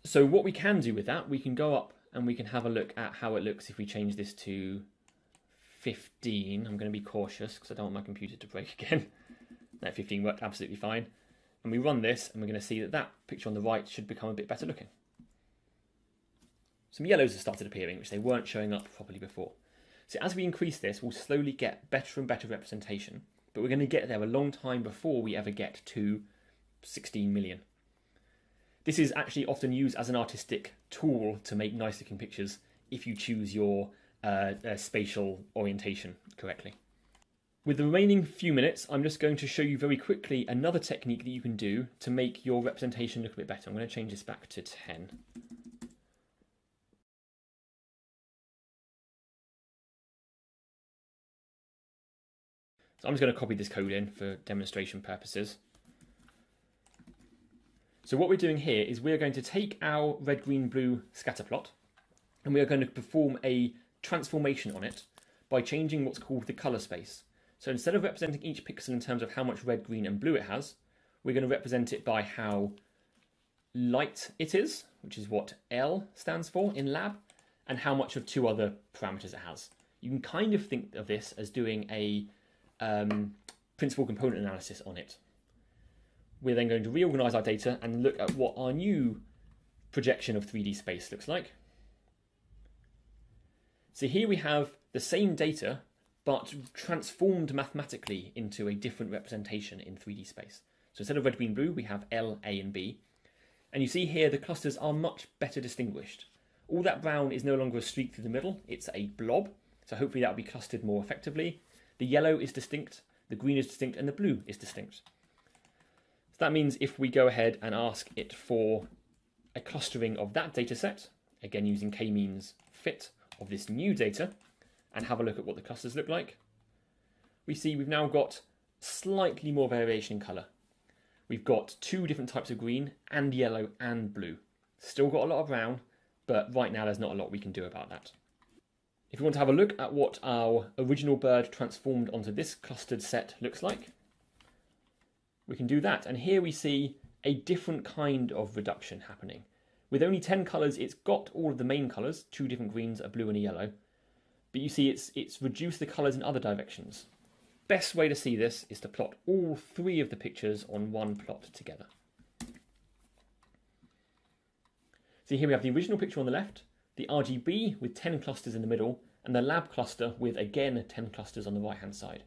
So what we can do with that, we can go up and we can have a look at how it looks if we change this to 15. I'm going to be cautious because I don't want my computer to break again. That 15 worked absolutely fine. And we run this and we're going to see that that picture on the right should become a bit better looking. Some yellows have started appearing, which they weren't showing up properly before. So as we increase this, we'll slowly get better and better representation, but we're going to get there a long time before we ever get to 16 million. This is actually often used as an artistic tool to make nice looking pictures if you choose your spatial orientation correctly. With the remaining few minutes, I'm just going to show you very quickly another technique that you can do to make your representation look a bit better. I'm going to change this back to 10. So I'm just going to copy this code in for demonstration purposes. So what we're doing here is we're going to take our red, green, blue scatter plot and we are going to perform a transformation on it by changing what's called the color space. So instead of representing each pixel in terms of how much red, green and blue it has, we're going to represent it by how light it is, which is what L stands for in lab, and how much of two other parameters it has. You can kind of think of this as doing a principal component analysis on it. We're then going to reorganize our data and look at what our new projection of 3D space looks like. So here we have the same data, but transformed mathematically into a different representation in 3D space. So instead of red, green, blue, we have L, A, and B. And you see here the clusters are much better distinguished. All that brown is no longer a streak through the middle, it's a blob. So hopefully that will be clustered more effectively. The yellow is distinct, the green is distinct, and the blue is distinct. So that means if we go ahead and ask it for a clustering of that data set, again using k-means fit of this new data, and have a look at what the clusters look like, we see we've now got slightly more variation in colour. We've got two different types of green and yellow and blue. Still got a lot of brown, but right now there's not a lot we can do about that. If we want to have a look at what our original bird transformed onto this clustered set looks like, we can do that. And here we see a different kind of reduction happening. With only 10 colours, it's got all of the main colours, two different greens, a blue and a yellow. But you see it's reduced the colours in other directions. Best way to see this is to plot all three of the pictures on one plot together. So here we have the original picture on the left, the RGB with 10 clusters in the middle, and the lab cluster with, again, 10 clusters on the right-hand side.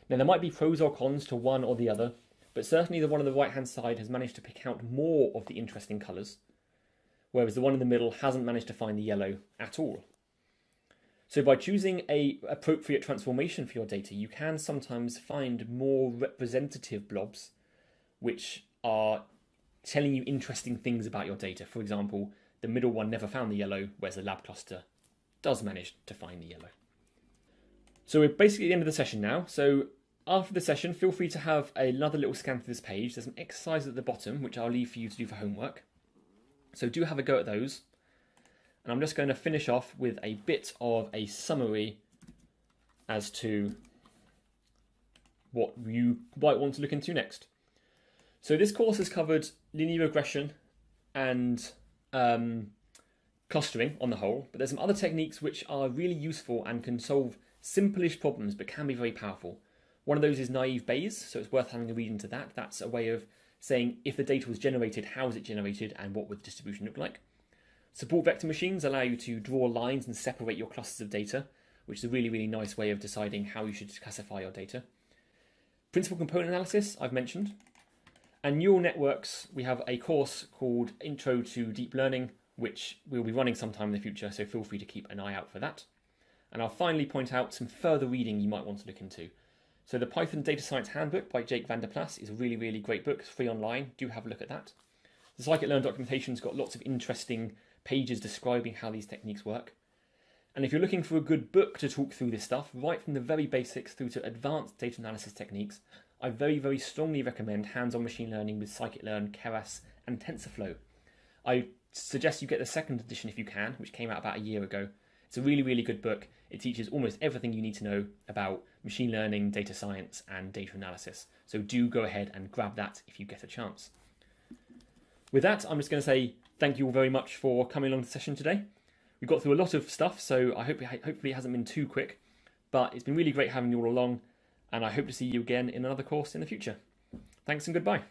Now, there might be pros or cons to one or the other, but certainly the one on the right-hand side has managed to pick out more of the interesting colours, whereas the one in the middle hasn't managed to find the yellow at all. So by choosing a appropriate transformation for your data, you can sometimes find more representative blobs which are telling you interesting things about your data. For example, the middle one never found the yellow, whereas the lab cluster does manage to find the yellow. So we're basically at the end of the session now. So after the session, feel free to have another little scan through this page. There's some exercises at the bottom, which I'll leave for you to do for homework. So do have a go at those. And I'm just going to finish off with a bit of a summary as to what you might want to look into next. So this course has covered linear regression and clustering on the whole, but there's some other techniques which are really useful and can solve simple-ish problems but can be very powerful. One of those is naive Bayes, so it's worth having a read into that. That's a way of saying if the data was generated, how was it generated and what would the distribution look like. Support vector machines allow you to draw lines and separate your clusters of data, which is a really, really nice way of deciding how you should classify your data. Principal component analysis, I've mentioned. And neural networks, we have a course called Intro to Deep Learning, which we'll be running sometime in the future, so feel free to keep an eye out for that. And I'll finally point out some further reading you might want to look into. So the Python Data Science Handbook by Jake van der Plas is a really, really great book. It's free online. Do have a look at that. The scikit-learn documentation's got lots of interesting pages describing how these techniques work. And if you're looking for a good book to talk through this stuff, right from the very basics through to advanced data analysis techniques, I very, very strongly recommend Hands-on Machine Learning with scikit-learn, Keras, and TensorFlow. I suggest you get the second edition if you can, which came out about a year ago. It's a really, really good book. It teaches almost everything you need to know about machine learning, data science, and data analysis. So do go ahead and grab that if you get a chance. With that, I'm just going to say thank you all very much for coming along to the session today. We got through a lot of stuff, so I hope hopefully it hasn't been too quick, but it's been really great having you all along, and I hope to see you again in another course in the future. Thanks and goodbye.